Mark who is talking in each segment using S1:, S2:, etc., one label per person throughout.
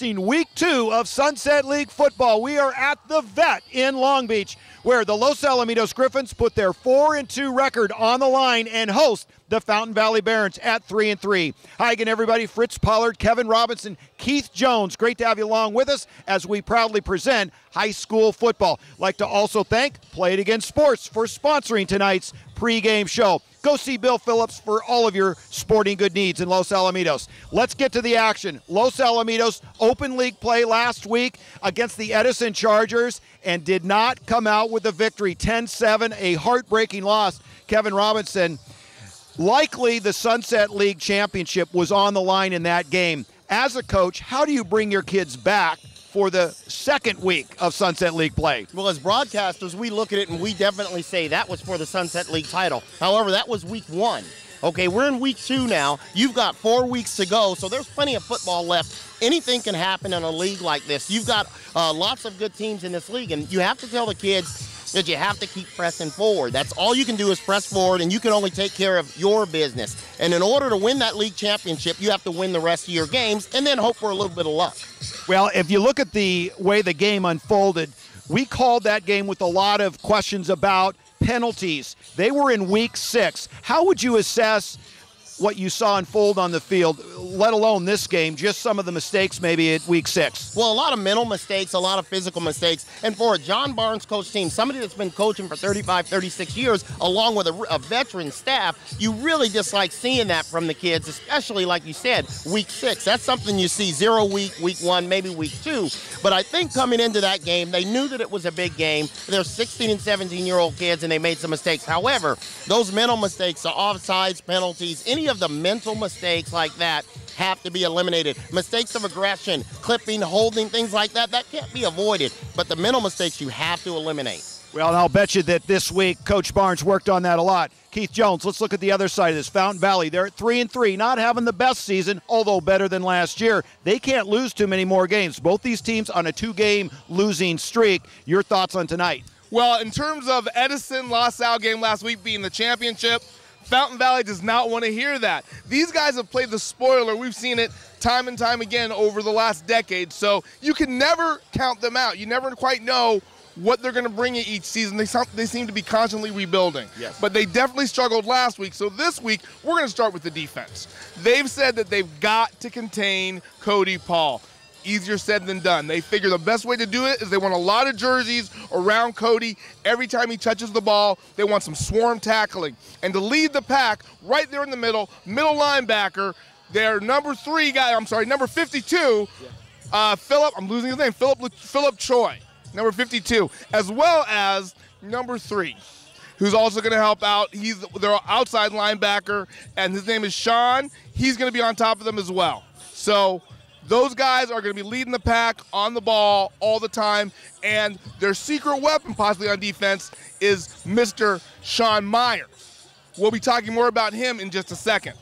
S1: discussing Week 2 of Sunset League football. We are at the Vet in Long Beach, where the Los Alamitos Griffins put their 4-2 record on the line and host the Fountain Valley Barons at 3-3. Hi again, everybody. Fritz Pollard, Kevin Robinson, Keith Jones. Great to have you along with us as we proudly present high school football. Like to also thank Play It Again Sports for sponsoring tonight's pregame show. Go see Bill Phillips for all of your sporting good needs in Los Alamitos. Let's get to the action. Los Alamitos open league play last week against the Edison Chargers and did not come out with a victory. 10-7, a heartbreaking loss. Kevin Robinson, likely the Sunset League championship was on the line in that game. As a coach, how do you bring your kids back for the second week of Sunset League play?
S2: Well, as broadcasters, we look at it and we definitely say that was for the Sunset League title. However, that was week 1. Okay, we're in week 2 now. You've got 4 weeks to go, so there's plenty of football left. Anything can happen in a league like this. You've got lots of good teams in this league, and you have to tell the kids that you have to keep pressing forward. That's all you can do is press forward, and you can only take care of your business. And in order to win that league championship, you have to win the rest of your games and then hope for a little bit of luck.
S1: Well, if you look at the way the game unfolded, we called that game with a lot of questions about penalties. They were in week 6. How would you assess what you saw unfold on the field, let alone this game, just some of the mistakes maybe at week 6?
S2: Well, a lot of mental mistakes, a lot of physical mistakes. And for a John Barnes coach team, somebody that's been coaching for 35, 36 years, along with a veteran staff, you really dislike seeing that from the kids, especially, like you said, week 6. That's something you see 0 week 1, maybe week 2. But I think coming into that game, they knew that it was a big game. They're 16 and 17-year-old kids, and they made some mistakes. However, those mental mistakes, the offsides, penalties, any of the mental mistakes like that have to be eliminated. Mistakes of aggression, clipping, holding, things like that, that can't be avoided. But the mental mistakes you have to eliminate.
S1: Well, and I'll bet you that this week Coach Barnes worked on that a lot. Keith Jones, let's look at the other side of this. Fountain Valley, they're at 3-3, not having the best season, although better than last year. They can't lose too many more games. Both these teams on a 2-game losing streak. Your thoughts on tonight?
S3: Well, in terms of Edison Los Al game last week being the championship, Fountain Valley does not want to hear that. These guys have played the spoiler. We've seen it time and time again over the last decade, so you can never count them out. You never quite know what they're going to bring you each season. They seem to be constantly rebuilding.
S2: Yes.
S3: But they definitely struggled last week, so this week we're going to start with the defense. They've said that they've got to contain Cody Paul. Easier said than done. They figure the best way to do it is they want a lot of jerseys around Cody. Every time he touches the ball, they want some swarm tackling. And to lead the pack, right there in the middle linebacker, their number 52, Philip Choi, number 52, as well as number 3, who's also going to help out. He's their outside linebacker, and his name is Sean. He's going to be on top of them as well. So those guys are going to be leading the pack on the ball all the time, and their secret weapon possibly on defense is Mr. Sean Myers. We'll be talking more about him in just a second.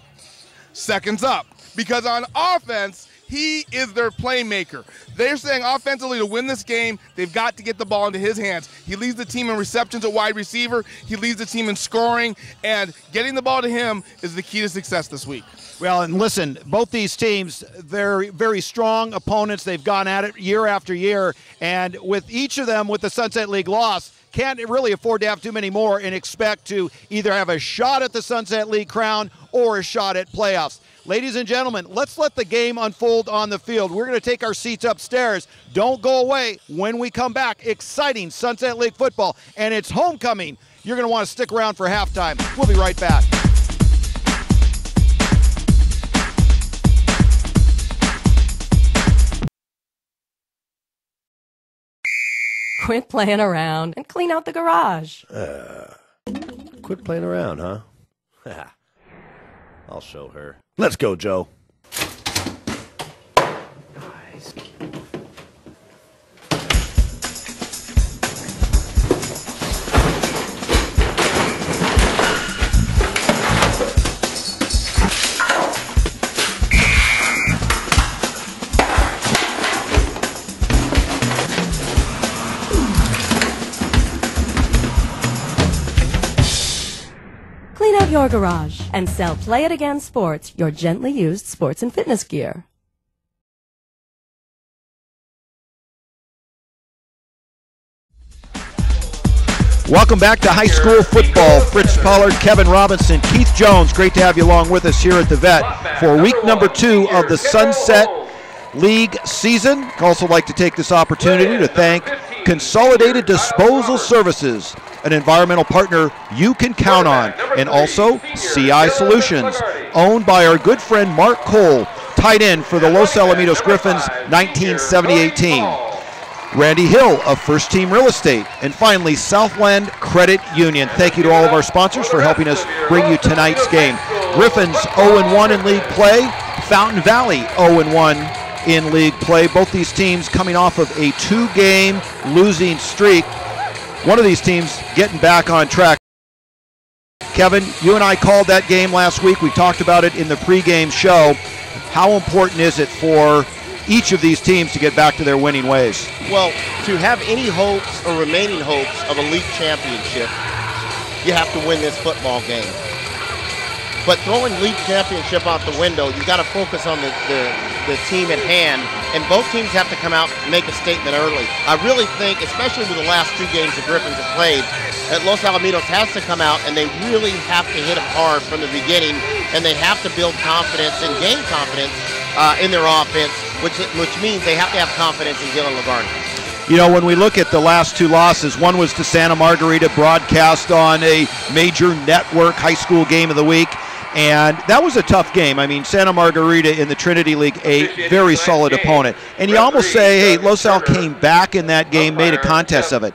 S3: Seconds up, because on offense, he is their playmaker. They're saying offensively to win this game, they've got to get the ball into his hands. He leads the team in receptions at wide receiver. He leads the team in scoring, and getting the ball to him is the key to success this week.
S1: Well, and listen, both these teams, they're very strong opponents. They've gone at it year after year, and with each of them with the Sunset League loss, can't really afford to have too many more and expect to either have a shot at the Sunset League crown or a shot at playoffs. Ladies and gentlemen, let's let the game unfold on the field. We're going to take our seats upstairs. Don't go away. When we come back, exciting Sunset League football, and it's homecoming. You're going to want to stick around for halftime. We'll be right back.
S4: Quit playing around and clean out the garage.
S5: Quit playing around, huh? I'll show her. Let's go, Joe. Nice.
S4: Clean out your garage and sell Play It Again Sports, your gently used sports and fitness gear.
S1: Welcome back to high school football. Fritz Pollard, Kevin Robinson, Keith Jones. Great to have you along with us here at the Vet for week number 2 of the Sunset League season. I'd also like to take this opportunity to thank Consolidated Disposal Services, an environmental partner you can count on, and also CI Solutions, owned by our good friend Mark Cole, tight end for the Los Alamitos Griffins 1970-18 team. Randy Hill of First Team Real Estate, and finally Southland Credit Union. Thank you to all of our sponsors for helping us bring you tonight's game. Griffins 0-1 in league play, Fountain Valley 0-1 in league play. Both these teams coming off of a 2-game losing streak. One of these teams getting back on track. Kevin, you and I called that game last week. We talked about it in the pregame show. How important is it for each of these teams to get back to their winning ways?
S2: Well, to have any hopes or remaining hopes of a league championship, you have to win this football game. But throwing league championship out the window, you've got to focus on the team at hand, and both teams have to come out and make a statement early. I really think, especially with the last 2 games the Griffins have played, that Los Alamitos has to come out and they really have to hit them hard from the beginning, and they have to build confidence and gain confidence in their offense, which means they have to have confidence in Dylan Lagarde.
S1: You know, when we look at the last 2 losses, one was to Santa Margarita, broadcast on a major network high school game of the week, and that was a tough game. I mean, Santa Margarita in the Trinity League, a very solid opponent. And you almost say, hey, Los Al came back in that game, made a contest of it.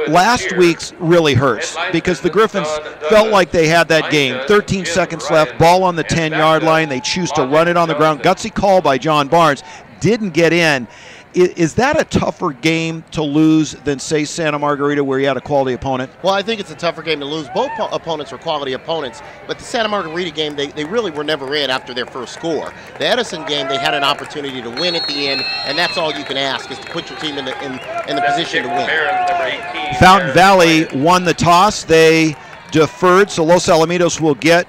S1: Last week's really hurts because the Griffins felt like they had that game. 13 seconds left, ball on the 10-yard line. They choose to run it on the ground. Gutsy call by John Barnes. Didn't get in. Is that a tougher game to lose than, say, Santa Margarita, where you had a quality opponent?
S2: Well, I think it's a tougher game to lose. Both opponents are quality opponents, but the Santa Margarita game, they really were never in after their first score. The Edison game, they had an opportunity to win at the end, and that's all you can ask, is to put your team in the position to win.
S1: Fountain Valley won the toss. They deferred, so Los Alamitos will get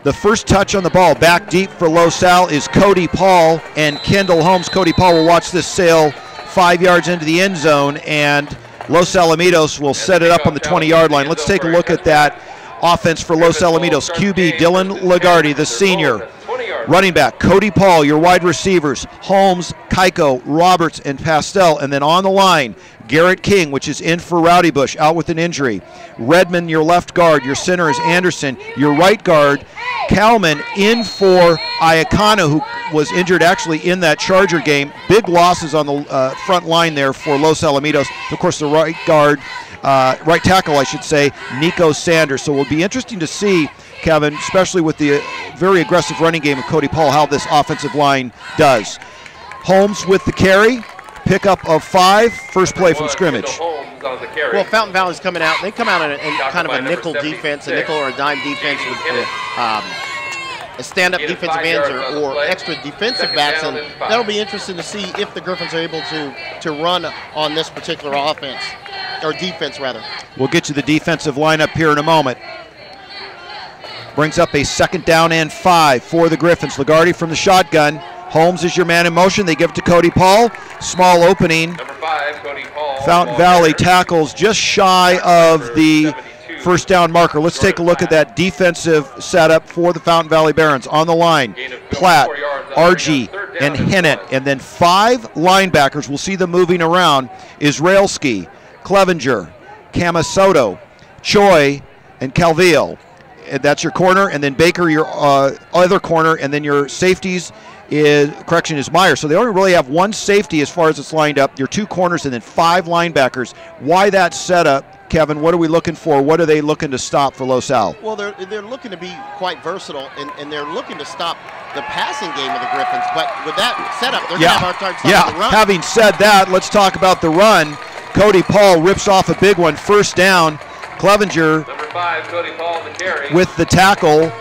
S1: the first touch on the ball. Back deep for Los Al is Cody Paul and Kendall Holmes. Cody Paul will watch this sail 5 yards into the end zone, and Los Alamitos will set it up on the 20-yard line. Let's take a look at that offense for Los Alamitos. QB Dylan Lagarde, the senior. Running back Cody Paul, your wide receivers Holmes, Keiko, Roberts, and Pastel. And then on the line, Garrett King, which is in for Rowdy Bush, out with an injury. Redmond, your left guard. Your center is Anderson. Your right guard, Kalman, in for Iacana, who was injured actually in that Charger game. Big losses on the front line there for Los Alamitos. Of course, the right guard, right tackle, I should say, Nico Sanders. So it will be interesting to see, Kevin, especially with the very aggressive running game of Cody Paul, how this offensive line does. Holmes with the carry, pickup of 5, first play from scrimmage.
S2: Well, Fountain Valley's coming out. They come out in kind of a nickel defense, a nickel or a dime defense with a stand-up defensive ends or extra defensive backs, and that'll be interesting to see if the Griffins are able to run on this particular offense, or defense rather.
S1: We'll get to the defensive lineup here in a moment. Brings up a 2nd down and 5 for the Griffins. Lagarde from the shotgun. Holmes is your man in motion. They give it to Cody Paul. Small opening.
S6: Number 5, Cody Paul.
S1: Fountain Valley tackles just shy of the first down marker. Let's take a look at that defensive setup for the Fountain Valley Barons. On the line, Platt, RG, and Hennett. And then 5 linebackers. We'll see them moving around. Israelski, Clevenger, Camasoto, Choi, and Calvillo. And that's your corner, and then Baker, your other corner, and then your safeties is Meyer. So they only really have 1 safety as far as it's lined up. Your 2 corners and then 5 linebackers. Why that setup, Kevin? What are we looking for? What are they looking to stop for Los Al?
S2: Well, they're looking to be quite versatile, and they're looking to stop the passing game of the Griffins. But with that setup, they're going to have a hard time stopping the run.
S1: Having said that, let's talk about the run. Cody Paul rips off a big one, first down. Clevenger,
S6: Number 5, Cody Paul, the carry.
S1: With the tackle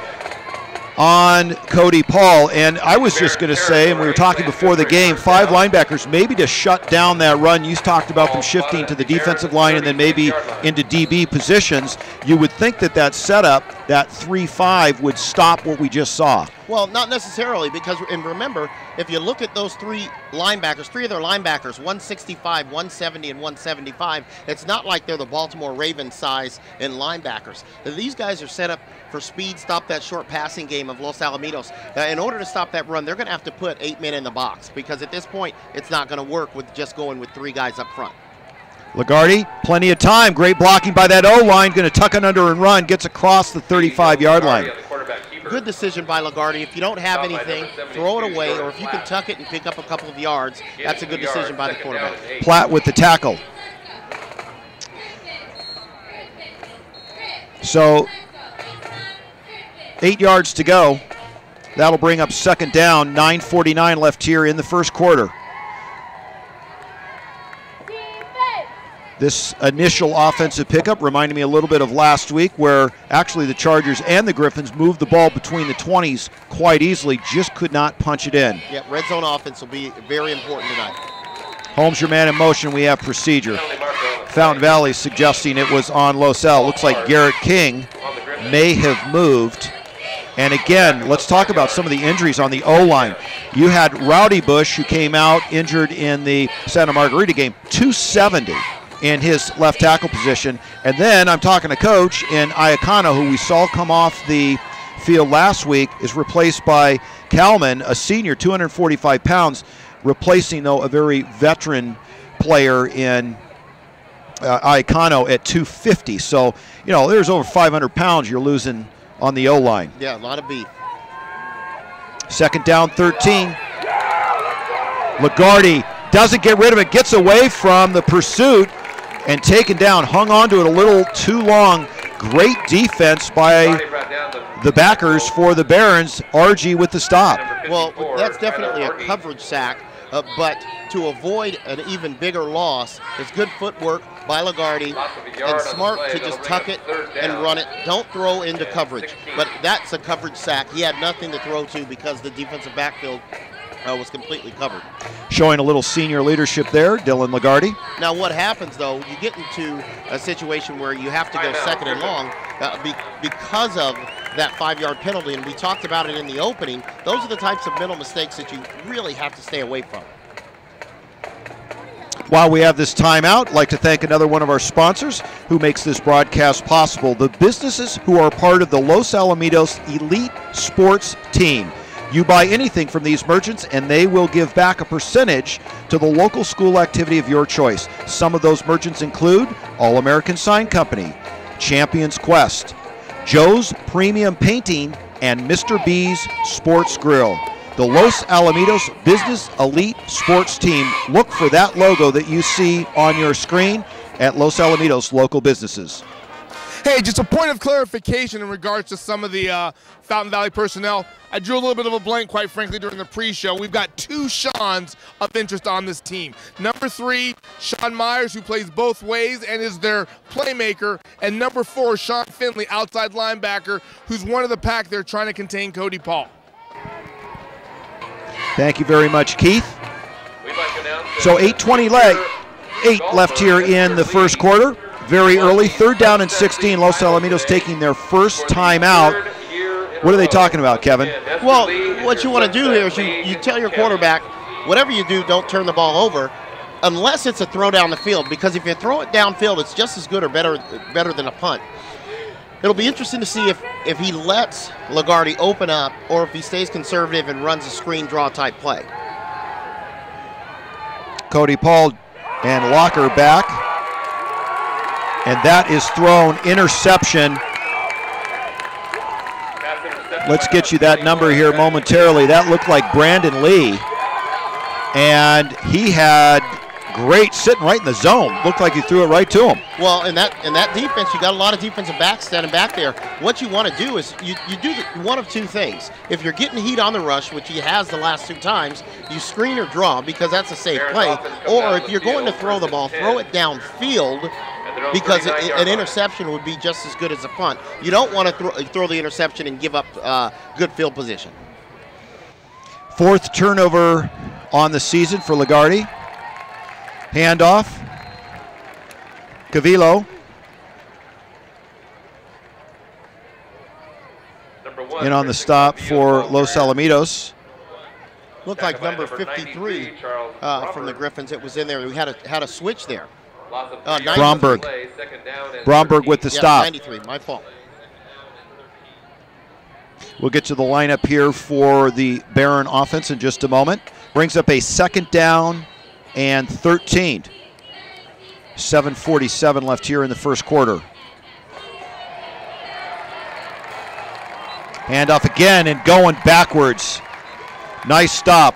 S1: on Cody Paul. And I was just going to say, and we were talking before the game, 5 linebackers maybe to shut down that run. You talked about them shifting to the defensive line and then maybe into DB positions. You would think that that setup that 3-5 would stop what we just saw.
S2: Well, not necessarily, because, and remember, if you look at those three linebackers, three of their linebackers, 165, 170, and 175, it's not like they're the Baltimore Ravens size in linebackers. These guys are set up for speed, stop that short passing game of Los Alamitos. In order to stop that run, they're going to have to put 8 men in the box, because at this point, it's not going to work with just going with 3 guys up front.
S1: Lagarde, plenty of time. Great blocking by that O-line. Going to tuck it under and run. Gets across the 35-yard line.
S2: Good decision by Lagarde. If you don't have anything, throw it away, or if you can tuck it and pick up a couple of yards, that's a good decision by the quarterback.
S1: Platt with the tackle. So 8 yards to go. That'll bring up second down. 9:49 left here in the first quarter. This initial offensive pickup reminded me a little bit of last week, where actually the Chargers and the Griffins moved the ball between the 20s quite easily, just could not punch it in.
S2: Yeah, red zone offense will be very important tonight.
S1: Holmes, your man in motion. We have procedure. Fountain Valley suggesting it was on Losell. Looks like Garrett King may have moved. And again, let's talk about some of the injuries on the O-line. You had Rowdy Bush, who came out injured in the Santa Margarita game, 270. In his left tackle position. And then I'm talking to Coach in Iacano, who we saw come off the field last week, is replaced by Kalman, a senior, 245 pounds, replacing, though, a very veteran player in Iacano at 250. So, you know, there's over 500 pounds you're losing on the O-line.
S2: Yeah, a lot of beef.
S1: Second down, 13. Lagarde doesn't get rid of it, gets away from the pursuit, and taken down, hung on to it a little too long. Great defense by the backers for the Barons. RG with the stop.
S2: Well, that's definitely a coverage sack, but to avoid an even bigger loss, it's good footwork by Lagarde and smart to just tuck it and run it. Don't throw into coverage, but that's a coverage sack. He had nothing to throw to because the defensive backfield was completely covered.
S1: Showing a little senior leadership there, Dylan Lagarde.
S2: Now what happens, though, you get into a situation where you have to go second and long because of that 5-yard penalty, and we talked about it in the opening. Those are the types of mental mistakes that you really have to stay away from.
S1: While we have this timeout, I'd like to thank another one of our sponsors who makes this broadcast possible, the businesses who are part of the Los Alamitos Elite Sports Team. You buy anything from these merchants and they will give back a percentage to the local school activity of your choice. Some of those merchants include All-American Sign Company, Champions Quest, Joe's Premium Painting, and Mr. B's Sports Grill. The Los Alamitos Business Elite Sports Team. Look for that logo that you see on your screen at Los Alamitos local businesses.
S3: Hey, just a point of clarification in regards to some of the Fountain Valley personnel. I drew a little bit of a blank, quite frankly, during the pre-show. We've got 2 Seans of interest on this team. Number 3, Sean Myers, who plays both ways and is their playmaker. And number 4, Sean Finley, outside linebacker, who's one of the pack there trying to contain Cody Paul.
S1: Thank you very much, Keith. So 8:20 left here in the first quarter. Very early, 3rd down and 16. Los Alamitos taking their first time out. What are they talking about, Kevin?
S2: Well, what you want to do here is you tell your quarterback, whatever you do, don't turn the ball over unless it's a throw down the field, because if you throw it downfield, it's just as good or better than a punt. It'll be interesting to see if he lets Lagarde open up or if he stays conservative and runs a screen draw type play.
S1: Cody Paul and Locker back. And that is thrown, interception. Let's get you that number here momentarily. That looked like Brandon Lee. And he had great sitting right in the zone. Looked like he threw it right to him.
S2: Well, in that defense, you got a lot of defensive backs standing back there. What you want to do is you do one of 2 things. If you're getting heat on the rush, which he has the last 2 times, you screen or draw because that's a safe play. Or if you're going to throw the ball, throw it downfield, because an interception would be just as good as a punt. You don't want to throw the interception and give up good field position.
S1: 4th turnover on the season for Lagarde. Handoff. Cavillo. in on the stop for Los Alamitos.
S2: Looked like number 53 from the Griffins. It was in there. We had a switch there.
S1: Bromberg. Bromberg with the stop.
S2: 93, my fault.
S1: We'll get to the lineup here for the Barron offense in just a moment. Brings up a 2nd down and 13. 7:47 left here in the first quarter. Handoff again and going backwards. Nice stop.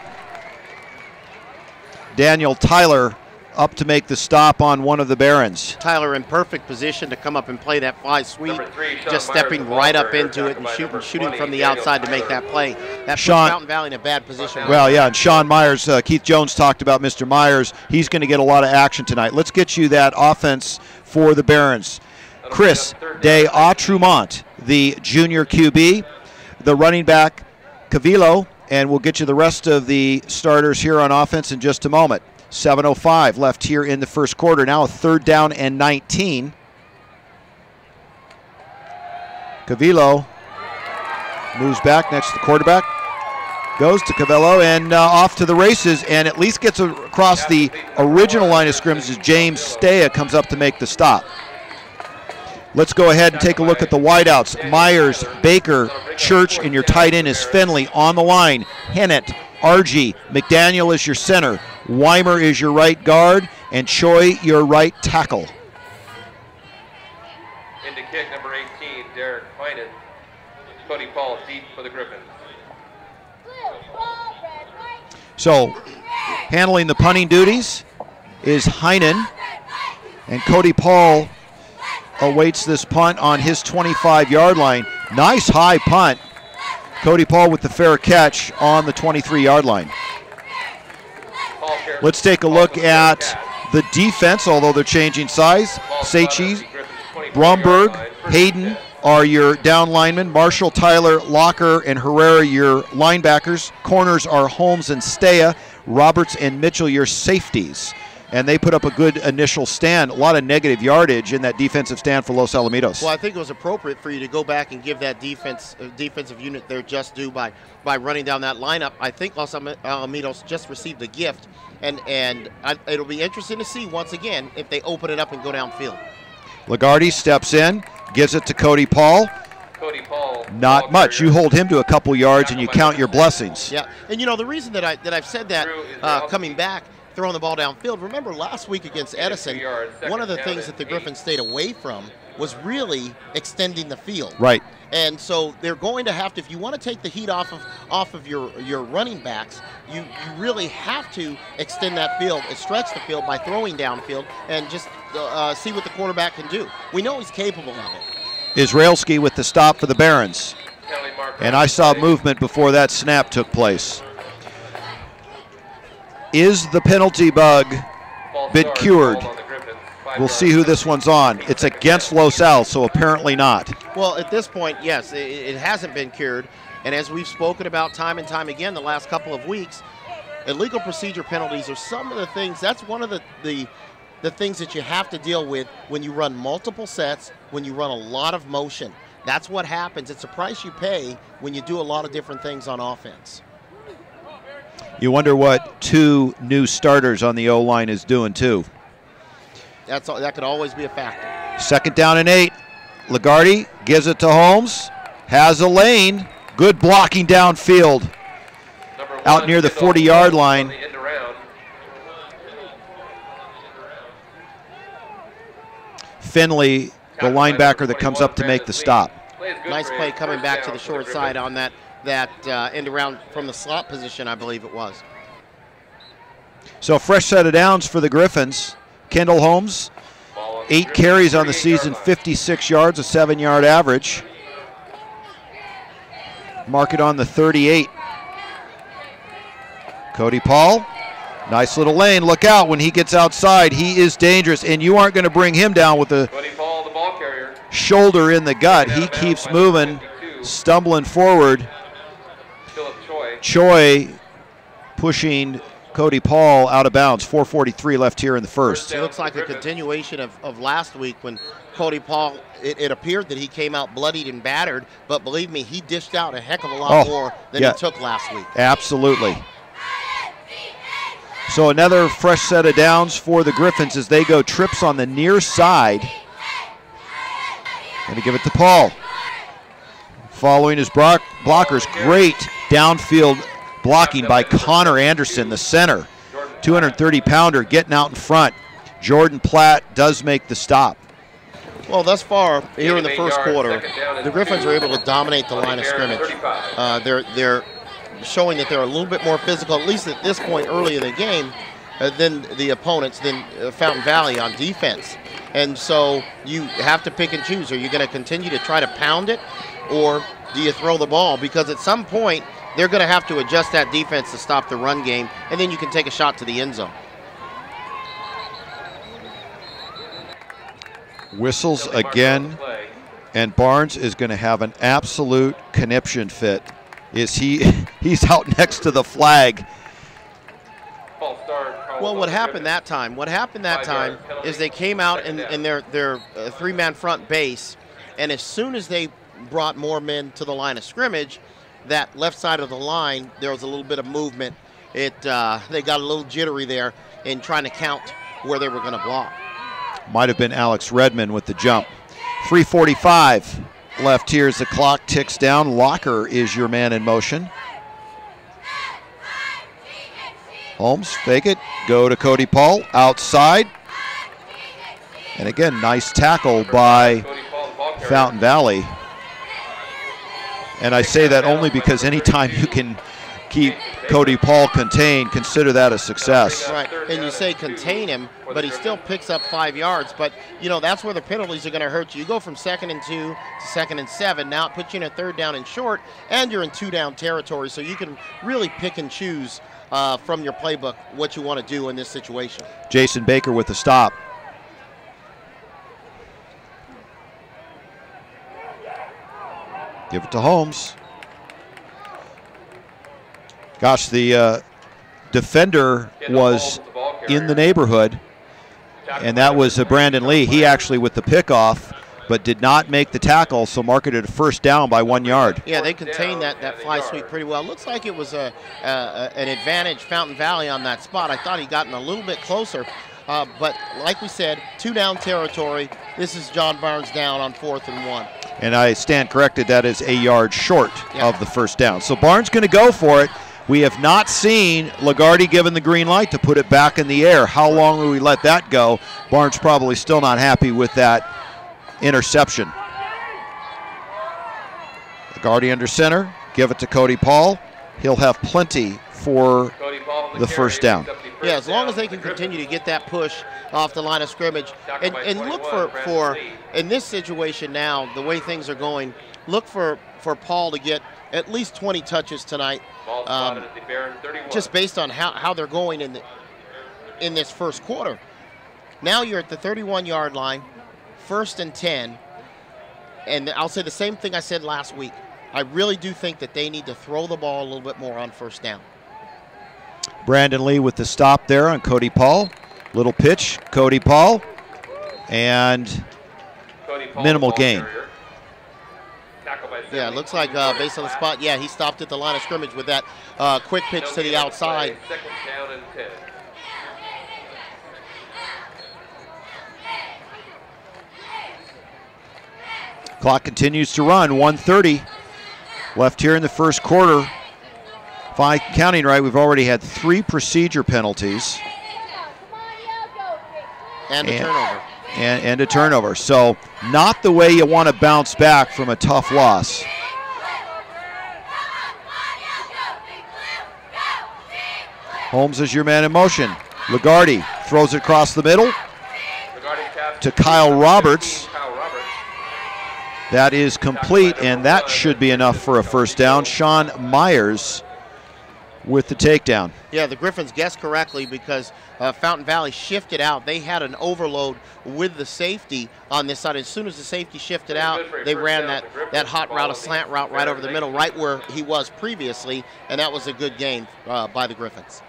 S1: Daniel Tyler up to make the stop on one of the Barons.
S2: Tyler in perfect position to come up and play that fly sweep, just stepping right up into it and shooting from the outside to make that play. That puts Fountain Valley in a bad position.
S1: Well, yeah, and Sean Myers, Keith Jones talked about Mr. Myers. He's going to get a lot of action tonight. Let's get you that offense for the Barons. Chris De Autremont, the junior QB, the running back, Cavillo, and we'll get you the rest of the starters here on offense in just a moment. 7:05 left here in the first quarter. Now a 3rd down and 19. Cavillo moves back next to the quarterback. Goes to Cavillo and off to the races, and at least gets across the original line of scrimmage as James Stea comes up to make the stop. Let's go ahead and take a look at the wideouts. Myers, Baker, Church, and your tight end is Finley. On the line, Hennett, RG, McDaniel is your center. Weimer is your right guard, and Choi your right tackle.
S6: Into kick number 18, Derek Heinen. Cody Paul deep for the Griffins.
S1: So, handling the punting duties is Heinen, and Cody Paul awaits this punt on his 25-yard line. Nice high punt. Cody Paul with the fair catch on the 23-yard line. Let's take a look at the defense, although they're changing size. Seichi, Bromberg, Hayden are your down linemen. Marshall, Tyler, Locker, and Herrera your linebackers. Corners are Holmes and Stea. Roberts and Mitchell your safeties. And they put up a good initial stand. A lot of negative yardage in that defensive stand for Los Alamitos.
S2: Well, I think it was appropriate for you to go back and give that defensive unit their just due by running down that lineup. I think Los Alamitos just received a gift, and it'll be interesting to see once again if they open it up and go downfield.
S1: Lagarde steps in, gives it to Cody Paul.
S6: Cody Paul.
S1: Not much. You hold him to a couple yards and you count your blessings.
S2: Yeah, and you know the reason that I've said that coming back, throwing the ball downfield. Remember last week against Edison, one of the things that the Griffins stayed away from was really extending the field.
S1: Right.
S2: And so they're going to have to, if you want to take the heat off of your running backs, you really have to extend that field and stretch the field by throwing downfield and just see what the quarterback can do. We know he's capable of it.
S1: Israelski with the stop for the Barons. And I saw movement before that snap took place. Is the penalty bug been cured? We'll see who this one's on. It's against Los Al, so apparently not.
S2: Well, at this point, yes, it hasn't been cured. And as we've spoken about time and time again the last couple of weeks, illegal procedure penalties are some of the things, that's one of the things that you have to deal with when you run multiple sets, when you run a lot of motion. That's what happens. It's a price you pay when you do a lot of different things on offense.
S1: You wonder what 2 new starters on the O-line is doing, too.
S2: That could always be a factor.
S1: 2nd down and 8. Lagarde gives it to Holmes. Has a lane. Good blocking downfield. Out near the 40-yard line. Finley, the linebacker that comes up to make the stop.
S2: Nice play coming back to the short side on that end around from the slot position, I believe it was.
S1: So a fresh set of downs for the Griffins. Kendall Holmes, 8 carries on the season, 56 yards, a 7-yard average. Mark it on the 38. Cody Paul, nice little lane. Look out when he gets outside. He is dangerous, and you aren't going to bring him down with the shoulder in the gut. He keeps moving, stumbling forward. Choi pushing Cody Paul out of bounds. 4:43 left here in the first.
S2: It looks like a continuation of last week when Cody Paul, it appeared that he came out bloodied and battered, but believe me, he dished out a heck of a lot more than he took last week.
S1: Absolutely. So another fresh set of downs for the Griffins as they go trips on the near side. Going to give it to Paul. Following his blockers, great downfield blocking by Connor Anderson, the center. 230-pounder getting out in front. Jordan Platt does make the stop.
S2: Well, thus far, here in the first quarter, the Griffins are able to dominate the line of scrimmage. They're showing that they're a little bit more physical, at least at this point early in the game, than the opponents, than Fountain Valley on defense. And so you have to pick and choose. Are you going to continue to try to pound it, or do you throw the ball? Because at some point, they're going to have to adjust that defense to stop the run game, and then you can take a shot to the end zone.
S1: Whistles again, and Barnes is going to have an absolute conniption fit. He's out next to the flag.
S2: Well, what happened that time is they came out in their three-man front base, and as soon as they brought more men to the line of scrimmage, that left side of the line, there was a little bit of movement. They got a little jittery there in trying to count where they were going to block.
S1: Might have been Alex Redmond with the jump. 3:45 left here as the clock ticks down. Locker is your man in motion. Holmes, fake it, go to Cody Paul, outside. And again, nice tackle by Fountain Valley. And I say that only because anytime you can keep Cody Paul contained, consider that a success.
S2: Right, and you say contain him, but he still picks up 5 yards. But, you know, that's where the penalties are going to hurt you. You go from 2nd and 2 to 2nd and 7. Now it puts you in a 3rd down and short, and you're in 2-down territory. So you can really pick and choose from your playbook what you want to do in this situation.
S1: Jason Baker with the stop. Give it to Holmes. Gosh, the defender was in the neighborhood, and that was Brandon Lee. He actually with the pickoff, but did not make the tackle, so marked it a 1st down by 1 yard.
S2: Yeah, they contained that fly sweep pretty well. Looks like it was an advantage Fountain Valley on that spot. I thought he gotten a little bit closer, but like we said, 2-down territory. This is John Barnes down on 4th and 1.
S1: And I stand corrected, that is a yard short of the 1st down. So Barnes going to go for it. We have not seen Lagarde given the green light to put it back in the air. How long will we let that go? Barnes probably still not happy with that interception. Lagarde under center. Give it to Cody Paul. He'll have plenty for the 1st down.
S2: Yeah, as long as they can continue to get that push off the line of scrimmage. And look for in this situation now, the way things are going, look for Paul to get at least 20 touches tonight, just based on how they're going in this first quarter. Now you're at the 31-yard line, 1st and 10, and I'll say the same thing I said last week. I really do think that they need to throw the ball a little bit more on 1st down.
S1: Brandon Lee with the stop there on Cody Paul. Little pitch, Cody Paul, and minimal gain.
S2: Yeah, it looks like based on the spot, yeah, he stopped at the line of scrimmage with that quick pitch to the outside.
S6: 2nd down and 10.
S1: Clock continues to run, 1:30 left here in the first quarter. If I'm counting right, we've already had 3 procedure penalties.
S2: And a turnover.
S1: And a turnover. So not the way you want to bounce back from a tough loss. Holmes is your man in motion. Lagarde throws it across the middle to Kyle Roberts. That is complete, and that should be enough for a 1st down. Sean Myers with the takedown.
S2: Yeah, the Griffins guessed correctly because Fountain Valley shifted out. They had an overload with the safety on this side. As soon as the safety shifted out, they ran that hot route, a slant route right over the middle, right where he was previously, and that was a good gain by the Griffins.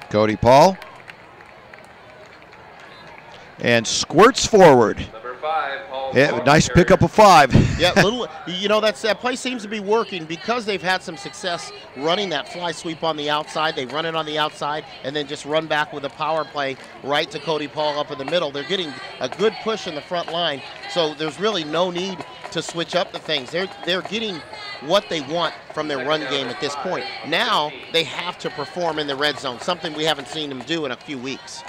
S1: Cody Paul. And squirts forward.
S6: Number 5, Paul.
S1: Yeah, nice pickup of 5.
S2: Yeah, that play seems to be working because they've had some success running that fly sweep on the outside. They run it on the outside and then just run back with a power play right to Cody Paul up in the middle. They're getting a good push in the front line, so there's really no need to switch up the things. They're getting what they want from their run game at this point. Now they have to perform in the red zone, something we haven't seen them do in a few weeks.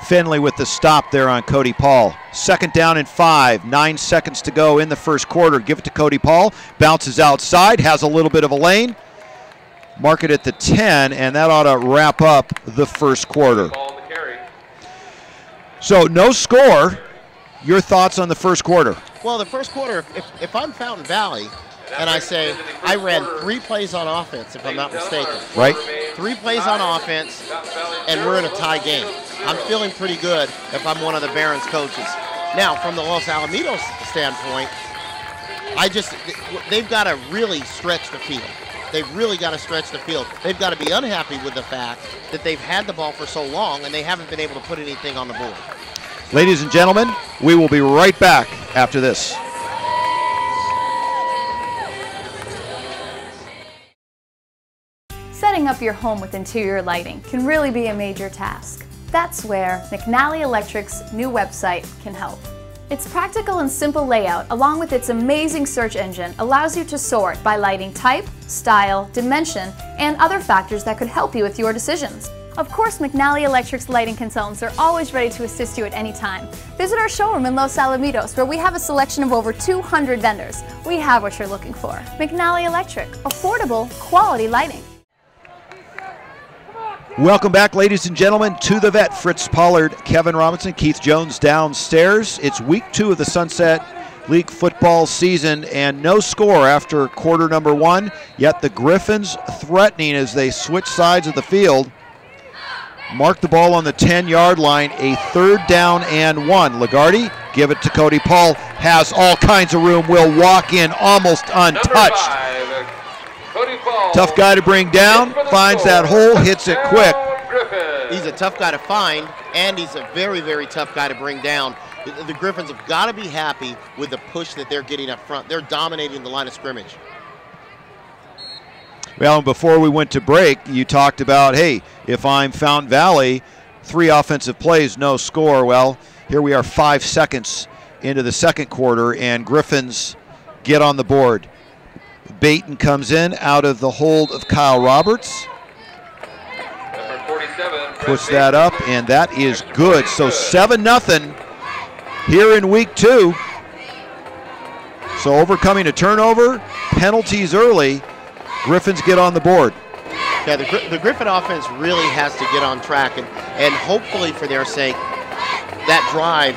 S1: Finley with the stop there on Cody Paul. 2nd down and 5. 9 seconds to go in the first quarter. Give it to Cody Paul. Bounces outside. Has a little bit of a lane. Mark it at the 10, and that ought to wrap up the first quarter. So no score. Your thoughts on the first quarter?
S2: Well, the first quarter, if I'm Fountain Valley, and I say I ran 3 plays on offense, if I'm not mistaken.
S1: Right.
S2: 3 plays on offense, and we're in a tie game. I'm feeling pretty good if I'm one of the Barons coaches. Now, from the Los Alamitos standpoint, they've got to really stretch the field. They've really got to stretch the field. They've got to be unhappy with the fact that they've had the ball for so long and they haven't been able to put anything on the board.
S1: Ladies and gentlemen, we will be right back after this.
S7: Setting up your home with interior lighting can really be a major task. That's where McNally Electric's new website can help. Its practical and simple layout, along with its amazing search engine, allows you to sort by lighting type, style, dimension, and other factors that could help you with your decisions. Of course, McNally Electric's lighting consultants are always ready to assist you at any time. Visit our showroom in Los Alamitos, where we have a selection of over 200 vendors. We have what you're looking for. McNally Electric, affordable, quality lighting.
S1: Welcome back, ladies and gentlemen, to the Vet. Fritz Pollard, Kevin Robinson, Keith Jones downstairs. It's week 2 of the Sunset League football season, and no score after quarter number 1, yet the Griffins threatening as they switch sides of the field. Mark the ball on the 10-yard line, a 3rd down and 1. Lagarde, give it to Cody Paul, has all kinds of room, will walk in almost untouched.
S6: Cody Paul.
S1: Tough guy to bring down, finds that hole, hits it quick.
S2: He's a tough guy to find, and he's a very, very tough guy to bring down. The Griffins have got to be happy with the push that they're getting up front. They're dominating the line of scrimmage.
S1: Well, before we went to break, you talked about, hey, if I'm Fountain Valley, 3 offensive plays, no score. Well, here we are 5 seconds into the second quarter, and Griffins get on the board. Baton comes in out of the hold of Kyle Roberts.
S6: Number 47.
S1: Puts that up, and that is good. So 7-0 here in week 2. So overcoming a turnover, penalties early, Griffins get on the board.
S2: Yeah, the Griffin offense really has to get on track, and hopefully for their sake, that drive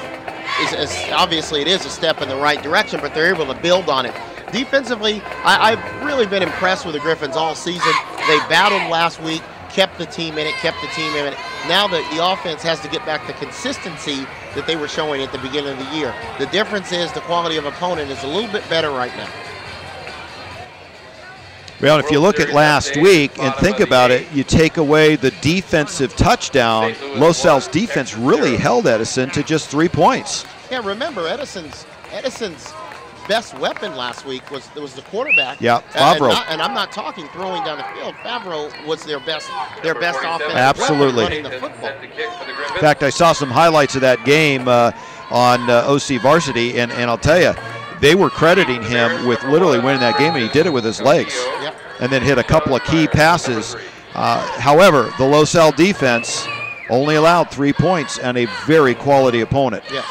S2: is obviously it is a step in the right direction, but they're able to build on it. Defensively, I've really been impressed with the Griffins all season. They battled last week, kept the team in it. Now the offense has to get back the consistency that they were showing at the beginning of the year. The difference is the quality of opponent is a little bit better right now.
S1: Well, if you look at last week and think about it, you take away the defensive touchdown, Los Al's defense really held Edison to just 3 points.
S2: Yeah, remember Edison's best weapon last week was the quarterback.
S1: Yeah, Favreau.
S2: And I'm not talking throwing down the field. Favreau was their best offensive
S1: Absolutely.
S2: weapon running the football.
S1: In fact, I saw some highlights of that game on OC Varsity, and I'll tell you, they were crediting him with literally winning that game, and he did it with his legs.
S2: Yep.
S1: And then hit a couple of key passes. However, the Los Al defense only allowed 3 points and a very quality opponent.
S2: Yes.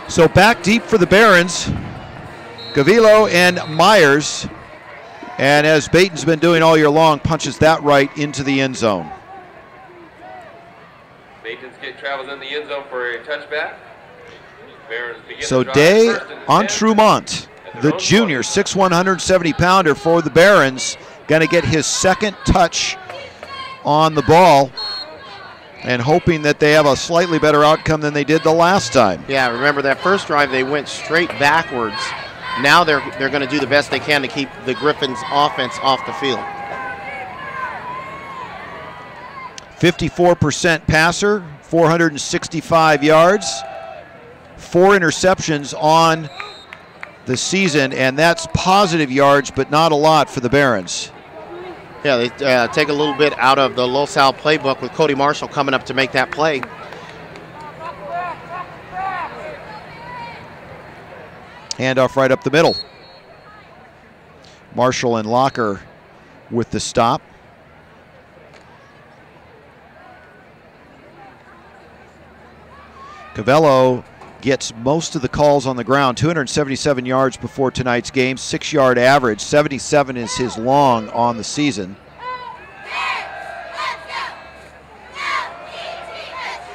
S1: So back deep for the Barons, Gavillo and Myers. And as Baton's been doing all year long, punches that right into the end zone.
S6: Baton's travels in the end zone for a touchback.
S1: So Day on Trumont, the junior, 6'1", 170-pounder for the Barons, going to get his second touch on the ball, and hoping that they have a slightly better outcome than they did the last time.
S2: Yeah, remember that first drive they went straight backwards Now they're going to do the best they can to keep the Griffins' offense off the field.
S1: 54% passer, 465 yards, 4 interceptions on the season, and that's positive yards, but not a lot for the Barons.
S2: Yeah, they take a little bit out of the Los Al playbook with Cody Marshall coming up to make that play.
S1: Handoff right up the middle. Marshall and Locker with the stop. Cavello gets most of the calls on the ground. 277 yards before tonight's game, 6-yard average. 77 is his long on the season.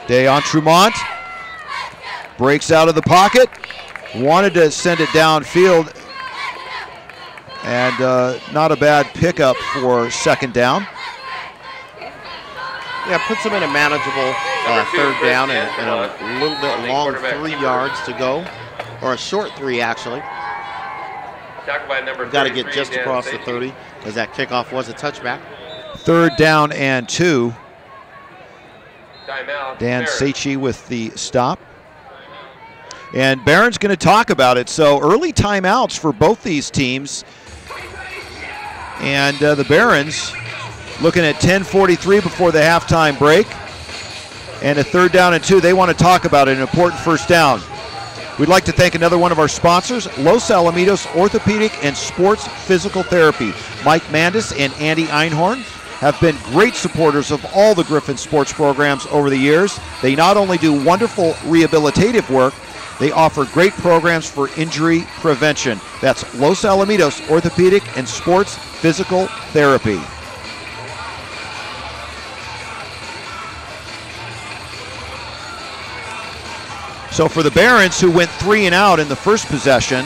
S1: Deon Tremont breaks out of the pocket. Wanted to send it downfield, and not a bad pickup for second down.
S2: Yeah, puts them in a manageable third down and a little bit long 3 yards to go, or a short 3 actually. Got to get just across the 30 as that kickoff was a touchback.
S1: Third down and 2.
S6: Timeout.
S1: Dan Seichi with the stop. And Barron's going to talk about it. So early timeouts for both these teams. And the Barons looking at 10:43 before the halftime break. And a third down and 2. They want to talk about it, an important first down. We'd like to thank another one of our sponsors, Los Alamitos Orthopedic and Sports Physical Therapy. Mike Mandis and Andy Einhorn have been great supporters of all the Griffin sports programs over the years. They not only do wonderful rehabilitative work, they offer great programs for injury prevention. That's Los Alamitos Orthopedic and Sports Physical Therapy. So for the Barons, who went 3 and out in the first possession,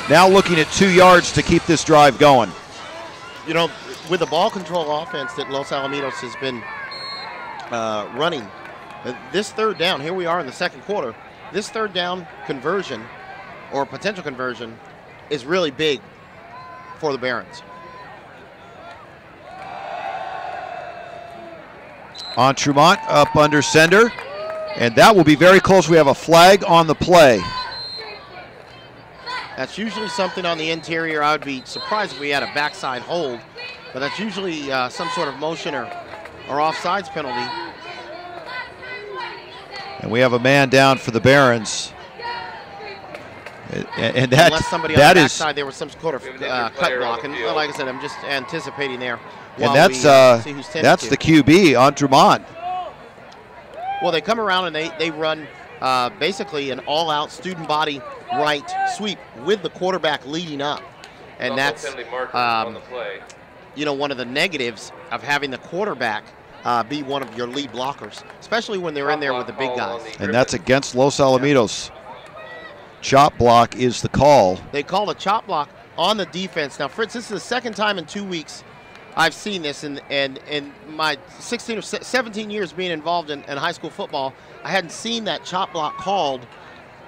S1: now looking at 2 yards to keep this drive going.
S2: You know, with the ball control offense that Los Alamitos has been running, this third down, here we are in the second quarter, this third down conversion or potential conversion is really big for the Barons.
S1: On Tremont, up under center, and that will be very close. We have a flag on the play.
S2: That's usually something on the interior. I would be surprised if we had a backside hold, but that's usually some sort of motion or offsides penalty.
S1: And we have a man down for the Barons. And that,
S2: unless somebody on the backside, there was some sort of cut block. And like I said, I'm just anticipating there.
S1: And that's the QB on Tremont.
S2: Well, they come around and they run basically an all-out student body right sweep with the quarterback leading up. And that's, you know, one of the negatives of having the quarterback be one of your lead blockers, especially when they're in there with the big guys.
S1: And that's against Los Alamitos. Chop block is the call.
S2: They call a chop block on the defense. Now, Fritz, this is the second time in 2 weeks I've seen this, and in my 16 or 17 years being involved in high school football, I hadn't seen that chop block called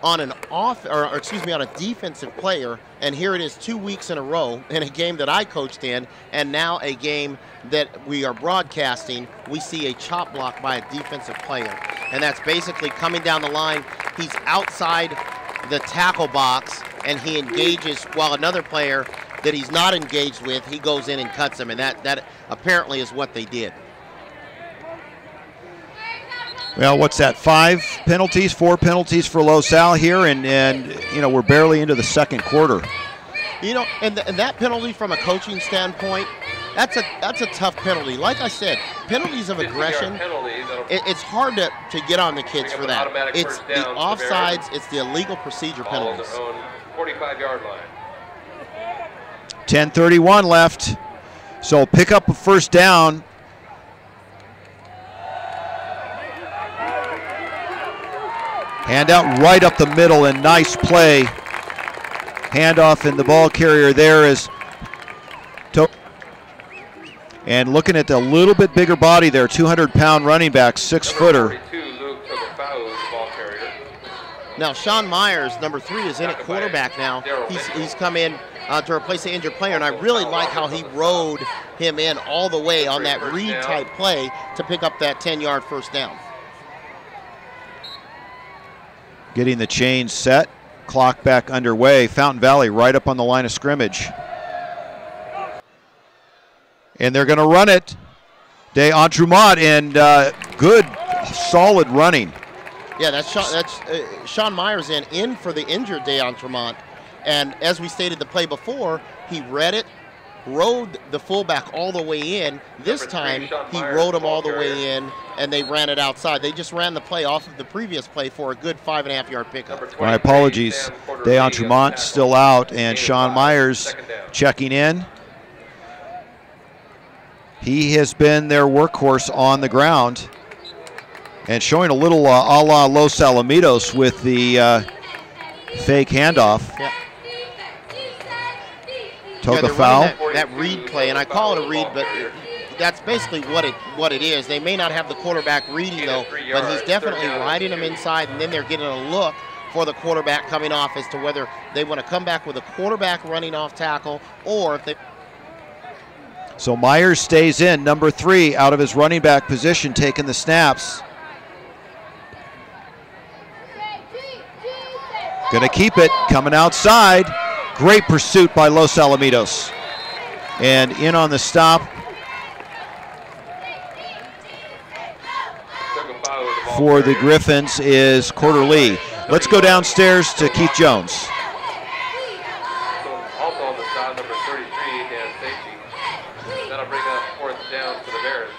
S2: on an on a defensive player, and here it is 2 weeks in a row in a game that I coached in, and now a game that we are broadcasting, we see a chop block by a defensive player. And that's basically coming down the line. He's outside the tackle box, and he engages while another player that he's not engaged with, he goes in and cuts him, and that apparently is what they did.
S1: Well, what's that, 4 penalties for Los Al here, and you know, we're barely into the second quarter.
S2: You know, and that penalty from a coaching standpoint, that's a tough penalty. Like I said, penalties of aggression, it's hard to get on the kids for that. It's the offsides, it's the illegal procedure penalties.
S6: 45-yard line.
S1: 10:31 left, so pick up a first down. Handout right up the middle, and nice play. Handoff, and the ball carrier there is and looking at the little bit bigger body there, 200-pound running back, 6-footer.
S2: Now, Sean Myers, number 3, is in at quarterback now. He's come in to replace the injured player, and I really like how he rode him in all the way on that read-type play to pick up that 10-yard first down.
S1: Getting the chains set, clock back underway. Fountain Valley right up on the line of scrimmage. And they're going to run it. D'Entremont, and good, solid running.
S2: Yeah, that's Sean Myers in for the injured D'Entremont. And as we stated the play before, he read it, rode the fullback all the way in. This time, he rode him all the way in, and they ran it outside. They just ran the play off of the previous play for a good 5.5-yard pickup.
S1: My apologies. D'Entremont still out, and Sean Myers checking in. He has been their workhorse on the ground and showing a little a la Los Alamitos with the fake handoff.
S2: Yeah.
S1: Took a foul.
S2: That read play, and I call it a read, but that's basically what it is. They may not have the quarterback reading, though, but he's definitely riding them inside, and then they're getting a look for the quarterback coming off as to whether they want to come back with a quarterback running off tackle or if they...
S1: So Myers stays in, number 3, out of his running back position, taking the snaps. Gonna keep it, coming outside. Great pursuit by Los Alamitos. And in on the stop for the Griffins is Corder Lee. Let's go downstairs to Keith Jones.
S6: Also on the stop, number 33, Dan Safety. That'll bring up 4th down for the Bears.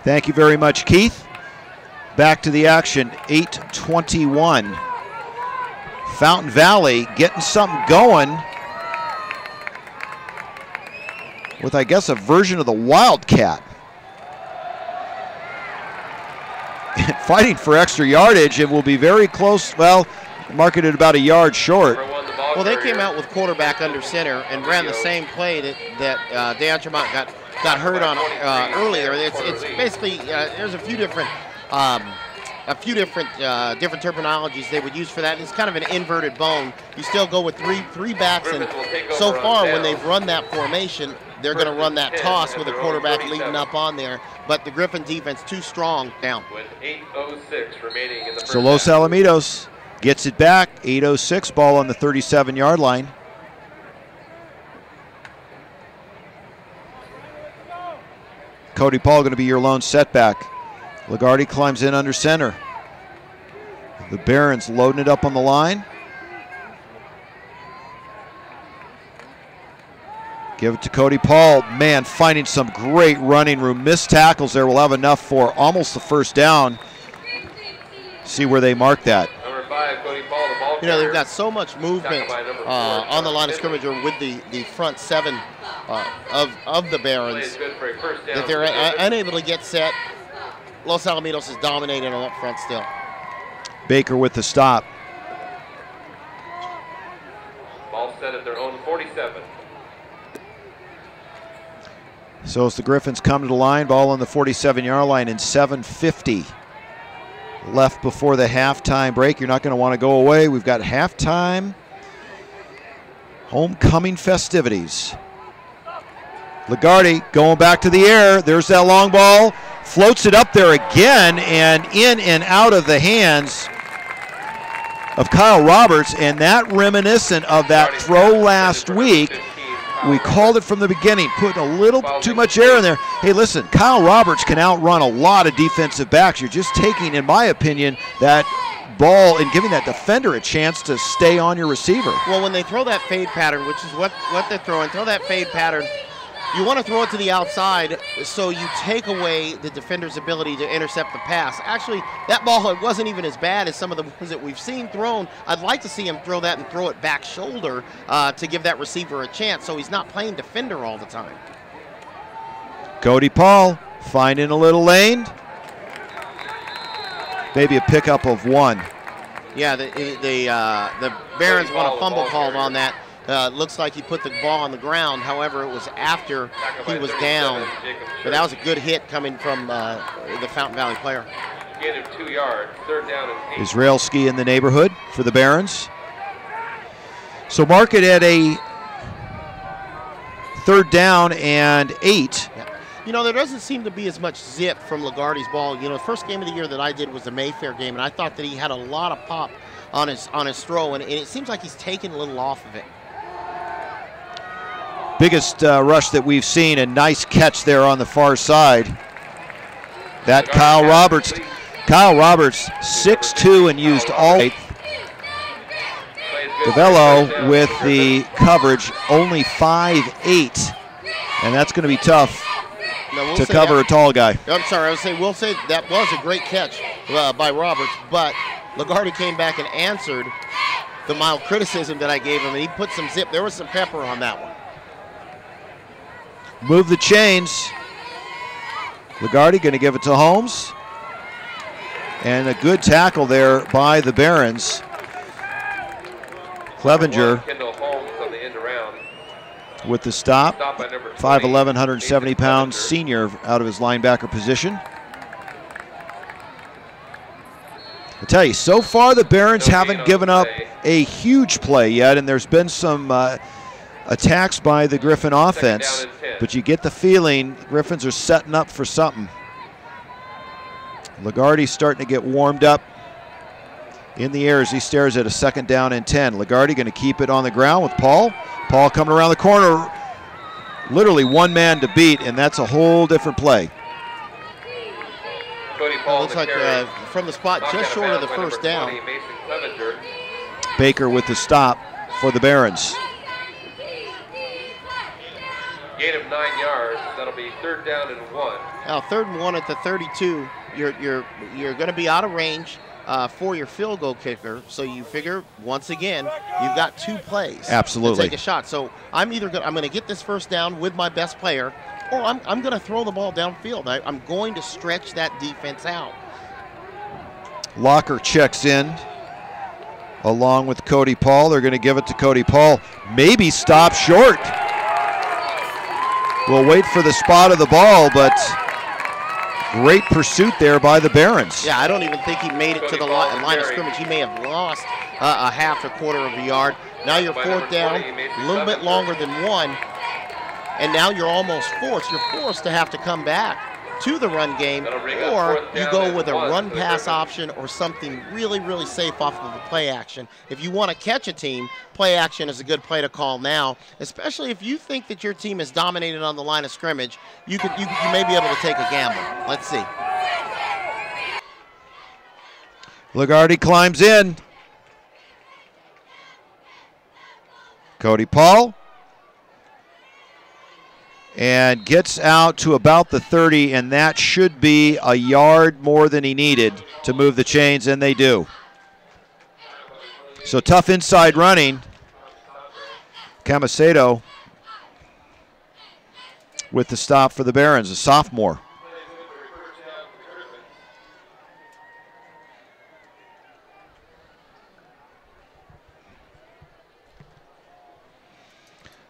S1: Thank you very much, Keith. Back to the action, 8:21. Fountain Valley getting something going with, I guess, a version of the Wildcat. Fighting for extra yardage. It will be very close. Well, marked it about a yard short.
S2: Well, they came out with quarterback under center and ran the same play that D'Entremont got hurt on earlier. It's basically there's a few different different terminologies they would use for that. It's kind of an inverted bone. You still go with three backs, and so far when they've run that formation, they're going to run that toss with a quarterback leading up on there. But the Griffin defense too strong down.
S6: With 8:06 remaining in the first
S1: So Los Alamitos gets it back. 8:06, ball on the 37-yard line. Cody Paul going to be your lone setback. Lagarde climbs in under center. The Barons loading it up on the line. Give it to Cody Paul. Man, finding some great running room. Missed tackles there. Will have enough for almost the first down. See where they mark that.
S6: Number 5, Cody Paul, the ball
S2: You know, they've
S6: carrier.
S2: got so much movement on the line of scrimmage or with the front 7 of the Barons
S6: Good for a first down.
S2: that they're unable to get set. Los Alamitos is dominating on up front still.
S1: Baker with the stop.
S6: Ball set at their own 47.
S1: So as the Griffins come to the line, ball on the 47-yard line and 7:50 left before the halftime break. You're not going to want to go away. We've got halftime homecoming festivities. Lagarde going back to the air. There's that long ball. Floats it up there again and in and out of the hands of Kyle Roberts, and that reminiscent of that throw last week. We called it from the beginning, putting a little too much air in there. Hey, listen, Kyle Roberts can outrun a lot of defensive backs. You're just taking, in my opinion, that ball and giving that defender a chance to stay on your receiver.
S2: Well, when they throw that fade pattern, which is what they're throwing, throw that fade pattern, you want to throw it to the outside so you take away the defender's ability to intercept the pass. Actually, that ball, it wasn't even as bad as some of the ones that we've seen thrown. I'd like to see him throw that and throw it back shoulder to give that receiver a chance so he's not playing defender all the time.
S1: Cody Paul finding a little lane. Maybe a pickup of 1.
S2: Yeah, the Barons want a fumble called on that. Looks like he put the ball on the ground. However, it was after he was down. But that was a good hit coming from the Fountain Valley player.
S6: Gain of 2 yards, 3rd down and 8.
S1: Israelski in the neighborhood for the Barons. So mark it at a 3rd down and 8.
S2: Yeah. You know, there doesn't seem to be as much zip from Lagarde's ball. You know, the first game of the year that I did was the Mayfair game, and I thought that he had a lot of pop on his throw, and it seems like he's taken a little off of it.
S1: Biggest rush that we've seen, and nice catch there on the far side. That Kyle Roberts. Kyle Roberts, 6'2", and used all 8. DeVello with the coverage, only 5'8", and that's going to be tough to cover a tall guy.
S2: I'm sorry, we'll say that was a great catch by Roberts, but Lagarde came back and answered the mild criticism that I gave him, and he put some zip. There was some pepper on that one.
S1: Move the chains. Lagarde going to give it to Holmes. And a good tackle there by the Barons. Clevenger
S6: on the end around.
S1: with the stop. 5'11", 170 pounds senior out of his linebacker position. I tell you, so far the Barons haven't given up a huge play yet, and there's been some attacks by the Griffin offense, but you get the feeling Griffins are setting up for something. Lagarde's starting to get warmed up in the air as he stares at a 2nd down and 10. Lagarde going to keep it on the ground with Paul. Paul coming around the corner, literally one man to beat, and that's a whole different play.
S2: Looks like from the spot just short of the 1st down.
S1: Baker with the stop for the Barons.
S6: Gain of 9 yards. That'll be 3rd down and 1.
S2: Now 3rd and 1 at the 32. You're going to be out of range for your field goal kicker. So you figure once again you've got 2 plays.
S1: Absolutely.
S2: To take a shot. So I'm going to get this 1st down with my best player, or I'm going to throw the ball downfield. I'm going to stretch that defense out.
S1: Locker checks in along with Cody Paul. They're going to give it to Cody Paul. Maybe stop short. We'll wait for the spot of the ball, but great pursuit there by the Barons.
S2: Yeah, I don't even think he made it to the line of scrimmage. He may have lost a half or quarter of a yard. Now you're 4th down, a little bit longer than 1, and now you're almost forced. You're forced to have to come back to the run game, or you go with a run pass option or something really, really safe off of the play action. If you want to catch a team, play action is a good play to call now, especially if you think that your team is dominated on the line of scrimmage. You may be able to take a gamble. Let's see.
S1: Lagarde climbs in. Cody Paul. And gets out to about the 30, and that should be a yard more than he needed to move the chains, and they do. So tough inside running. Camacedo with the stop for the Barons, a sophomore.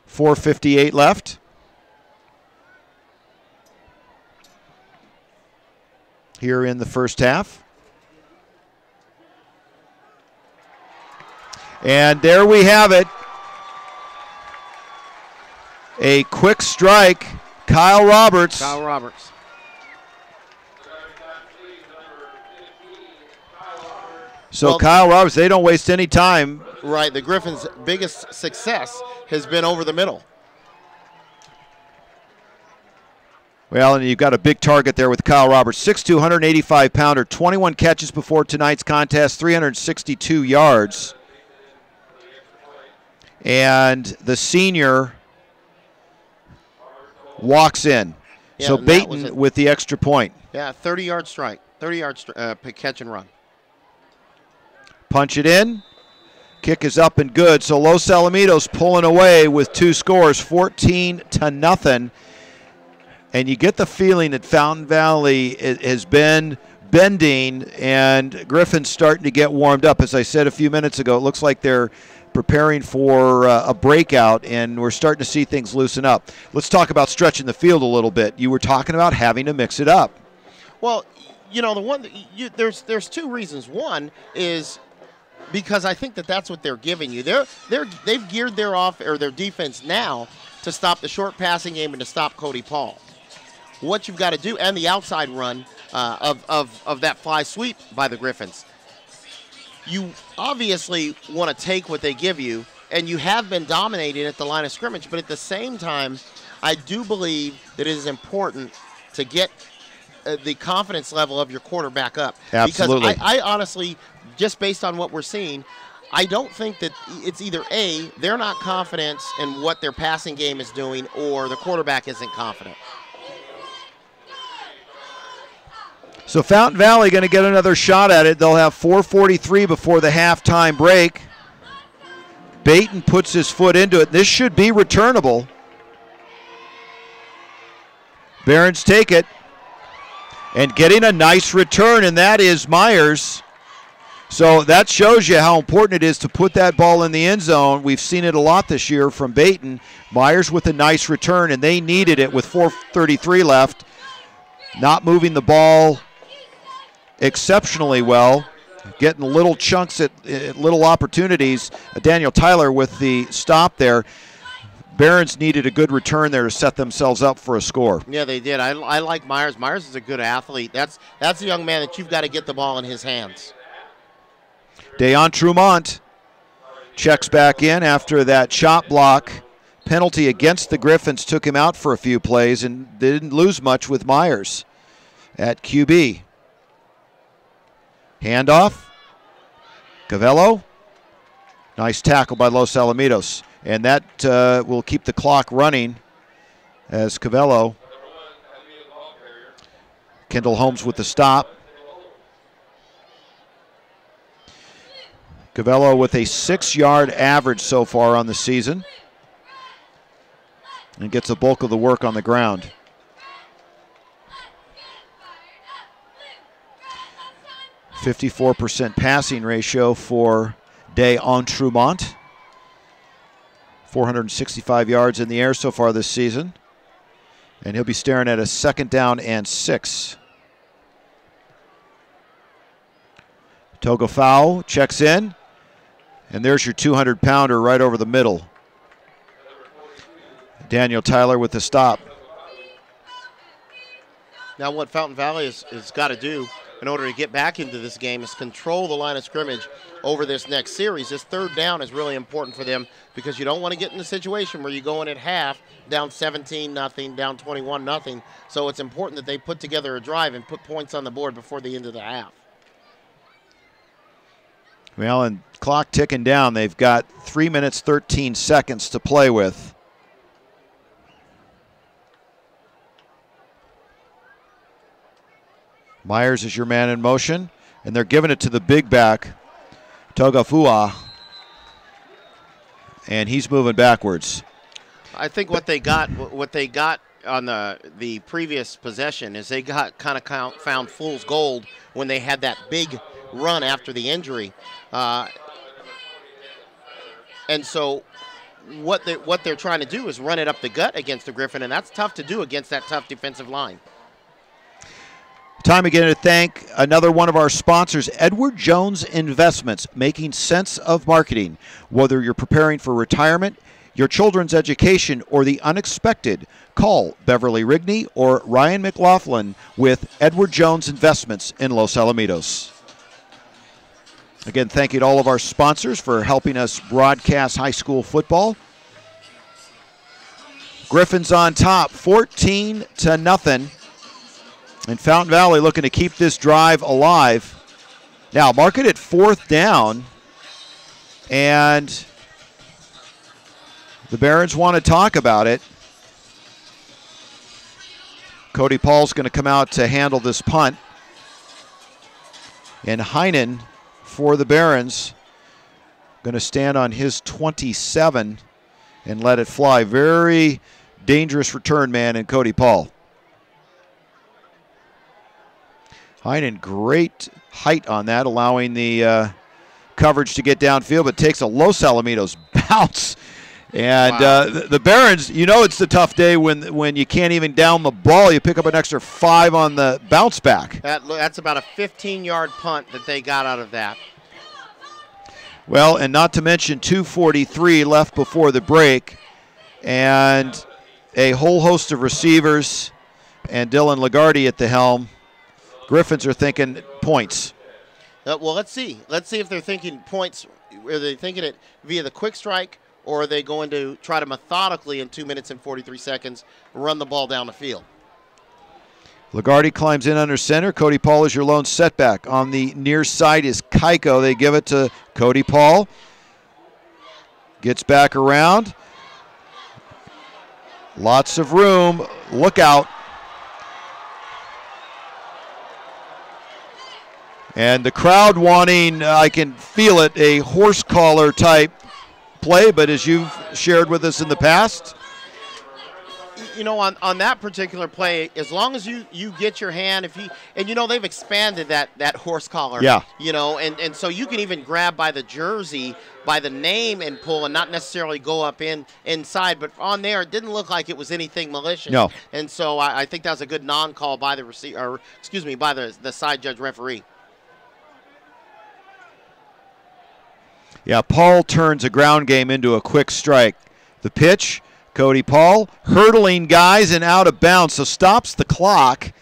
S1: .458 left. Here in the first half. And there we have it. A quick strike. Kyle Roberts.
S2: Kyle Roberts.
S1: So well, Kyle Roberts, they don't waste any time.
S2: Right, the Griffins' biggest success has been over the middle.
S1: Well, and you've got a big target there with Kyle Roberts, 6'2", 185-pounder, 21 catches before tonight's contest, 362 yards. And the senior walks in.
S2: Yeah,
S1: so Baton with the extra point.
S2: Yeah, 30-yard strike, 30-yard catch and run.
S1: Punch it in. Kick is up and good. So Los Alamitos pulling away with 2 scores, 14-0. And you get the feeling that Fountain Valley has been bending, and Griffin's starting to get warmed up. As I said a few minutes ago, it looks like they're preparing for a breakout, and we're starting to see things loosen up. Let's talk about stretching the field a little bit. You were talking about having to mix it up.
S2: Well, you know, there's two reasons. One is because I think that's what they're giving you. They've geared their defense now to stop the short passing game and to stop Cody Paul. What you've got to do, and the outside run of that fly sweep by the Griffins. You obviously want to take what they give you, and you have been dominating at the line of scrimmage, but at the same time, I do believe that it is important to get the confidence level of your quarterback up.
S1: Absolutely.
S2: Because I honestly, just based on what we're seeing, I don't think that it's either A, they're not confident in what their passing game is doing, or the quarterback isn't confident.
S1: So Fountain Valley going to get another shot at it. They'll have 4:43 before the halftime break. Baton puts his foot into it. This should be returnable. Barons take it. And getting a nice return, and that is Myers. So that shows you how important it is to put that ball in the end zone. We've seen it a lot this year from Baton. Myers with a nice return, and they needed it with 4:33 left. Not moving the ball exceptionally well, getting little chunks at little opportunities. Daniel Tyler with the stop there. Barons needed a good return there to set themselves up for a score.
S2: Yeah, they did. I like Myers. Myers is a good athlete. That's a young man that you've got to get the ball in his hands.
S1: Deon Trumont checks back in after that chop block penalty against the Griffins took him out for a few plays, and they didn't lose much with Myers at QB. Handoff. Cavello. Nice tackle by Los Alamitos. And that will keep the clock running as Cavello. Kendall Holmes with the stop. Cavello with a 6-yard average so far on the season. And gets the bulk of the work on the ground. .54% passing ratio for Deon Trumont. 465 yards in the air so far this season. And he'll be staring at a 2nd down and 6. Togofau checks in. And there's your 200-pounder right over the middle. Daniel Tyler with the stop.
S2: Now what Fountain Valley has got to do in order to get back into this game is control the line of scrimmage over this next series. This 3rd down is really important for them because you don't want to get in a situation where you go in at half down 17-0, down 21-0. So it's important that they put together a drive and put points on the board before the end of the half.
S1: Well, and clock ticking down. They've got 3 minutes, 13 seconds to play with. Myers is your man in motion, and they're giving it to the big back, Togofua, and he's moving backwards.
S2: I think what they got on the previous possession is they found fool's gold when they had that big run after the injury, and so what they're trying to do is run it up the gut against the Griffin, and that's tough to do against that tough defensive line.
S1: Time again to thank another one of our sponsors, Edward Jones Investments, making sense of marketing. Whether you're preparing for retirement, your children's education, or the unexpected, call Beverly Rigney or Ryan McLaughlin with Edward Jones Investments in Los Alamitos. Again, thank you to all of our sponsors for helping us broadcast high school football. Griffins on top, 14-0. And Fountain Valley looking to keep this drive alive. Now, mark it at 4th down. And the Barons want to talk about it. Cody Paul's going to come out to handle this punt. And Heinen for the Barons going to stand on his 27 and let it fly. Very dangerous return man in Cody Paul. Heinen, great height on that, allowing the coverage to get downfield, but takes a Los Alamitos bounce. And
S2: wow.
S1: The Barons, you know it's the tough day when you can't even down the ball. You pick up an extra 5 on the bounce back.
S2: That's about a 15-yard punt that they got out of that.
S1: Well, and not to mention 2:43 left before the break, and a whole host of receivers and Dylan Lagarde at the helm. Griffins are thinking points.
S2: Well, let's see. Let's see if they're thinking points. Are they thinking it via the quick strike, or are they going to try to methodically in 2 minutes and 43 seconds run the ball down the field?
S1: Lagarde climbs in under center. Cody Paul is your lone setback. On the near side is Keiko. They give it to Cody Paul. Gets back around. Lots of room. Look out. And the crowd wanting, I can feel it, a horse collar type play, but as you've shared with us in the past.
S2: You know, on that particular play, as long as you get your hand, and you know they've expanded that horse collar.
S1: Yeah.
S2: You know, and so you can even grab by the jersey, by the name and pull, and not necessarily go up inside. But on there, it didn't look like it was anything malicious.
S1: No.
S2: And so I think that was a good non-call by the by the side judge referee.
S1: Yeah, Paul turns a ground game into a quick strike. The pitch, Cody Paul, hurdling guys and out of bounds, so stops the clock,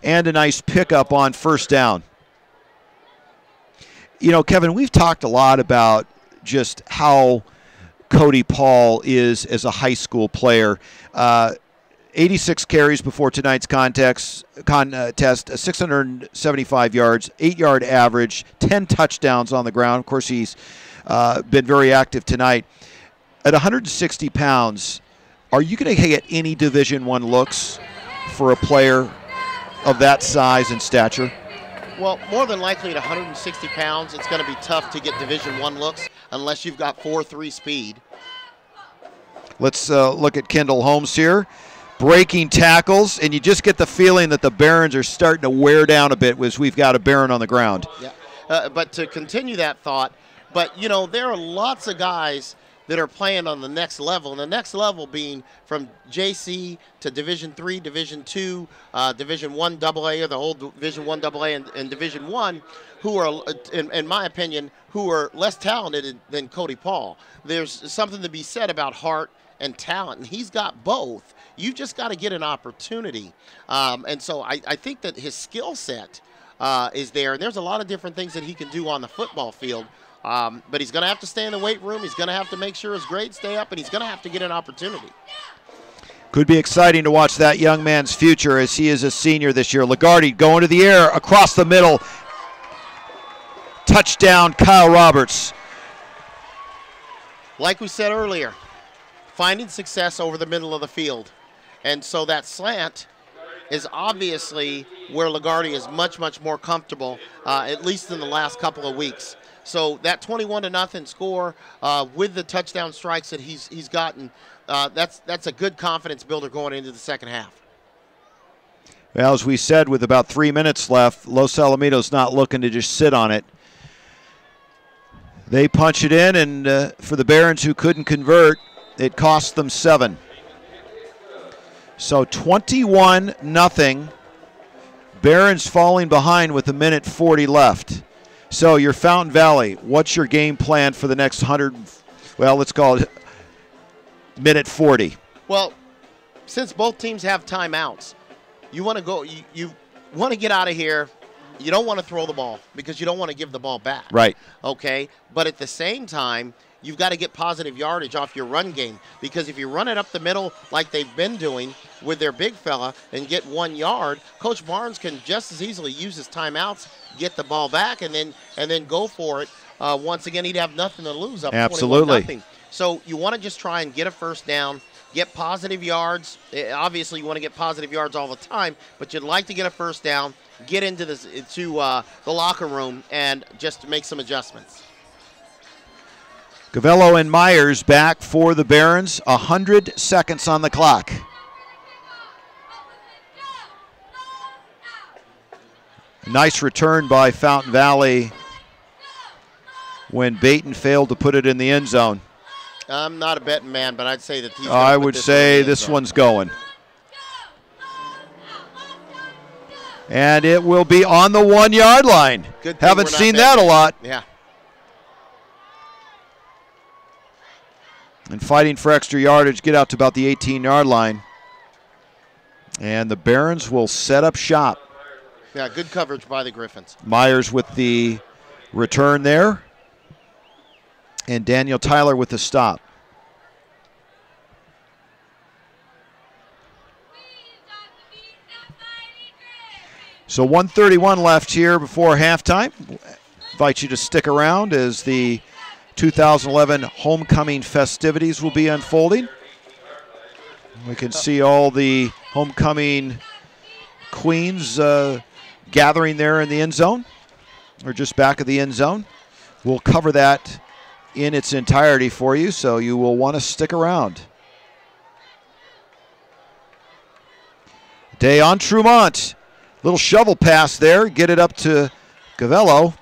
S1: and a nice pickup on first down. You know, Kevin, we've talked a lot about just how Cody Paul is as a high school player. 86 carries before tonight's contest, 675 yards, 8-yard average, 10 touchdowns on the ground. Of course, he's been very active tonight. At 160 pounds, are you going to get any Division I looks for a player of that size and stature?
S2: Well, more than likely at 160 pounds, it's going to be tough to get Division I looks unless you've got 4.3 speed.
S1: Let's look at Kendall Holmes here. Breaking tackles, and you just get the feeling that the Barons are starting to wear down a bit as we've got a Baron on the ground.
S2: Yeah, but to continue that thought, but, you know, there are lots of guys that are playing on the next level, and the next level being from JC to Division III, Division II, Division I AA, or the whole Division I AA and Division I, who are, in my opinion, who are less talented than Cody Paul. There's something to be said about heart and talent, and he's got both. You just got to get an opportunity. And so I think that his skill set is there, and there's a lot of different things that he can do on the football field. But he's going to have to stay in the weight room. He's going to have to make sure his grades stay up, and he's going to have to get an opportunity.
S1: Could be exciting to watch that young man's future as he is a senior this year. Lagarde going to the air, across the middle. Touchdown, Kyle Roberts.
S2: Like we said earlier, finding success over the middle of the field. And so that slant is obviously where Lagarde is much, much more comfortable, at least in the last couple of weeks. So that 21-0 score with the touchdown strikes that he's gotten, that's a good confidence builder going into the second half.
S1: Well, as we said, with about 3 minutes left, Los Alamitos not looking to just sit on it. They punch it in, and for the Barons who couldn't convert, it cost them 7. So 21-0. Barons falling behind with 1:40 left. So your Fountain Valley, what's your game plan for the next 100, well, let's call it 1:40?
S2: Well, since both teams have timeouts, you want to go, you want to get out of here. You don't want to throw the ball because you don't want to give the ball back.
S1: Right.
S2: Okay? But at the same time, you've got to get positive yardage off your run game, because if you run it up the middle like they've been doing with their big fella and get 1 yard, Coach Barnes can just as easily use his timeouts, get the ball back, and then go for it. Once again, he'd have nothing to lose up 21-0. So you want to just try and get a first down, get positive yards. Obviously, you want to get positive yards all the time, but you'd like to get a first down, get into the locker room, and just make some adjustments.
S1: Gavello and Myers back for the Barons. 100 seconds on the clock. Nice return by Fountain Valley when Baton failed to put it in the end zone.
S2: I'm not a betting man, but I'd say that he's
S1: I would say this one's going. And it will be on the 1 yard line.
S2: Good thing
S1: Haven't
S2: we're not
S1: seen
S2: betting.
S1: that a lot.
S2: Yeah.
S1: And fighting for extra yardage, get out to about the 18-yard line. And the Barons will set up shop.
S2: Yeah, good coverage by the Griffins.
S1: Myers with the return there. And Daniel Tyler with the stop. So 1:31 left here before halftime. Invite you to stick around as the 2011 homecoming festivities will be unfolding. We can see all the homecoming queens gathering there in the end zone, or just back of the end zone. We'll cover that in its entirety for you, so you will want to stick around. Day on Trumont. Little shovel pass there, get it up to Gavello.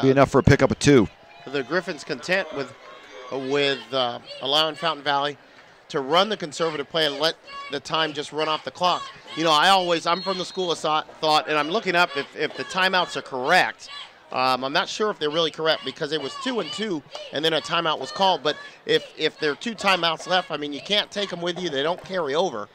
S1: Be enough for a pickup of 2.
S2: The Griffins content with allowing Fountain Valley to run the conservative play and let the time just run off the clock. You know, I'm from the school of thought, and I'm looking up if the timeouts are correct. I'm not sure if they're really correct because it was 2-2 and then a timeout was called. But if there are 2 timeouts left, I mean, you can't take them with you. They don't carry over.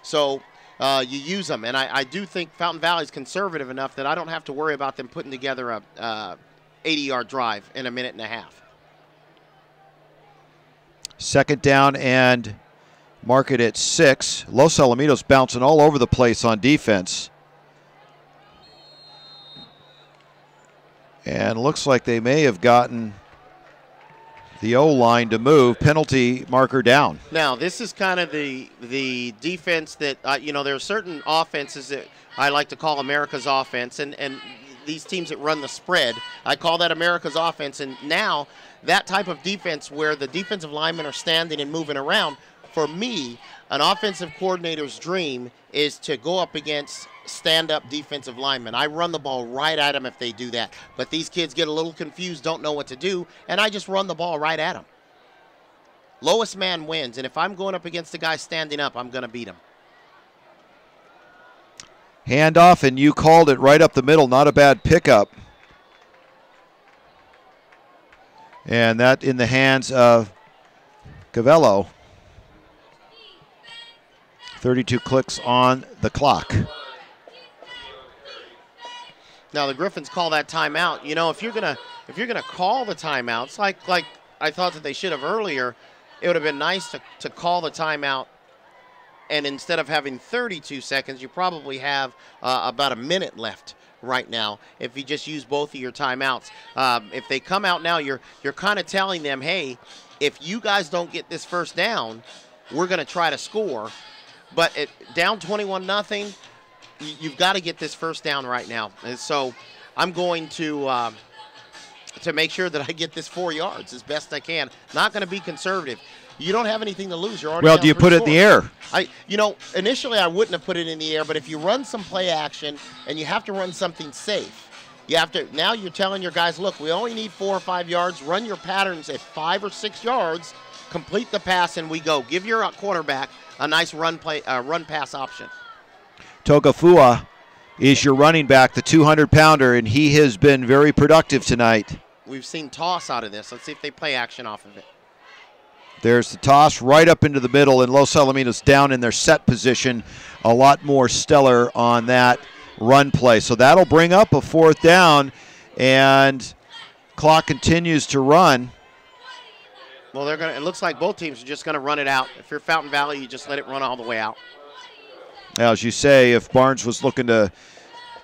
S2: So you use them. And I do think Fountain Valley is conservative enough that I don't have to worry about them putting together a 80-yard drive in a minute and a half.
S1: Second down and mark it at 6. Los Alamitos bouncing all over the place on defense. And looks like they may have gotten the O-line to move. Penalty marker down.
S2: Now, this is kind of the defense that, there are certain offenses that I like to call America's offense, and these teams that run the spread, I call that America's offense. And now that type of defense where the defensive linemen are standing and moving around, for me, an offensive coordinator's dream is to go up against stand-up defensive linemen. I run the ball right at them if they do that. But these kids get a little confused, don't know what to do, and I just run the ball right at them. Lowest man wins, and if I'm going up against a guy standing up, I'm going to beat him.
S1: Handoff, and you called it right up the middle. Not a bad pickup. And that in the hands of Gavello. 32 clicks on the clock.
S2: Now the Griffins call that timeout. You know, if you're gonna call the timeouts, like I thought that they should have earlier, it would have been nice to call the timeout. And instead of having 32 seconds, you probably have about a minute left right now if you just use both of your timeouts. If they come out now, you're kind of telling them, hey, if you guys don't get this first down, we're going to try to score. But down 21-0, you've got to get this first down right now. And so I'm going to make sure that I get this 4 yards as best I can. Not going to be conservative. You don't have anything to lose. You're already
S1: well,
S2: down
S1: do you
S2: 3
S1: put it in the air?
S2: Initially I wouldn't have put it in the air, but if you run some play action and you have to run something safe, now you're telling your guys, look, we only need 4 or 5 yards. Run your patterns at 5 or 6 yards, complete the pass, and we go. Give your quarterback a nice run pass option.
S1: Togafua is your running back, the 200-pounder, and he has been very productive tonight.
S2: We've seen toss out of this. Let's see if they play action off of it.
S1: There's the toss right up into the middle, and Los Alamitos down in their set position. A lot more stellar on that run play. So that'll bring up a 4th down, and clock continues to run.
S2: Well, it looks like both teams are just going to run it out. If you're Fountain Valley, you just let it run all the way out.
S1: Now, as you say, if Barnes was looking to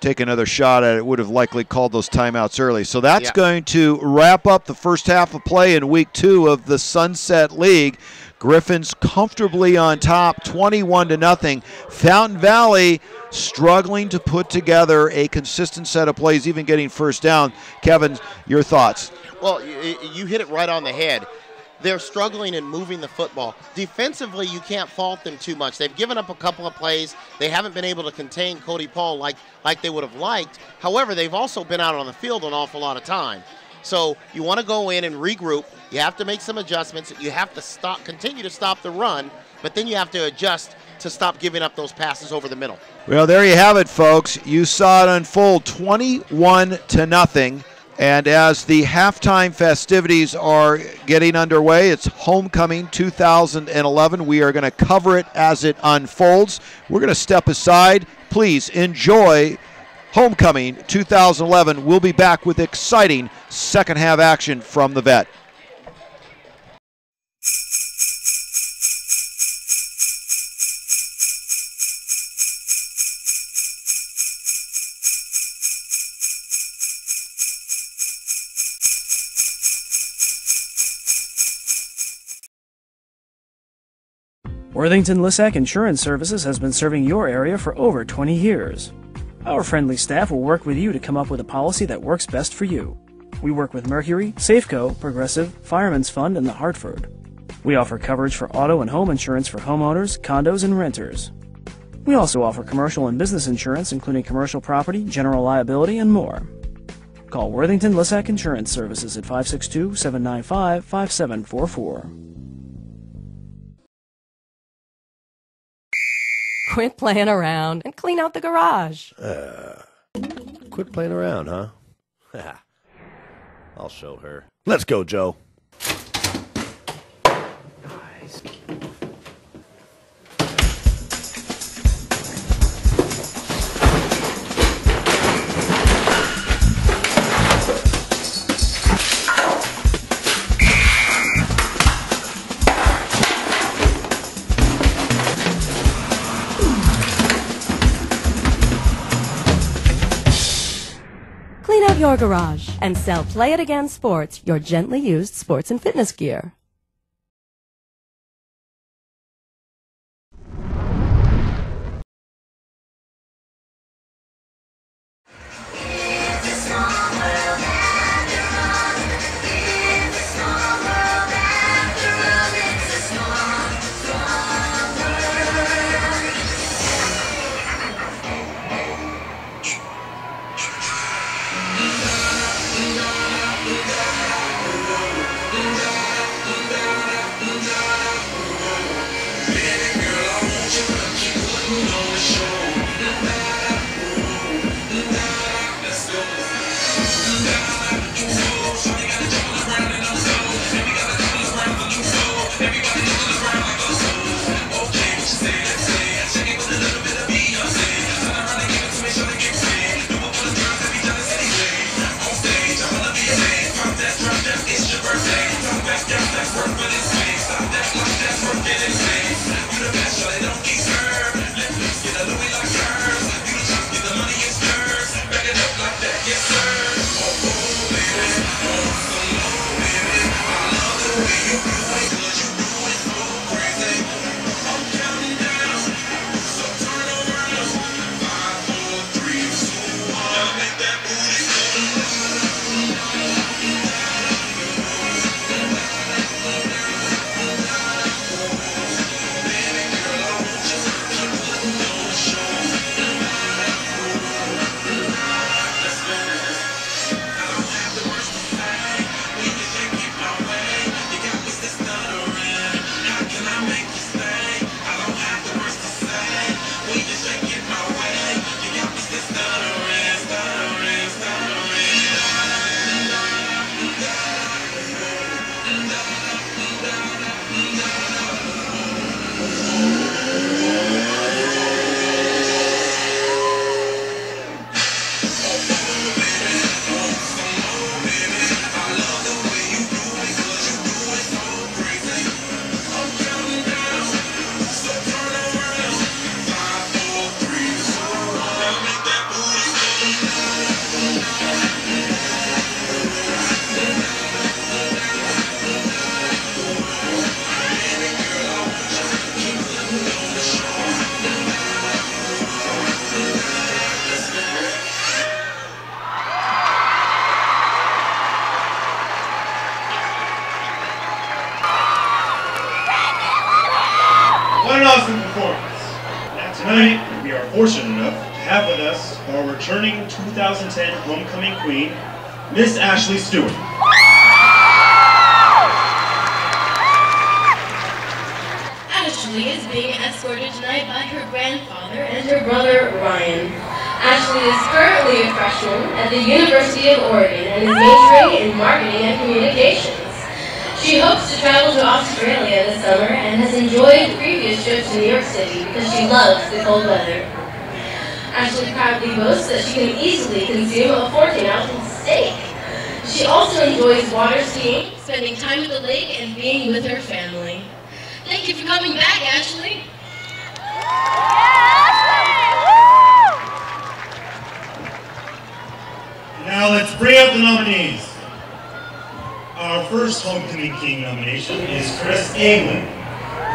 S1: take another shot at it, would have likely called those timeouts early. So that's going to wrap up the first half of play in week 2 of the Sunset League. Griffins comfortably on top, 21-0. Fountain Valley struggling to put together a consistent set of plays, even getting first down. Kevin, your thoughts?
S2: Well, you hit it right on the head. they're struggling in moving the football. Defensively, you can't fault them too much. They've given up a couple of plays. They haven't been able to contain Cody Paul like they would have liked. However, they've also been out on the field an awful lot of time. So you want to go in and regroup. You have to make some adjustments. You have to continue to stop the run, but then you have to adjust to stop giving up those passes over the middle.
S1: Well, there you have it, folks. You saw it unfold 21-0. And as the halftime festivities are getting underway, it's Homecoming 2011. We are going to cover it as it unfolds. We're going to step aside. Please enjoy Homecoming 2011. We'll be back with exciting second half action from the Vet.
S8: Worthington Lissack Insurance Services has been serving your area for over 20 years. Our friendly staff will work with you to come up with a policy that works best for you. We work with Mercury, Safeco, Progressive, Fireman's Fund, and the Hartford. We offer coverage for auto and home insurance for homeowners, condos, and renters. We also offer commercial and business insurance, including commercial property, general liability, and more. Call Worthington Lissack Insurance Services at 562-795-5744.
S4: Quit playing around and clean out the garage.
S5: Quit playing around, huh? I'll show her. Let's go, Joe. Nice.
S4: Clean out your garage and sell Play It Again Sports, your gently used sports and fitness gear.
S9: What an awesome performance. Now tonight, we are fortunate enough to have with us our returning 2010 homecoming queen, Miss Ashley Stewart.
S10: Ashley is being escorted tonight by her grandfather and her brother, Ryan. Ashley is currently a freshman at the University of Oregon and is majoring in marketing and communications. She hopes to travel to Australia this summer and has enjoyed previous trips to New York City because she loves the cold weather. Ashley proudly boasts that she can easily consume a 14-ounce steak. She also enjoys water skiing, spending time at the lake, and being with her family. Thank you for coming back, Ashley.
S9: Now let's bring up the nominees. Our first homecoming king nomination is Chris England.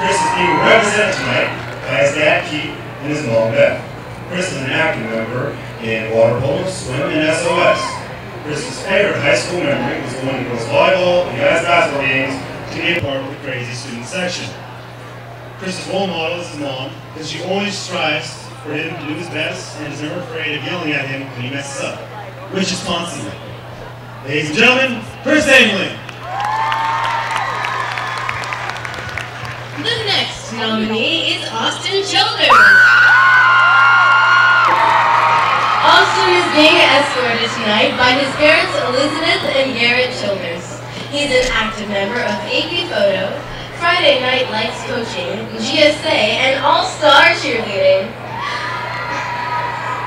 S9: Chris is being represented tonight by his dad Keith and his mom Beth. Chris is an active member in water polo, swim, and SOS. Chris's favorite high school memory was going to girls volleyball and guys basketball games to be a part of the crazy student section. Chris's role model is his mom because she always strives for him to do his best and is never afraid of yelling at him when he messes up, which is constantly. Ladies and gentlemen, Chris England.
S10: The next nominee is Austin Childers. Austin is being escorted tonight by his parents Elizabeth and Garrett Childers. He's an active member of AP Photo, Friday Night Lights Coaching, GSA, and All-Star Cheerleading.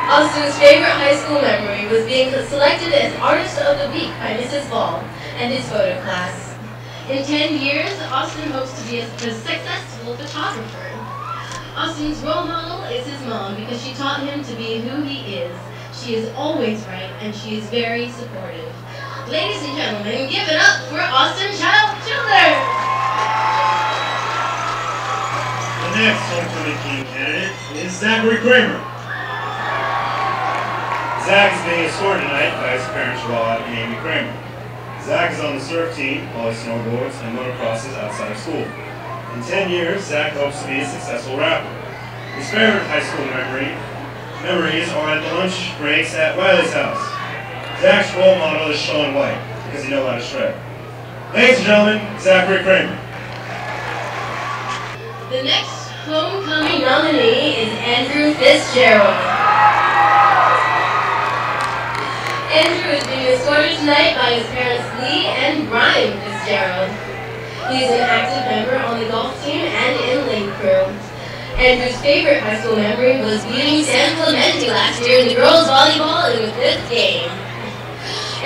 S10: Austin's favorite high school memory was being selected as Artist of the Week by Mrs. Ball and his photo class. In 10 years, Austin hopes to be a successful photographer. Austin's role model is his mom because she taught him to be who he is. She is always right and she is very supportive. Ladies and gentlemen, give it up for Austin Childers!
S9: The next homecoming king candidate is Zachary Kramer. Zach is being escorted tonight by his parents Rod and Amy Kramer. Zach is on the surf team while he snowboards and motocrosses outside of school. In 10 years, Zach hopes to be a successful rapper. His favorite high school memories are at the lunch breaks at Wiley's house. Zach's role model is Shaun White because he knows how to shred. Ladies and gentlemen, Zachary Kramer.
S10: The next homecoming nominee is Andrew Fitzgerald. Andrew is being escorted tonight by his parents Lee and Brian Fitzgerald. He is an active member on the golf team and in lane crew. Andrew's favorite high school memory was beating San Clemente last year in the girls' volleyball in the 5th game.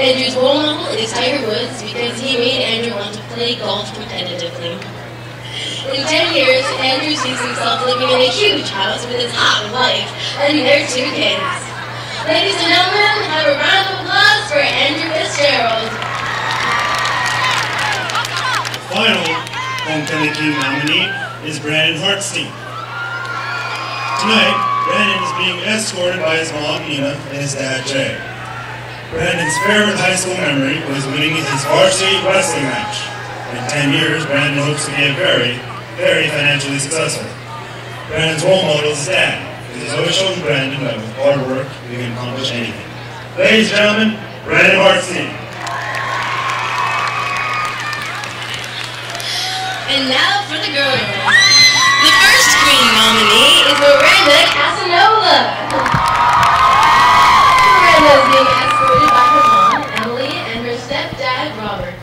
S10: Andrew's role model is Tiger Woods because he made Andrew want to play golf competitively. In 10 years, Andrew sees himself living in a huge house with his hot wife and their 2 kids. Ladies and gentlemen, have a round of applause for Andrew Fitzgerald.
S9: The final homecoming king nominee is Brandon Hartstein. Tonight, Brandon is being escorted by his mom, Nina, and his dad, Jay. Brandon's favorite high school memory was winning his varsity wrestling match. In 10 years, Brandon hopes to be a very financially successful. Brandon's role model is his dad. He's always shown Brandon that with hard work, we can accomplish anything. Ladies and gentlemen, Brandon Hartstein.
S10: And now for the girls. The first queen nominee is Miranda Casanova. Miranda is being escorted by her mom, Emily, and her stepdad, Robert.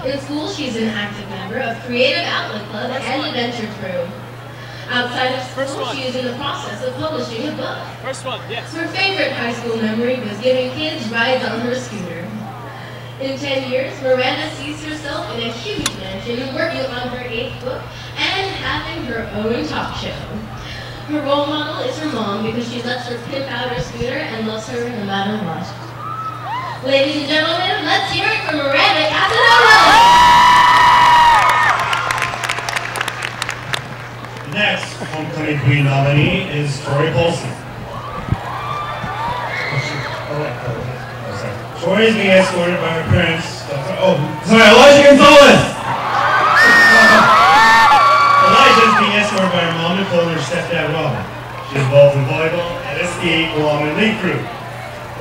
S10: In school, she's an active member of Creative Outlet Club and Adventure Crew. Outside of school, she is in the process of publishing a book.
S8: First one, yes.
S10: Her favorite high school memory was giving kids rides on her scooter. In 10 years, Miranda sees herself in a huge mansion, working on her 8th book, and having her own talk show. Her role model is her mom because she lets her pimp out her scooter and loves her no matter what. Ladies and gentlemen, let's hear it for Miranda Casanova!
S9: The next homecoming queen nominee is Tori Polson. Tori is being escorted by her parents. Elijah Gonzalez! Elijah is being escorted by her mom, She's involved in volleyball and SDA Guam and League crew.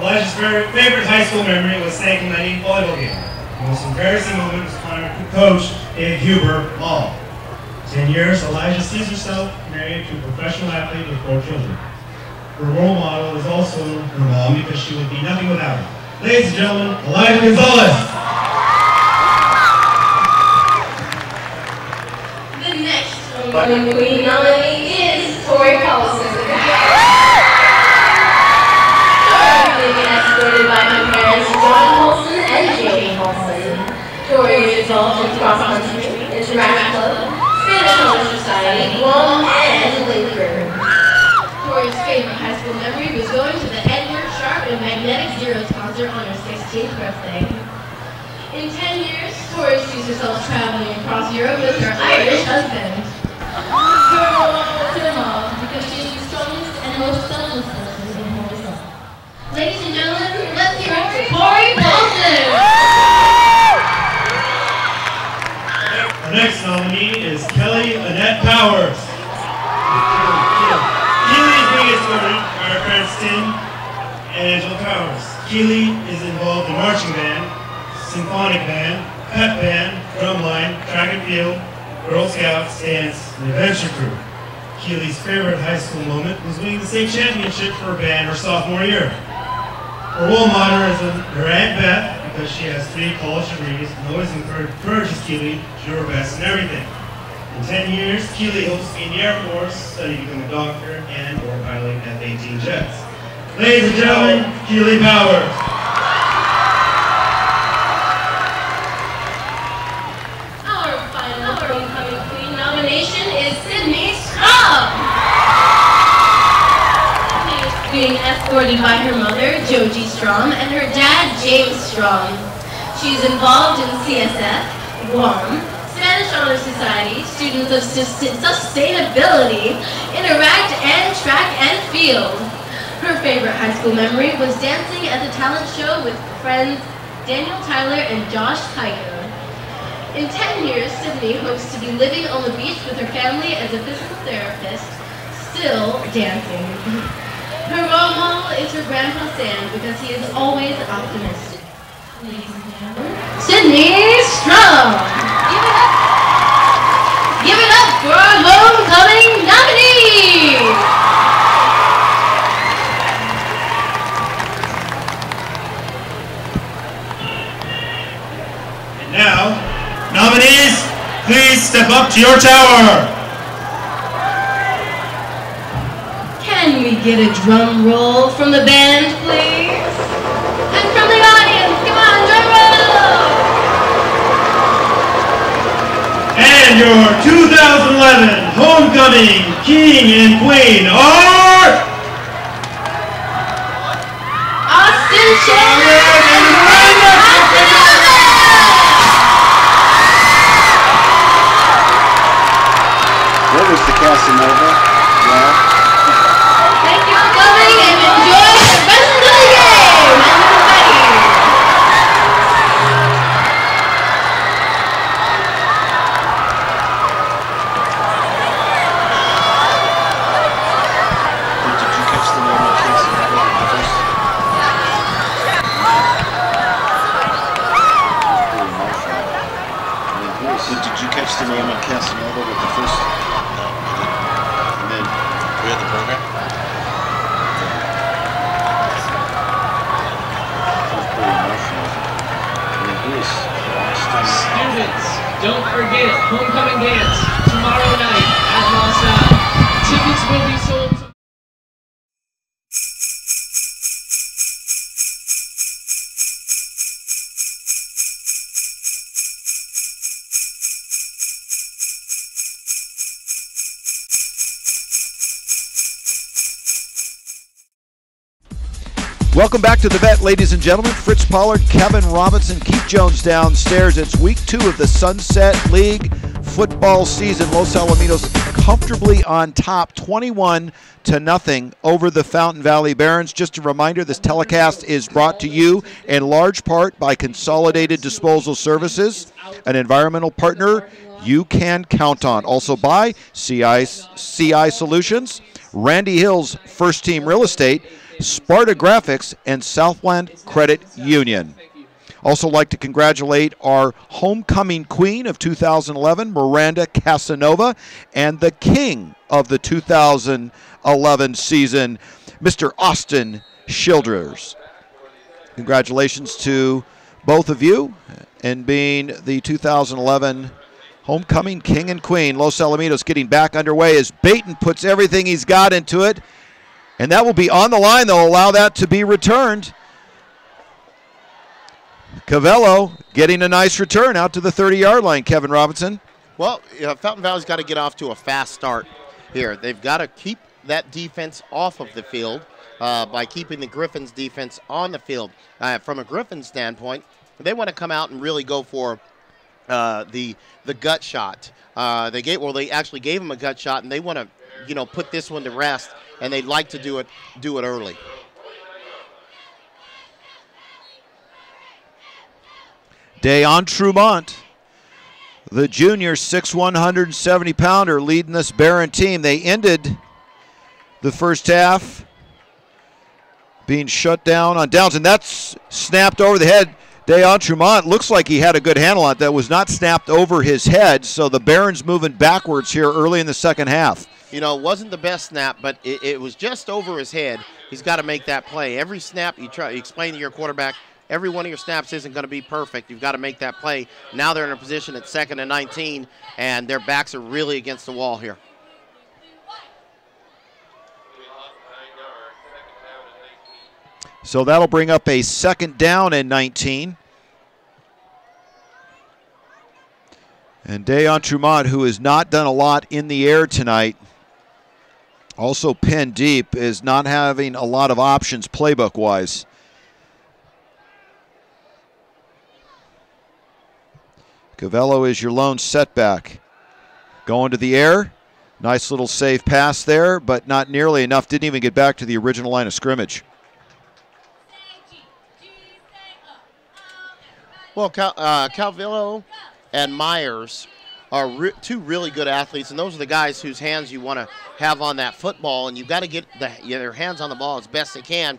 S9: Elijah's favorite high school memory was staying in the volleyball game. The most embarrassing moment was upon her coach, Dave Huber, mom. 10 years, Elijah sees herself married to a professional athlete with 4 children. Her role model is also her mom because she would be nothing without her. Ladies and gentlemen, Elijah Gonzalez.
S10: The next homecoming queen nominee is Tori Paulson. Escorted by her parents, John Paulson and Jamie Paulson. Tori is involved in cross country, interact club, Spanish Honor Society, Guam, and Laker. Tori's favorite high school memory was going to the Edward Sharp and Magnetic Zeros concert on her 16th birthday. In 10 years, Tori sees herself traveling across Europe with her Irish husband. Her role was her mom because she is the strongest and most selfless person in her life. Ladies and gentlemen, let's hear it for Tori Paulson!
S9: Our next nominee is Kelly Annette Powers. Keely is being escorted by her parents Tim and Angela Powers. Keely is involved in marching band, symphonic band, pep band, drumline, track and field, Girl Scouts, dance, and adventure crew. Keely's favorite high school moment was winning the state championship for her band her sophomore year. Her role model is her Aunt Beth because she has 3 college degrees and always encourages Keely to do her best in everything. In 10 years, Keely hopes to be in the Air Force, study to become a doctor and or pilot F-18 jets. Ladies and gentlemen, Keely Powers.
S10: Our final homecoming queen nomination is Sydney Strom. She is being escorted by her mother, Joji Strom, and her dad, James Strom. She's involved in CSF, Guam, Spanish Honor Society, Students of Sustainability, Interact, and Track and Field. Her favorite high school memory was dancing at the talent show with friends Daniel Tyler and Josh Tyker. In 10 years, Sydney hopes to be living on the beach with her family as a physical therapist, still dancing. Her role model is her grandpa Sam because he is always optimistic. Ladies and gentlemen, Sydney Strom! Give it up for our homecoming nominee!
S9: And now, nominees, please step up to your tower.
S10: Can we get a drum roll from the band, please? And from the audience, come on, drum roll!
S9: And your 2011 homecoming king and queen are
S10: Austin Chandler and Miranda!
S5: What was the Casanova? Yeah.
S10: Thank you for coming and enjoy the rest of the game and the confetti.
S5: Did you catch the name of Casanova with the first? Did you catch the name of Casanova with the first? And then we had the program.
S11: Students, don't forget homecoming dance tomorrow night at Los Al. Tickets will be sold.
S1: Welcome back to the Vet, ladies and gentlemen. Fritz Pollard, Kevin Robinson, Keith Jones downstairs. It's week 2 of the Sunset League football season. Los Alamitos comfortably on top, 21-0 over the Fountain Valley Barons. Just a reminder, this telecast is brought to you in large part by Consolidated Disposal Services, an environmental partner you can count on. Also by CI Solutions, Randy Hills First Team Real Estate, Sparta Graphics, and Southland Credit Union. Also like to congratulate our homecoming queen of 2011, Miranda Casanova, and the king of the 2011 season, Mr. Austin Childers. Congratulations to both of you in being the 2011 homecoming king and queen. Los Alamitos getting back underway as Baton puts everything he's got into it. And that will be on the line. They'll allow that to be returned. Cavello getting a nice return out to the 30-yard line, Kevin Robinson.
S2: Well, Fountain Valley's got to get off to a fast start here. They've got to keep that defense off of the field by keeping the Griffins' defense on the field. From a Griffins standpoint, they want to come out and really go for the gut shot. They actually gave them a gut shot, and they want to, put this one to rest, and they'd like to do it early.
S1: Deon Trumont, the junior 6'1", 170-pounder, leading this Barron team. They ended the first half being shut down on downs, and that's snapped over the head. Deon Trumont looks like he had a good handle on it. That was not snapped over his head, so the Barons moving backwards here early in the second half.
S2: It wasn't the best snap, but it was just over his head. He's got to make that play. Every snap you explain to your quarterback, every one of your snaps isn't going to be perfect. You've got to make that play. Now they're in a position at 2nd and 19, and their backs are really against the wall here.
S1: So that'll bring up a 2nd down and 19. And Deon Trumont, who has not done a lot in the air tonight, also pinned deep, is not having a lot of options playbook-wise. Cavello is your lone setback. Going to the air. Nice little safe pass there, but not nearly enough. Didn't even get back to the original line of scrimmage.
S2: Well, Calvillo and Myers are two really good athletes, and those are the guys whose hands you want to have on that football, and you've got to get their hands on the ball as best they can.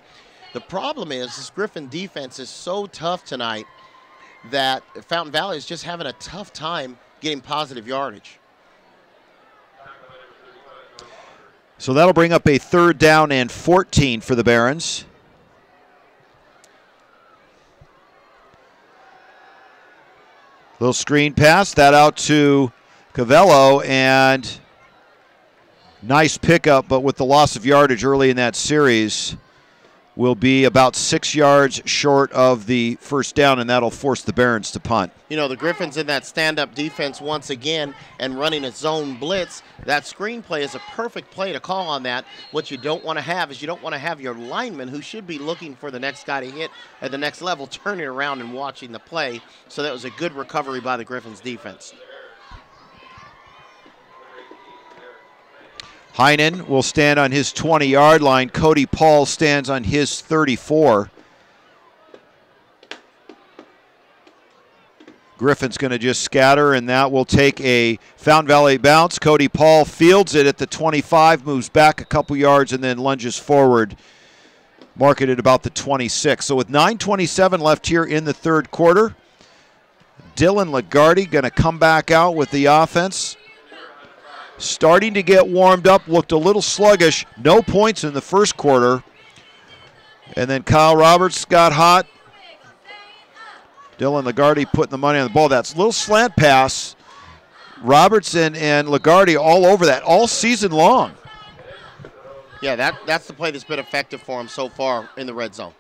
S2: The problem is this Griffin defense is so tough tonight that Fountain Valley is just having a tough time getting positive yardage.
S1: So that'll bring up a 3rd down and 14 for the Barons. Little screen pass, that out to Cavello, and nice pickup, but with the loss of yardage early in that series, will be about 6 yards short of the 1st down, and that'll force the Barons to punt.
S2: The Griffins in that stand-up defense once again and running a zone blitz. That screen play is a perfect play to call on that. What you don't want to have is you don't want to have your lineman, who should be looking for the next guy to hit at the next level, turning around and watching the play. So that was a good recovery by the Griffins defense.
S1: Heinen will stand on his 20-yard line. Cody Paul stands on his 34. Griffin's going to just scatter, and that will take a Fountain Valley bounce. Cody Paul fields it at the 25, moves back a couple yards, and then lunges forward, marking it about the 26. So with 9:27 left here in the 3rd quarter, Dylan Lagarde going to come back out with the offense. Starting to get warmed up, looked a little sluggish. No points in the 1st quarter. And then Kyle Roberts got hot. Dylan Lagarde putting the money on the ball. That's a little slant pass. Roberts and Lagarde all over that all season long.
S2: Yeah, that's the play that's been effective for him so far in the red zone.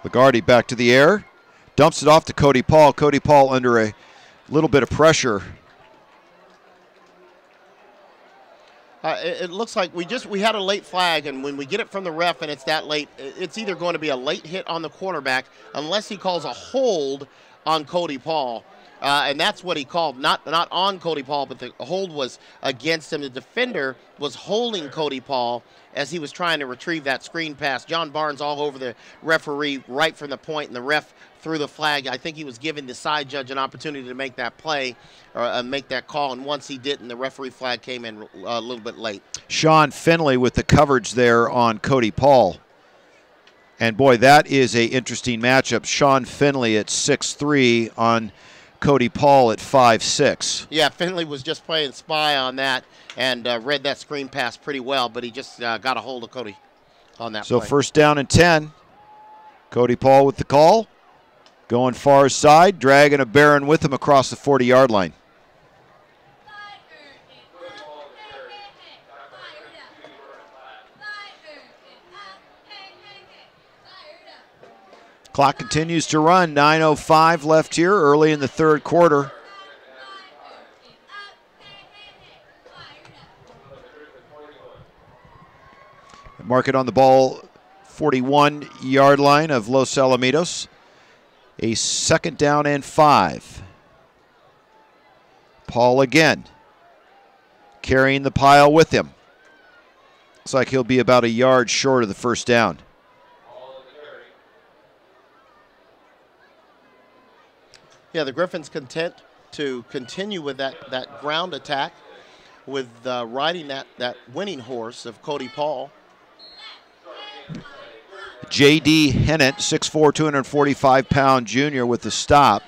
S1: Lagarde back to the air. Dumps it off to Cody Paul. Cody Paul under a little bit of pressure.
S2: It looks like we had a late flag, and when we get it from the ref and it's that late, it's either going to be a late hit on the quarterback unless he calls a hold on Cody Paul. And that's what he called, not on Cody Paul, but the hold was against him. The defender was holding Cody Paul as he was trying to retrieve that screen pass. John Barnes all over the referee right from the point, and the ref threw the flag. I think he was giving the side judge an opportunity to make that play or make that call, and once he didn't, the referee flag came in a little bit late.
S1: Sean Finley with the coverage there on Cody Paul. And, boy, that is a interesting matchup. Sean Finley at 6'3", on Cody Paul at 5'6".
S2: Yeah, Finley was just playing spy on that and read that screen pass pretty well, but he just got a hold of Cody on that
S1: So
S2: play.
S1: first down and 10. Cody Paul with the call. Going far side, dragging a Barron with him across the 40-yard line. Clock continues to run. 9:05 left here early in the third quarter. Mark it on the ball, 41-yard line of Los Alamitos. A second down and 5. Paul again, carrying the pile with him. Looks like he'll be about a yard short of the first down.
S2: Yeah, the Griffins content to continue with that ground attack with riding that winning horse of Cody Paul.
S1: J.D. Hennett, 6'4", 245-pound junior with the stop.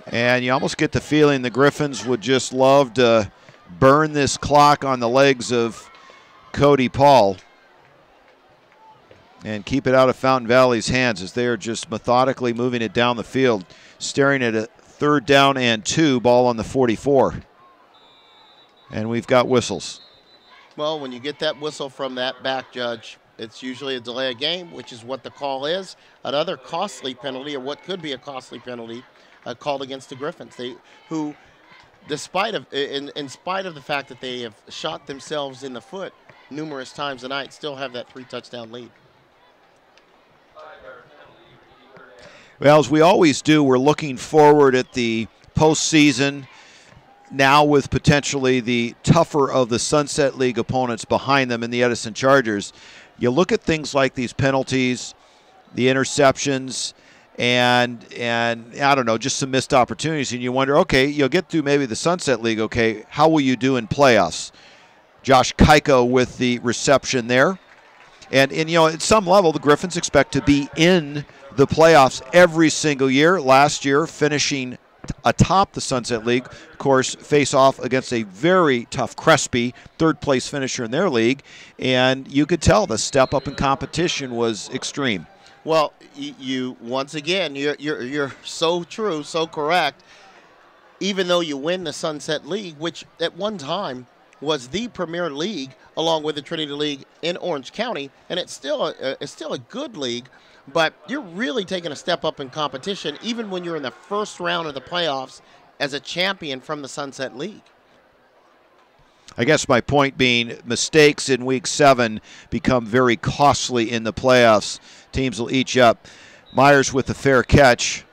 S1: And you almost get the feeling the Griffins would just love to burn this clock on the legs of Cody Paul and keep it out of Fountain Valley's hands as they are just methodically moving it down the field, staring at a third down and 2, ball on the 44. And we've got whistles.
S2: Well, when you get that whistle from that back judge, it's usually a delay of game, which is what the call is. Another costly penalty, or what could be a costly penalty, called against the Griffins, who, despite of in spite of the fact that they have shot themselves in the foot numerous times tonight, still have that 3-touchdown lead.
S1: Well, as we always do, we're looking forward at the postseason, now with potentially the tougher of the Sunset League opponents behind them in the Edison Chargers. You look at things like these penalties, the interceptions, and I don't know, just some missed opportunities, and you wonder, okay, you'll get through maybe the Sunset League, okay, how will you do in playoffs? Josh Keiko with the reception there. And you know, at some level, the Griffins expect to be in the playoffs every single year. Last year, finishing atop the Sunset League, of course, face off against a very tough Crespi, third-place finisher in their league, and you could tell the step up in competition was extreme.
S2: Well, you once again, you're so true, so correct. Even though you win the Sunset League, which at one time was the premier league, along with the Trinity League in Orange County, and it's still a good league, but you're really taking a step up in competition even when you're in the first round of the playoffs as a champion from the Sunset League.
S1: I guess my point being, mistakes in Week 7 become very costly in the playoffs. Teams will each up. Myers with the fair catch.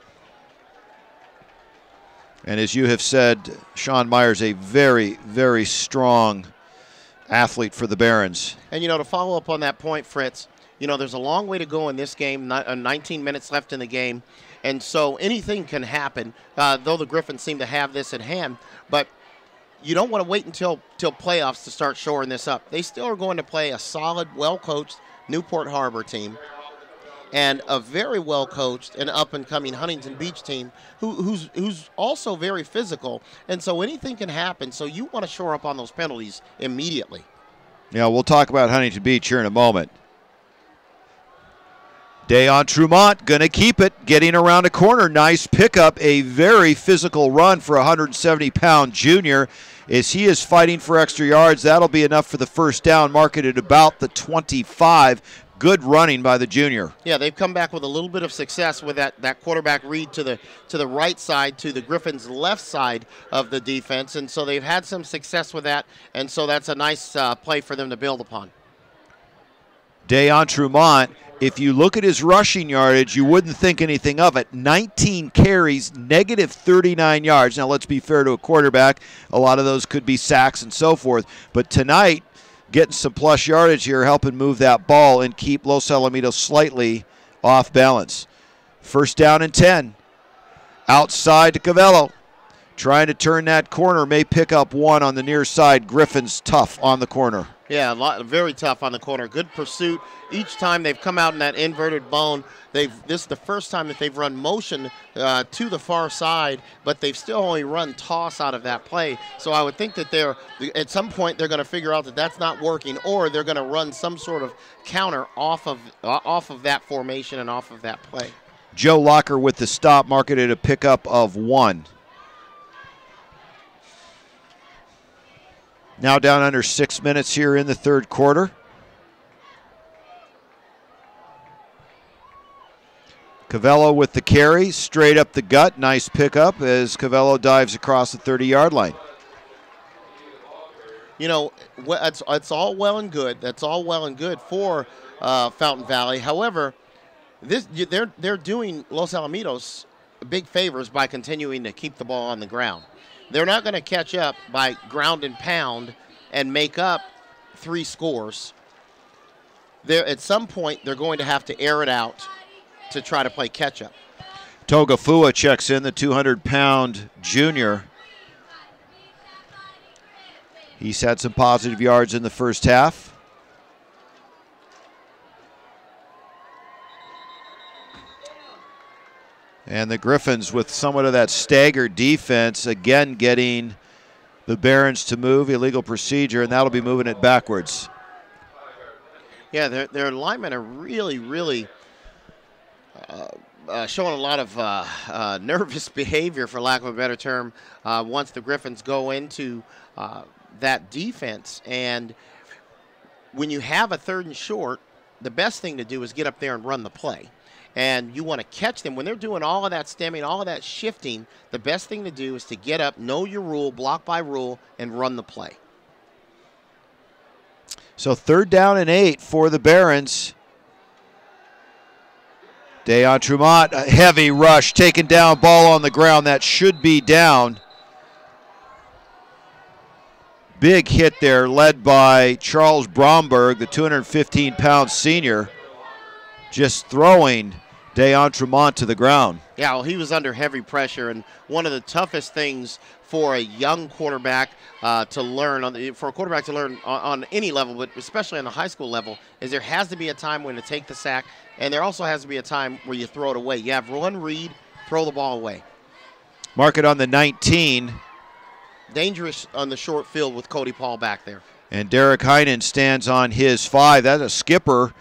S1: And as you have said, Sean Myers, a very, very strong athlete for the Barons.
S2: And, you know, to follow up on that point, Fritz, you know, there's a long way to go in this game, 19 minutes left in the game, and so anything can happen, though the Griffins seem to have this at hand. But you don't want to wait until playoffs to start shoring this up. They still are going to play a solid, well-coached Newport Harbor team and a very well-coached and up-and-coming Huntington Beach team who's also very physical. And so anything can happen, so you want to shore up on those penalties immediately.
S1: Yeah, we'll talk about Huntington Beach here in a moment. Dayon Trumont going to keep it, getting around a corner. Nice pickup, a very physical run for a 170-pound junior. As he is fighting for extra yards, that'll be enough for the first down, marked at about the 25. Good running by the junior.
S2: Yeah, they've come back with a little bit of success with that quarterback read to the right side, to the Griffins' left side of the defense, and so they've had some success with that, and so that's a nice play for them to build upon.
S1: Deon Tremont, if you look at his rushing yardage, you wouldn't think anything of it. 19 carries, negative 39 yards. Now, let's be fair to a quarterback. A lot of those could be sacks and so forth. But tonight, getting some plus yardage here, helping move that ball and keep Los Alamitos slightly off balance. First down and 10. Outside to Cavello. Trying to turn that corner, may pick up one on the near side. Griffin's tough on the corner.
S2: Yeah, very tough on the corner. Good pursuit. Each time they've come out in that inverted bone, this is the first time that they've run motion to the far side, but they've still only run toss out of that play. So I would think that at some point they're going to figure out that that's not working, or they're going to run some sort of counter off of that formation and off of that play.
S1: Joe Locker with the stop, marketed a pickup of 1. Now down under 6 minutes here in the third quarter. Cavello with the carry, straight up the gut. Nice pickup as Cavello dives across the 30-yard line.
S2: You know, it's all well and good. That's all well and good for Fountain Valley. However, they're doing Los Alamitos big favors by continuing to keep the ball on the ground. They're not going to catch up by ground and pound and make up 3 scores. At some point, they're going to have to air it out to try to play catch-up.
S1: Togafua checks in, the 200-pound junior. He's had some positive yards in the first half. And the Griffins with somewhat of that staggered defense, again getting the Barons to move, illegal procedure, and that'll be moving it backwards.
S2: Yeah, their linemen are really, really showing a lot of nervous behavior, for lack of a better term, once the Griffins go into that defense. And when you have a 3rd and short, the best thing to do is get up there and run the play. And you want to catch them. When they're doing all of that stemming, all of that shifting, the best thing to do is to get up, know your rule, block by rule, and run the play.
S1: So 3rd down and 8 for the Barons. Deon Tremont, a heavy rush, taken down, ball on the ground. That should be down. Big hit there, led by Charles Bromberg, the 215-pound senior, just throwing Deon Tremont to the ground.
S2: Yeah, well, he was under heavy pressure, and one of the toughest things for a young quarterback to learn, on any level, but especially on the high school level, is there has to be a time when to take the sack, and there also has to be a time where you throw it away. You have one read, throw the ball away.
S1: Mark it on the 19.
S2: Dangerous on the short field with Cody Paul back there.
S1: And Derek Heinen stands on his 5. That's a skipper.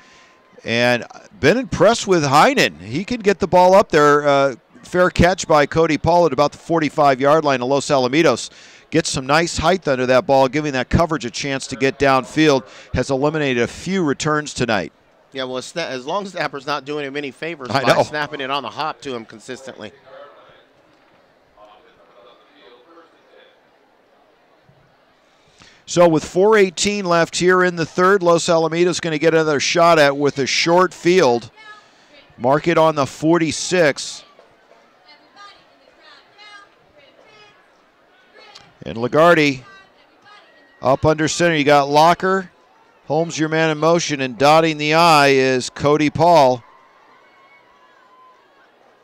S1: And been impressed with Heinen. He can get the ball up there. Fair catch by Cody Paul at about the 45-yard line of Los Alamitos. Gets some nice height under that ball, giving that coverage a chance to get downfield. Has eliminated a few returns tonight.
S2: Yeah, well, as long as Snapper's not doing him any favors by snapping it on the hop to him consistently.
S1: So with 4:18 left here in the third, Los Alamitos going to get another shot at with a short field. Mark it on the 46. And Lagarde up under center. You got Locker. Holmes, your man in motion, and dotting the I is Cody Paul.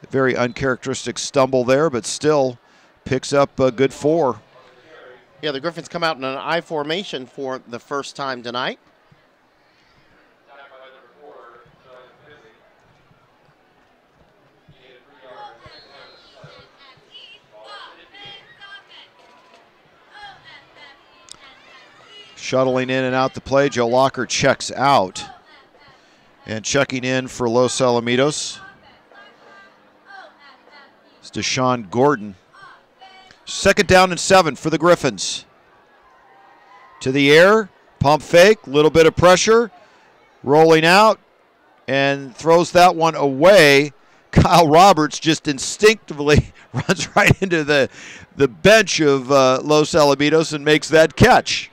S1: A very uncharacteristic stumble there, but still picks up a good 4.
S2: Yeah, the Griffins come out in an I formation for the first time tonight.
S1: Shuttling in and out the play, Joe Locker checks out. And checking in for Los Alamitos, it's Deshaun Gordon. 2nd down and 7 for the Griffins. To the air, pump fake, little bit of pressure, rolling out, and throws that one away. Kyle Roberts just instinctively runs right into the bench of Los Alamitos and makes that catch,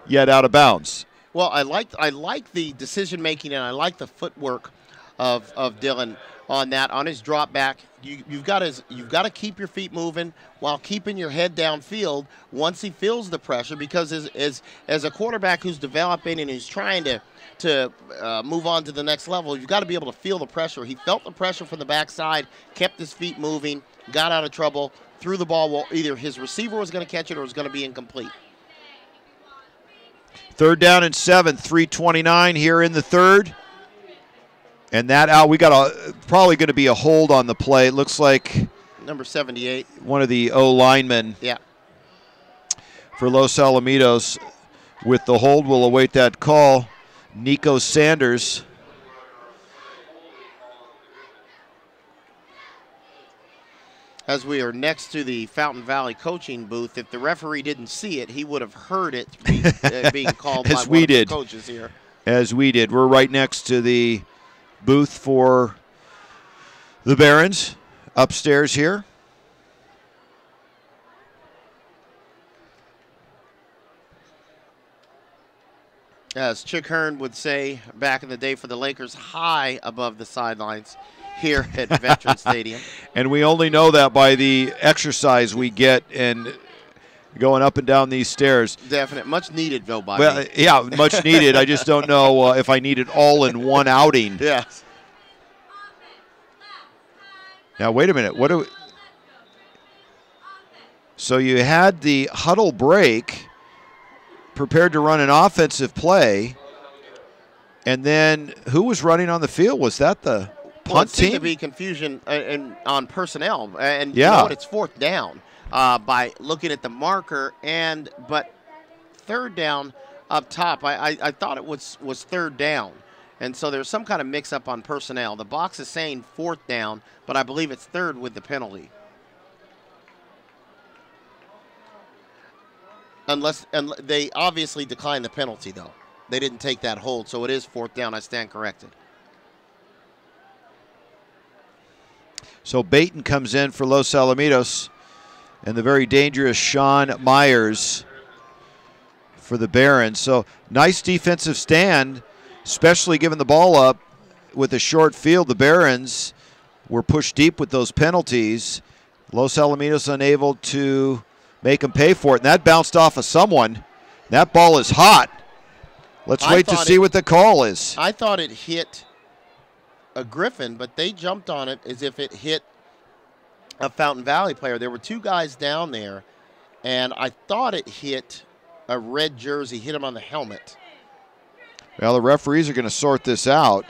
S1: yet out of bounds.
S2: Well, I like the decision making, and I like the footwork of Dylan on that, on his drop back. You've got to keep your feet moving while keeping your head downfield once he feels the pressure, because as a quarterback who's developing and who's trying to move on to the next level, you've got to be able to feel the pressure. He felt the pressure from the backside, kept his feet moving, got out of trouble, threw the ball while either his receiver was going to catch it or was going to be incomplete.
S1: 3rd down and 7, 3:29 here in the third. And that out, we got probably going to be a hold on the play. It looks like
S2: number 78,
S1: one of the O linemen.
S2: Yeah.
S1: For Los Alamitos with the hold. We'll await that call. Nico Sanders.
S2: As we are next to the Fountain Valley coaching booth, if the referee didn't see it, he would have heard it being called by one of the coaches here.
S1: As we did. We're right next to the booth for the Barons upstairs here.
S2: As Chick Hearn would say back in the day for the Lakers, high above the sidelines here at Veterans Stadium.
S1: And we only know that by the exercise we get and going up and down these stairs.
S2: Definite. Much needed, though, by
S1: me. Yeah, much needed. I just don't know if I need it all in one outing.
S2: Yes.
S1: Now, wait a minute. So you had the huddle break, prepared to run an offensive play, and then who was running on the field? Was that the punt team?
S2: Seemed to be confusion on personnel, and
S1: yeah,
S2: you know what, it's 4th down by looking at the marker, but 3rd down up top. I thought it was 3rd down, and so there's some kind of mix-up on personnel. The box is saying 4th down, but I believe it's 3rd with the penalty. And they obviously declined the penalty, though. They didn't take that hold, so it is 4th down. I stand corrected.
S1: So Baton comes in for Los Alamitos, and the very dangerous Sean Myers for the Barons. So nice defensive stand, especially given the ball up with a short field. The Barons were pushed deep with those penalties. Los Alamitos unable to make them pay for it, and that bounced off of someone. That ball is hot. Let's wait to see what the call is.
S2: I thought it hit a Griffin, but they jumped on it as if it hit a Fountain Valley player. There were 2 guys down there, and I thought it hit a red jersey, hit him on the helmet.
S1: Well, the referees are going to sort this out,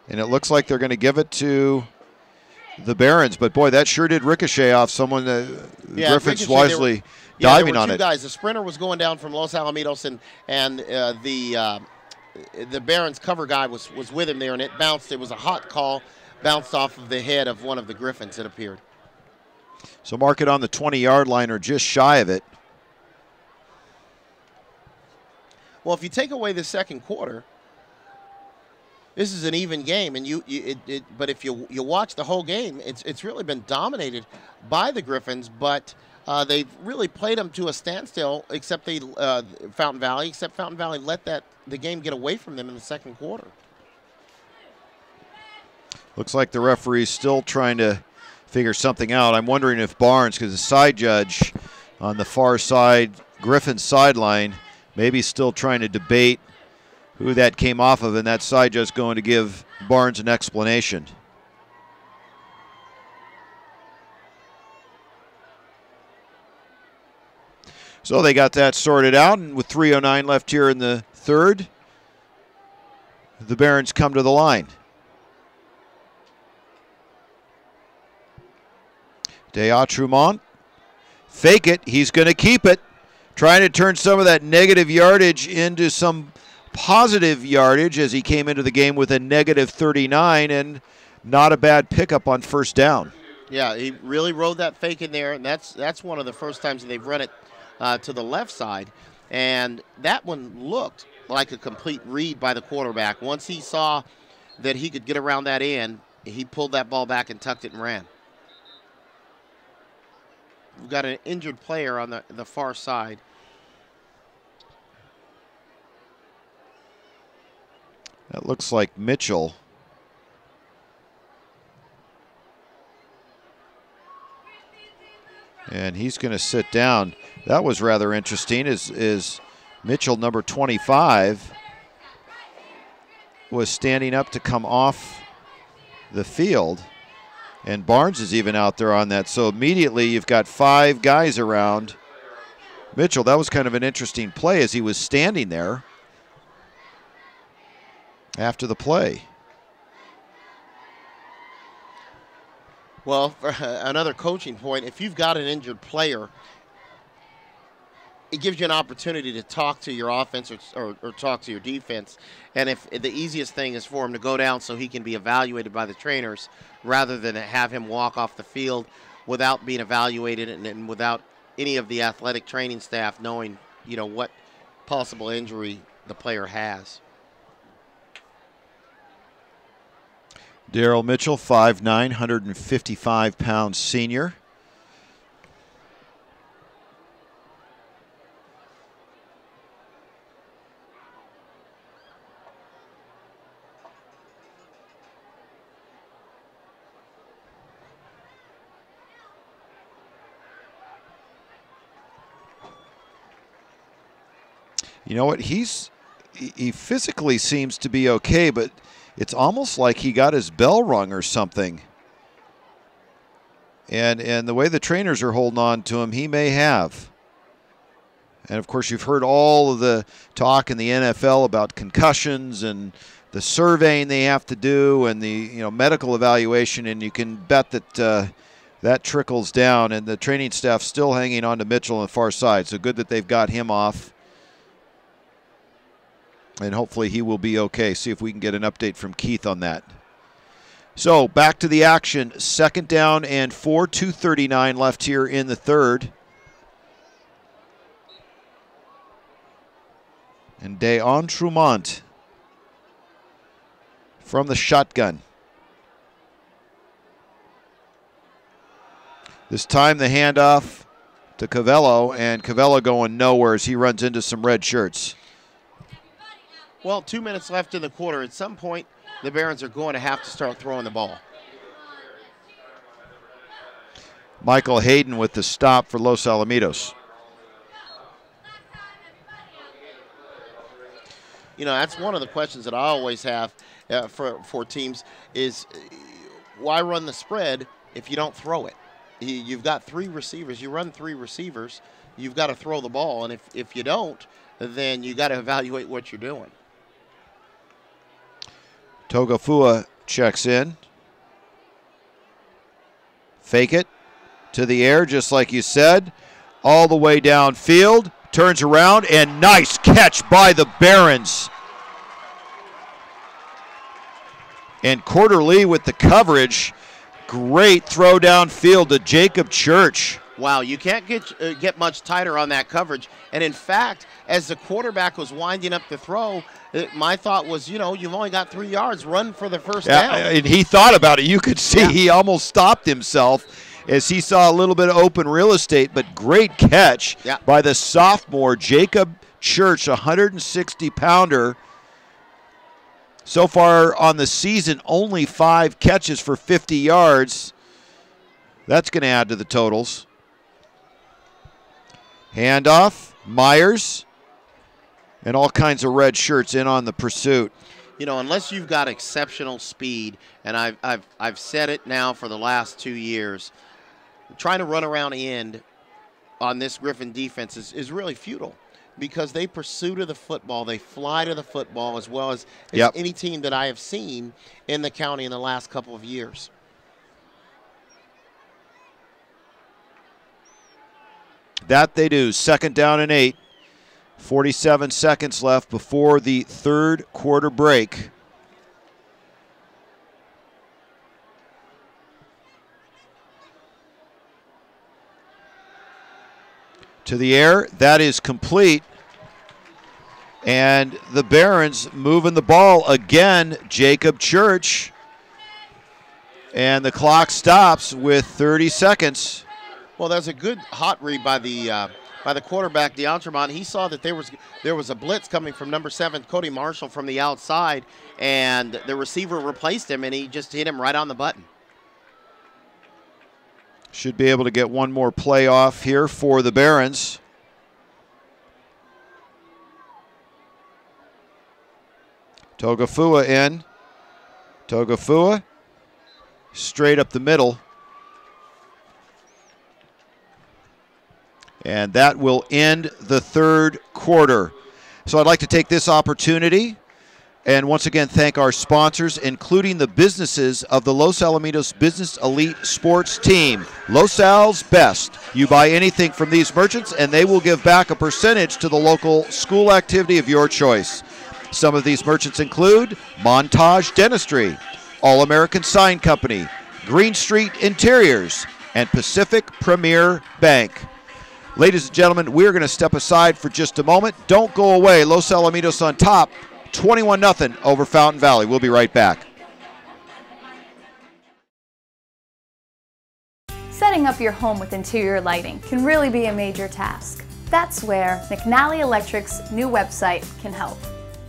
S1: and it looks like they're going to give it to the Barons. But, boy, that sure did ricochet off someone. Griffin's wisely diving
S2: there were
S1: on
S2: two
S1: it.
S2: Guys. The sprinter was going down from Los Alamitos, and the Barons cover guy was with him there, and it bounced. It was a hot call, bounced off of the head of one of the Griffins, it appeared.
S1: So mark it on the 20-yard line or just shy of it.
S2: Well, if you take away the second quarter, this is an even game, and but if you watch the whole game, it's really been dominated by the Griffins, but they've really played them to a standstill, except Fountain Valley let the game get away from them in the second quarter.
S1: Looks like the referee's still trying to figure something out. I'm wondering if Barnes, because the side judge on the far side, Griffin's sideline, maybe still trying to debate who that came off of, and that side judge going to give Barnes an explanation. So they got that sorted out, and with 3:09 left here in the third, the Barons come to the line. Deatrumont, fake it, he's going to keep it, trying to turn some of that negative yardage into some positive yardage as he came into the game with a negative 39, and not a bad pickup on first down.
S2: Yeah, he really rode that fake in there, and that's one of the first times that they've run it to the left side, and that one looked like a complete read by the quarterback. Once he saw that he could get around that end, he pulled that ball back and tucked it and ran. We've got an injured player on the far side.
S1: That looks like Mitchell. And he's going to sit down. That was rather interesting. Is Mitchell, number 25, was standing up to come off the field. And Barnes is even out there on that. So immediately you've got 5 guys around Mitchell. That was kind of an interesting play as he was standing there after the play.
S2: Well, for another coaching point, if you've got an injured player, it gives you an opportunity to talk to your offense or talk to your defense. And if the easiest thing is for him to go down so he can be evaluated by the trainers rather than have him walk off the field without being evaluated and without any of the athletic training staff knowing, what possible injury the player has.
S1: Daryl Mitchell, 5'9", 155-pound senior. You know what? He physically seems to be okay, but it's almost like he got his bell rung or something. And the way the trainers are holding on to him, he may have. And, of course, you've heard all of the talk in the NFL about concussions and the surveying they have to do and the medical evaluation, and you can bet that that trickles down. And the training staff still hanging on to Mitchell on the far side. So good that they've got him off. And hopefully he will be okay. See if we can get an update from Keith on that. So back to the action. 2nd down and 4, 2:39 left here in the third. And Deon Trumont from the shotgun. This time the handoff to Cavello, and Cavello going nowhere as he runs into some red shirts.
S2: Well, 2 minutes left in the quarter. At some point, the Barons are going to have to start throwing the ball.
S1: Michael Hayden with the stop for Los Alamitos.
S2: That's one of the questions that I always have for teams is why run the spread if you don't throw it? You've got 3 receivers. You run 3 receivers. You've got to throw the ball. And if you don't, then you got to evaluate what you're doing.
S1: Togafua checks in. Fake it to the air, just like you said. All the way downfield. Turns around, and nice catch by the Barons. And Quarterly with the coverage. Great throw downfield to Jacob Church.
S2: Wow, you can't get much tighter on that coverage. And in fact, as the quarterback was winding up the throw, my thought was, you've only got 3 yards. Run for the first down.
S1: And he thought about it. You could see he almost stopped himself as he saw a little bit of open real estate, but great catch by the sophomore Jacob Church, 160-pounder. So far on the season, only 5 catches for 50 yards. That's going to add to the totals. Handoff, Myers, and all kinds of red shirts in on the pursuit.
S2: Unless you've got exceptional speed, and I've said it now for the last 2 years, trying to run around end on this Griffin defense is really futile because they pursue to the football, they fly to the football as well as any team that I have seen in the county in the last couple of years.
S1: That they do. 2nd down and 8. 47 seconds left before the third quarter break. To the air, that is complete. And the Barons moving the ball again, Jacob Church. And the clock stops with 30 seconds.
S2: Well, there's a good hot read by the the quarterback, DeAntremont. He saw that there was a blitz coming from number 7, Cody Marshall, from the outside, and the receiver replaced him, and he just hit him right on the button.
S1: Should be able to get one more play off here for the Barons. Togafua in. Togafua straight up the middle. And that will end the third quarter. So I'd like to take this opportunity and once again thank our sponsors, including the businesses of the Los Alamitos Business Elite Sports Team. Los Al's Best. You buy anything from these merchants and they will give back a percentage to the local school activity of your choice. Some of these merchants include Montage Dentistry, All-American Sign Company, Green Street Interiors, and Pacific Premier Bank. Ladies and gentlemen, we're going to step aside for just a moment. Don't go away. Los Alamitos on top, 21-0 over Fountain Valley. We'll be right back.
S7: Setting up your home with interior lighting can really be a major task. That's where McNally Electric's new website can help.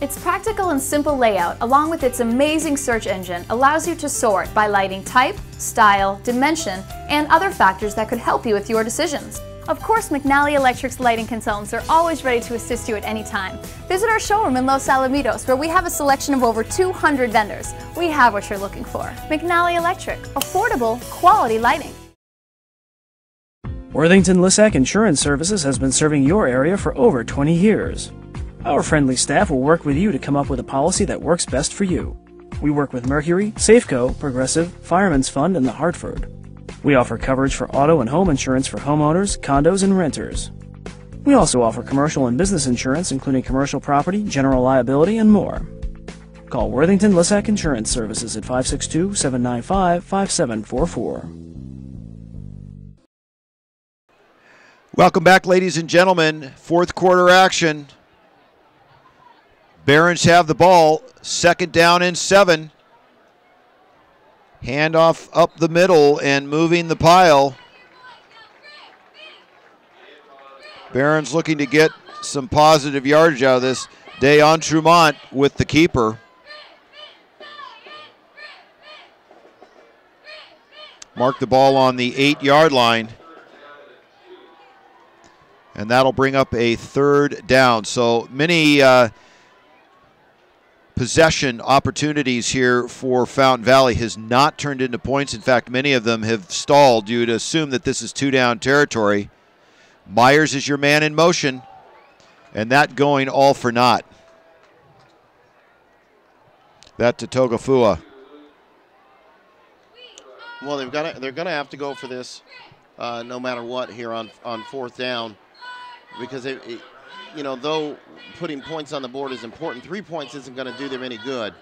S7: Its practical and simple layout, along with its amazing search engine, allows you to sort by lighting type, style, dimension, and other factors that could help you with your decisions. Of course, McNally Electric's lighting consultants are always ready to assist you at any time. Visit our showroom in Los Alamitos, where we have a selection of over 200 vendors. We have what you're looking for. McNally Electric, affordable, quality lighting.
S8: Worthington Lissack Insurance Services has been serving your area for over 20 years. Our friendly staff will work with you to come up with a policy that works best for you. We work with Mercury, Safeco, Progressive, Fireman's Fund, and the Hartford. We offer coverage for auto and home insurance for homeowners, condos, and renters. We also offer commercial and business insurance, including commercial property, general liability, and more. Call Worthington Lissack Insurance Services at 562-795-5744.
S1: Welcome back, ladies and gentlemen. Fourth quarter action. Barons have the ball, 2nd down and 7. Handoff up the middle and moving the pile. Barons looking to get some positive yardage out of this. DeAntremont with the keeper. Mark the ball on the 8-yard line. And that'll bring up a 3rd down. So many possession opportunities here for Fountain Valley has not turned into points. In fact, many of them have stalled. You'd assume that this is 2-down territory. Myers is your man in motion, and that going all for naught. That to Togafua.
S2: Well, they're gonna have to go for this no matter what here on 4th down, because you know, though putting points on the board is important, 3 points isn't going to do them any good.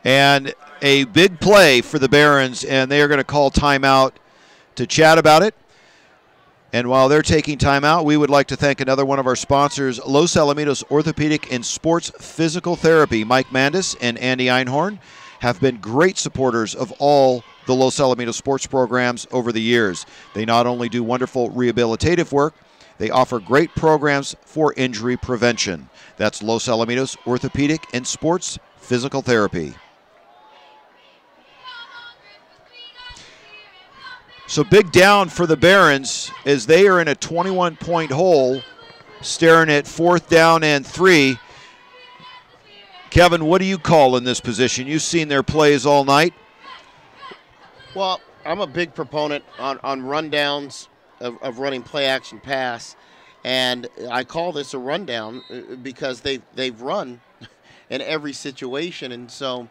S1: And a big play for the Barons, and they are going to call timeout to chat about it. And while they're taking timeout, we would like to thank another one of our sponsors, Los Alamitos Orthopedic and Sports Physical Therapy. Mike Mandis and Andy Einhorn have been great supporters of all the Los Alamitos sports programs over the years. They not only do wonderful rehabilitative work, they offer great programs for injury prevention. That's Los Alamitos Orthopedic and Sports Physical Therapy. So big down for the Barons as they are in a 21-point hole, staring at 4th down and 3. Kevin, what do you call in this position? You've seen their plays all night.
S2: Well, I'm a big proponent on rundowns of running play action pass, and I call this a rundown because they've run in every situation, and so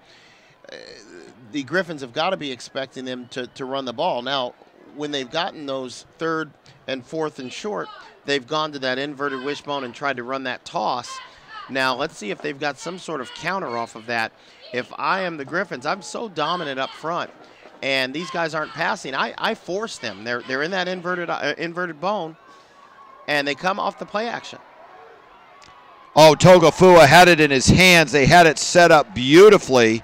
S2: the Griffins have got to be expecting them to run the ball. Now, when they've gotten those 3rd and 4th and short, they've gone to that inverted wishbone and tried to run that toss. Now, let's see if they've got some sort of counter off of that. If I am the Griffins, I'm so dominant up front, and these guys aren't passing. I force them. They're in that inverted bone, and they come off the play action.
S1: Oh, Togafua had it in his hands. They had it set up beautifully.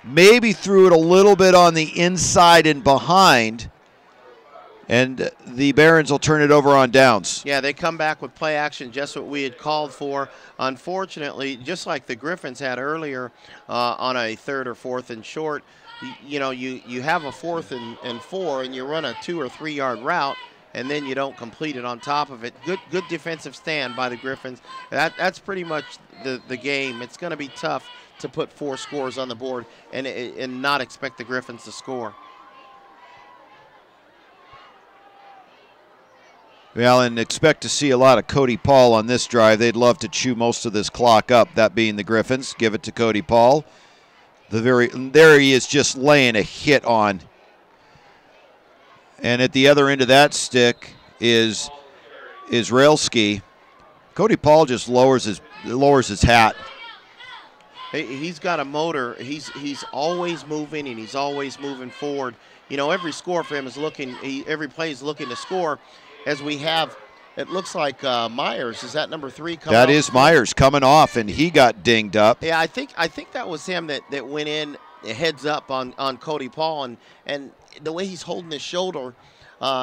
S1: Maybe threw it a little bit on the inside and behind. And the Barons will turn it over on downs.
S2: Yeah, they come back with play action, just what we had called for. Unfortunately, just like the Griffins had earlier on a 3rd or 4th and short, you have a 4th and 4, and you run a 2 or 3 yard route, and then you don't complete it on top of it. Good defensive stand by the Griffins. That's pretty much the game. It's going to be tough to put 4 scores on the board and not expect the Griffins to score.
S1: Well, and expect to see a lot of Cody Paul on this drive. They'd love to chew most of this clock up, that being the Griffins. Give it to Cody Paul. There he is, just laying a hit on. And at the other end of that stick is Railski. Cody Paul just lowers his hat.
S2: He's got a motor. He's always moving, and he's always moving forward. Every score for him is every play is looking to score. As we have, it looks like Myers. Is that number 3 coming off?
S1: That is Myers coming off, and he got dinged up.
S2: Yeah, I think that was him that went in heads up on Cody Paul, and the way he's holding his shoulder,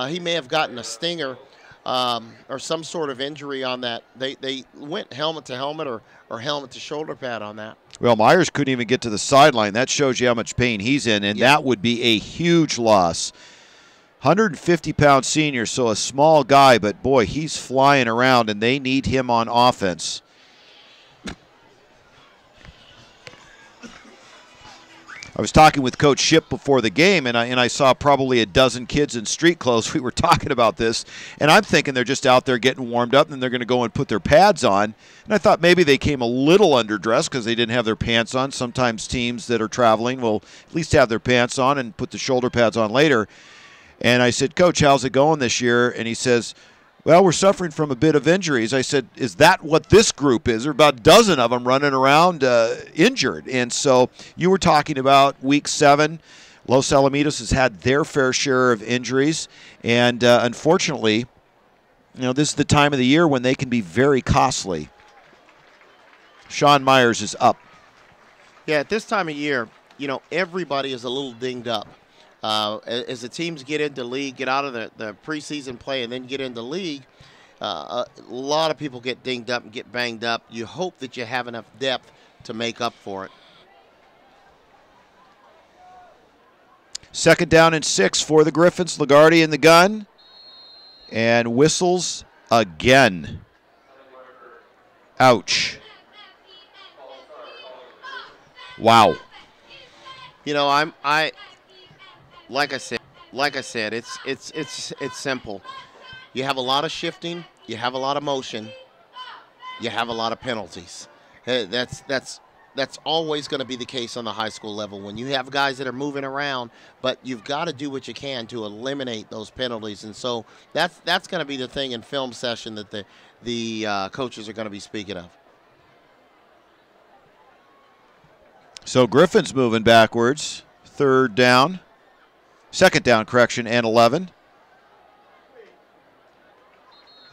S2: he may have gotten a stinger or some sort of injury on that. They went helmet to helmet or helmet to shoulder pad on that.
S1: Well, Myers couldn't even get to the sideline. That shows you how much pain he's in, and that would be a huge loss. 150-pound senior, so a small guy, but boy, he's flying around, and they need him on offense. I was talking with Coach Shipp before the game, and I saw probably a dozen kids in street clothes. We were talking about this, and I'm thinking they're just out there getting warmed up, and they're going to go and put their pads on. And I thought maybe they came a little underdressed because they didn't have their pants on. Sometimes teams that are traveling will at least have their pants on and put the shoulder pads on later. And I said, Coach, how's it going this year? And he says, well, we're suffering from a bit of injuries. I said, is that what this group is? There are about a dozen of them running around injured. And so you were talking about week 7. Los Alamitos has had their fair share of injuries. And unfortunately, this is the time of the year when they can be very costly. Sean Myers is up.
S2: Yeah, at this time of year, everybody is a little dinged up. As the teams get into league, get out of the preseason play, and then get into league, a lot of people get dinged up and get banged up. You hope that you have enough depth to make up for it.
S1: 2nd down and 6 for the Griffins. Lagarde in the gun. And whistles again. Ouch. Wow.
S2: Like I said, it's simple. You have a lot of shifting, you have a lot of motion, you have a lot of penalties. That's always going to be the case on the high school level when you have guys that are moving around, but you've got to do what you can to eliminate those penalties. And so that's going to be the thing in film session that the coaches are going to be speaking of.
S1: So Griffin's moving backwards. 3rd down. 2nd down, correction, and 11.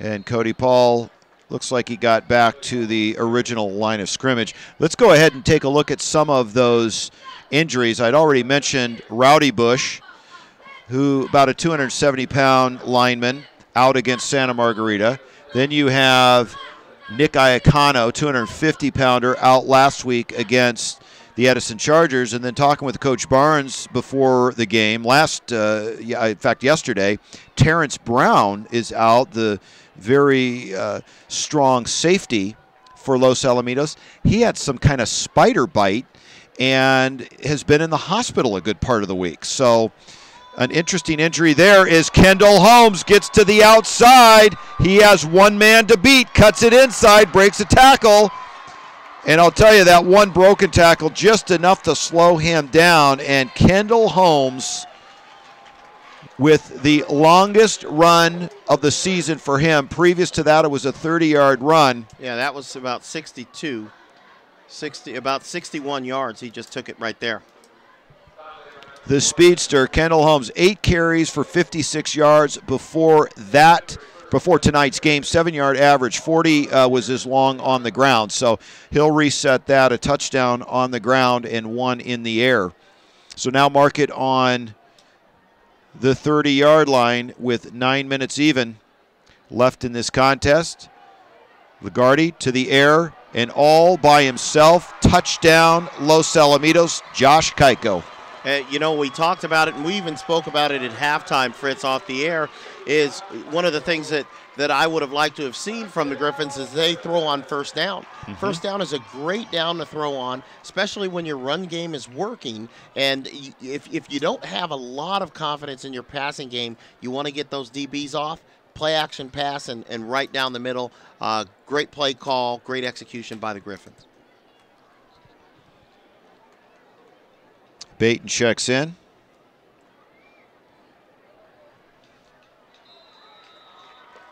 S1: And Cody Paul looks like he got back to the original line of scrimmage. Let's go ahead and take a look at some of those injuries. I'd already mentioned Rowdy Bush, who about a 270-pound lineman out against Santa Margarita. Then you have Nick Iacano, 250-pounder, out last week against the Edison Chargers. And then talking with Coach Barnes before the game, in fact yesterday, Terrence Brown is out, the very strong safety for Los Alamitos. He had some kind of spider bite and has been in the hospital a good part of the week. So an interesting injury there is Kendall Holmes gets to the outside. He has one man to beat, cuts it inside, breaks a tackle. And I'll tell you, that one broken tackle, just enough to slow him down. And Kendall Holmes, with the longest run of the season for him. Previous to that, it was a 30-yard run.
S2: Yeah, that was about about 61 yards. He just took it right there.
S1: The speedster, Kendall Holmes, 8 carries for 56 yards before tonight's game. 7-yard average, 40 was his long on the ground. So he'll reset that, a touchdown on the ground and 1 in the air. So now mark it on the 30-yard line with 9 minutes even left in this contest. Lagarde to the air and all by himself. Touchdown, Los Alamitos, Josh Keiko.
S2: You know, we talked about it, and we even spoke about it at halftime, Fritz, off the air, is one of the things that I would have liked to have seen from the Griffins is they throw on first down. Mm-hmm. First down is a great down to throw on, especially when your run game is working. And if you don't have a lot of confidence in your passing game, you want to get those DBs off. Play action pass and right down the middle. Great play call, great execution by the Griffins.
S1: Baton checks in.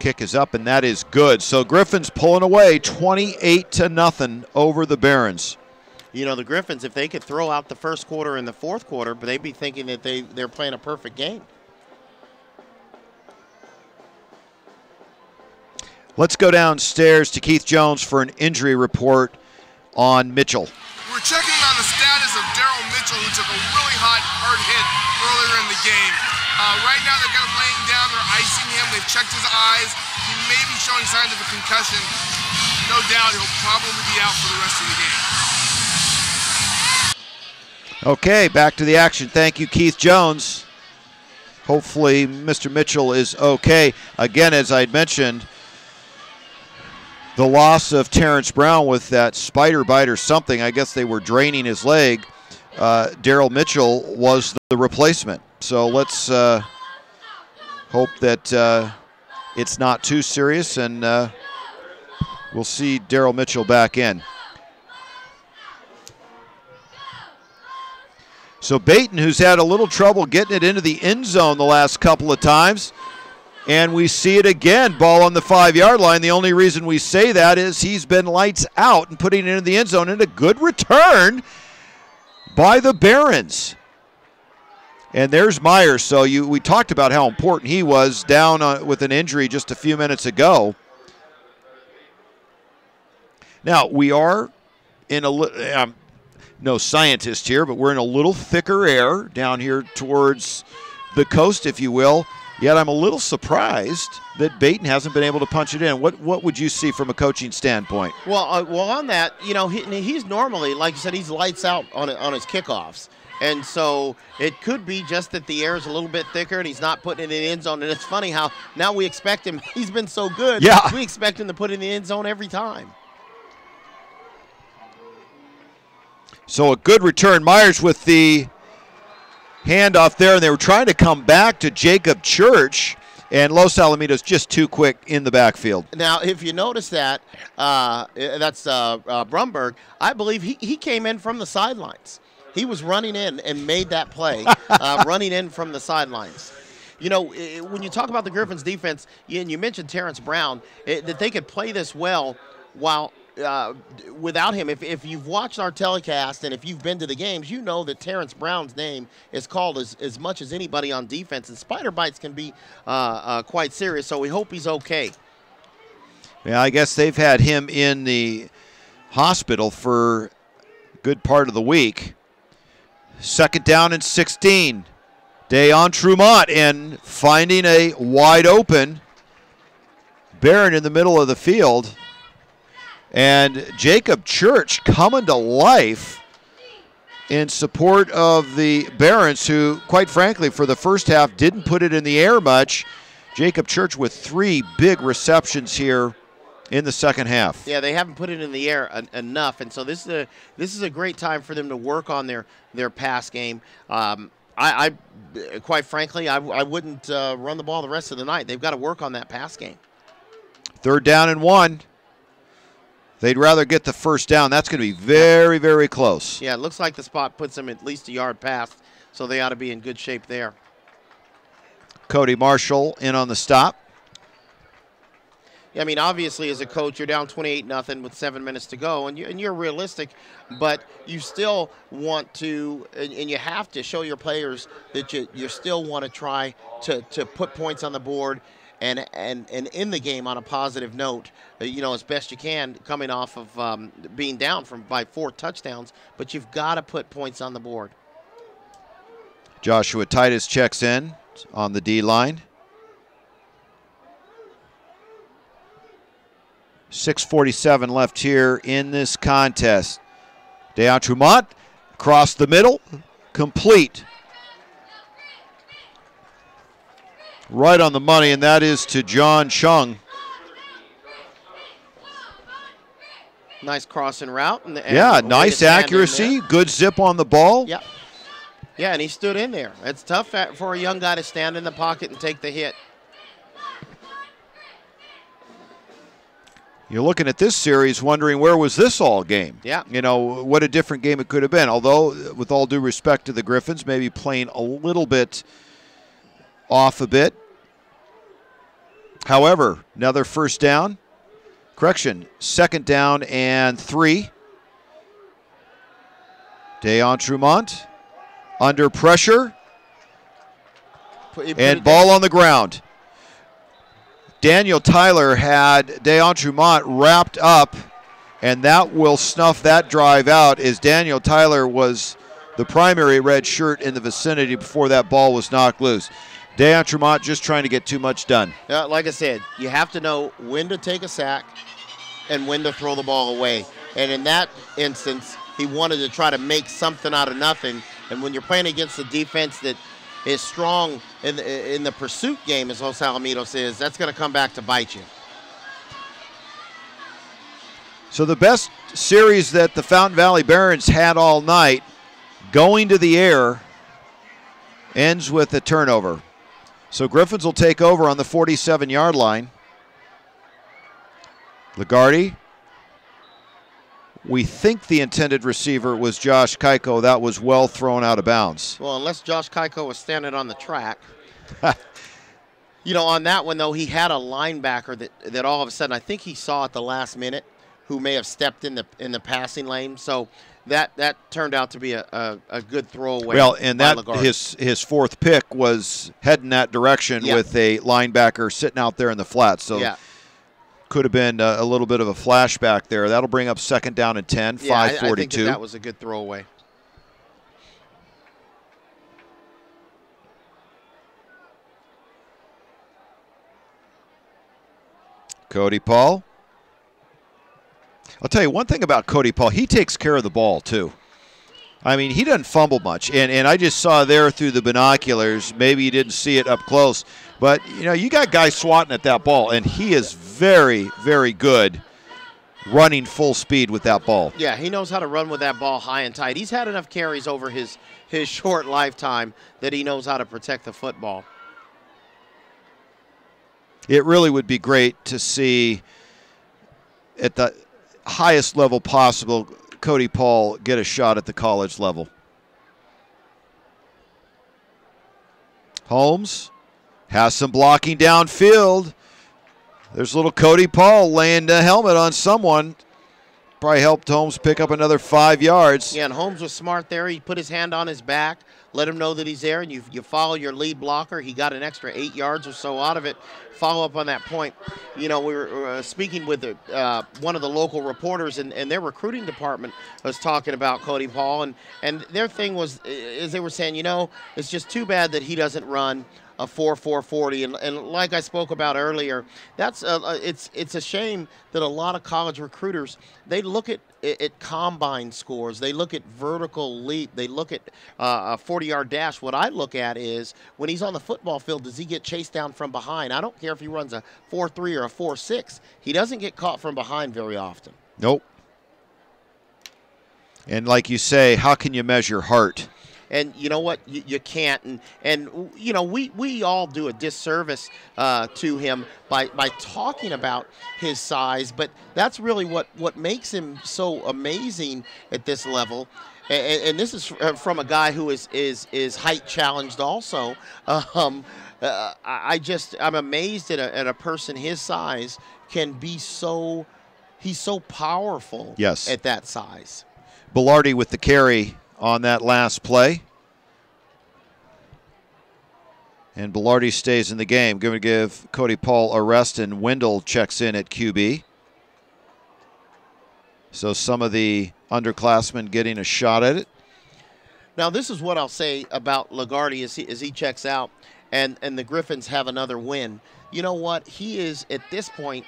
S1: Kick is up, and that is good. So Griffins pulling away 28-0 over the Barons.
S2: You know, the Griffins, if they could throw out the first quarter and the fourth quarter, but they'd be thinking that they're playing a perfect game.
S1: Let's go downstairs to Keith Jones for an injury report on Mitchell.
S3: We're checking on the status of Daryl Mitchell, who took a really hard hit earlier in the game. Right now they've got him laying down, they're icing him, they've checked his eyes. He may be showing signs of a concussion. No doubt he'll probably be out for the rest of the game.
S1: Okay, back to the action. Thank you, Keith Jones. Hopefully Mr. Mitchell is okay. Again, as I'd mentioned, the loss of Terrence Brown with that spider bite or something, I guess they were draining his leg. Daryl Mitchell was the replacement. So let's hope that it's not too serious, and we'll see Daryl Mitchell back in. So Baton, who's had a little trouble getting it into the end zone the last couple of times, and we see it again, ball on the 5-yard line. The only reason we say that is he's been lights out and putting it in the end zone, and a good return by the Barons. And there's Myers. So we talked about how important he was down with an injury just a few minutes ago. Now, we are in I'm no scientist here, but we're in a little thicker air down here towards the coast, if you will. Yet I'm a little surprised that Baton hasn't been able to punch it in. What would you see from a coaching standpoint?
S2: Well, on that, you know, he's normally, like you said, he's lights out on his kickoffs. And so it could be just that the air is a little bit thicker and he's not putting it in the end zone. And it's funny how now we expect him, he's been so good,
S1: yeah,
S2: we expect him to put it in the end zone every time.
S1: So a good return. Myers with the handoff there, and they were trying to come back to Jacob Church, and Los Alamitos just too quick in the backfield.
S2: Now, if you notice that, that's Brumberg, I believe he came in from the sidelines. He was running in and made that play, running in from the sidelines. You know, when you talk about the Griffins' defense, and you mentioned Terrence Brown, that they could play this well while without him. If you've watched our telecast and if you've been to the games, you know that Terrence Brown's name is called as much as anybody on defense, and spider bites can be quite serious, so we hope he's okay.
S1: Yeah, I guess they've had him in the hospital for a good part of the week. 2nd down and 16. Deon Trumont and finding a wide open Barron in the middle of the field. And Jacob Church coming to life in support of the Barons, who, quite frankly, for the first half didn't put it in the air much. Jacob Church with 3 big receptions here in the second half.
S2: Yeah, they haven't put it in the air enough, and so this is a great time for them to work on their pass game. I quite frankly, I wouldn't run the ball the rest of the night. They've got to work on that pass game.
S1: 3rd down and 1. They'd rather get the first down. That's going to be very, very close.
S2: Yeah, it looks like the spot puts them at least a yard past, so they ought to be in good shape there.
S1: Cody Marshall in on the stop.
S2: I mean, obviously, as a coach, you're down 28-0 with 7 minutes to go, and you're realistic, but you still want to, and you have to show your players that you still want to try to put points on the board and in the game on a positive note, you know, as best you can, coming off of being down by 4 touchdowns, but you've got to put points on the board.
S1: Joshua Titus checks in. on the D-line. 6:47 left here in this contest. DeAntremont across the middle, complete. Right on the money, and that is to John Chung.
S2: Nice crossing route. And
S1: yeah, nice accuracy, good zip on the ball.
S2: Yeah. Yeah, and he stood in there. It's tough for a young guy to stand in the pocket and take the hit.
S1: You're looking at this series wondering where was this all game?
S2: Yeah.
S1: You know, what a different game it could have been. Although, with all due respect to the Griffins, maybe playing a little bit off a bit. However, another first down. Correction, 2nd down and 3. DeAntremont under pressure. And ball on the ground. Daniel Tyler had DeAntremont wrapped up, and that will snuff that drive out, as Daniel Tyler was the primary red shirt in the vicinity before that ball was knocked loose. DeAntremont just trying to get too much done.
S2: Like I said, you have to know when to take a sack and when to throw the ball away. And in that instance, he wanted to try to make something out of nothing. And when you're playing against a defense that is strong in the pursuit game, as Los Alamitos is, that's going to come back to bite you.
S1: So the best series that the Fountain Valley Barons had all night, going to the air, ends with a turnover. So Griffins will take over on the 47-yard line. Lagarde. We think the intended receiver was Josh Keiko. That was well thrown out of bounds.
S2: Well, unless Josh Keiko was standing on the track. You know, on that one, though, he had a linebacker that all of a sudden, I think he saw at the last minute, who may have stepped in the passing lane. So that turned out to be a good throwaway.
S1: Well, and that his fourth pick was heading that direction with a linebacker sitting out there in the flat. So could have been a little bit of a flashback there. That'll bring up 2nd down and 10, 5:42.
S2: I think that was a good throwaway.
S1: Cody Paul. I'll tell you one thing about Cody Paul. He takes care of the ball, too. I mean, he doesn't fumble much. And I just saw there through the binoculars, maybe you didn't see it up close, but, you know, you got guys swatting at that ball, and he is very, very good running full speed with that ball.
S2: Yeah, he knows how to run with that ball high and tight. He's had enough carries over his short lifetime that he knows how to protect the football.
S1: It really would be great to see at the highest level possible Cody Paul get a shot at the college level. Holmes has some blocking downfield. There's little Cody Paul laying the helmet on someone. Probably helped Holmes pick up another 5 yards.
S2: Yeah, and Holmes was smart there. He put his hand on his back, let him know that he's there, and you follow your lead blocker. He got an extra 8 yards or so out of it. Follow up on that point. You know, we were speaking with one of the local reporters, and their recruiting department was talking about Cody Paul, and their thing was, is they were saying, you know, it's just too bad that he doesn't run a 4.40, and like I spoke about earlier, that's it's a shame that a lot of college recruiters, they look at combine scores, they look at vertical leap, they look at a 40-yard dash. What I look at is when he's on the football field, does he get chased down from behind? I don't care if he runs a 4.3 or a 4.6. He doesn't get caught from behind very often.
S1: Nope. And like you say, how can you measure heart?
S2: And you know what? You can't. And you know, we all do a disservice to him by talking about his size, but that's really what makes him so amazing at this level. And this is from a guy who is height challenged also. I'm amazed at a person his size can be so, he's so powerful at that size.
S1: Bilardi with the carry on that last play. And Bilardi stays in the game. Going to give Cody Paul a rest, and Wendell checks in at QB. So some of the underclassmen getting a shot at it.
S2: Now, this is what I'll say about Lagarde as he checks out. and the Griffins have another win, you know what? He is, at this point,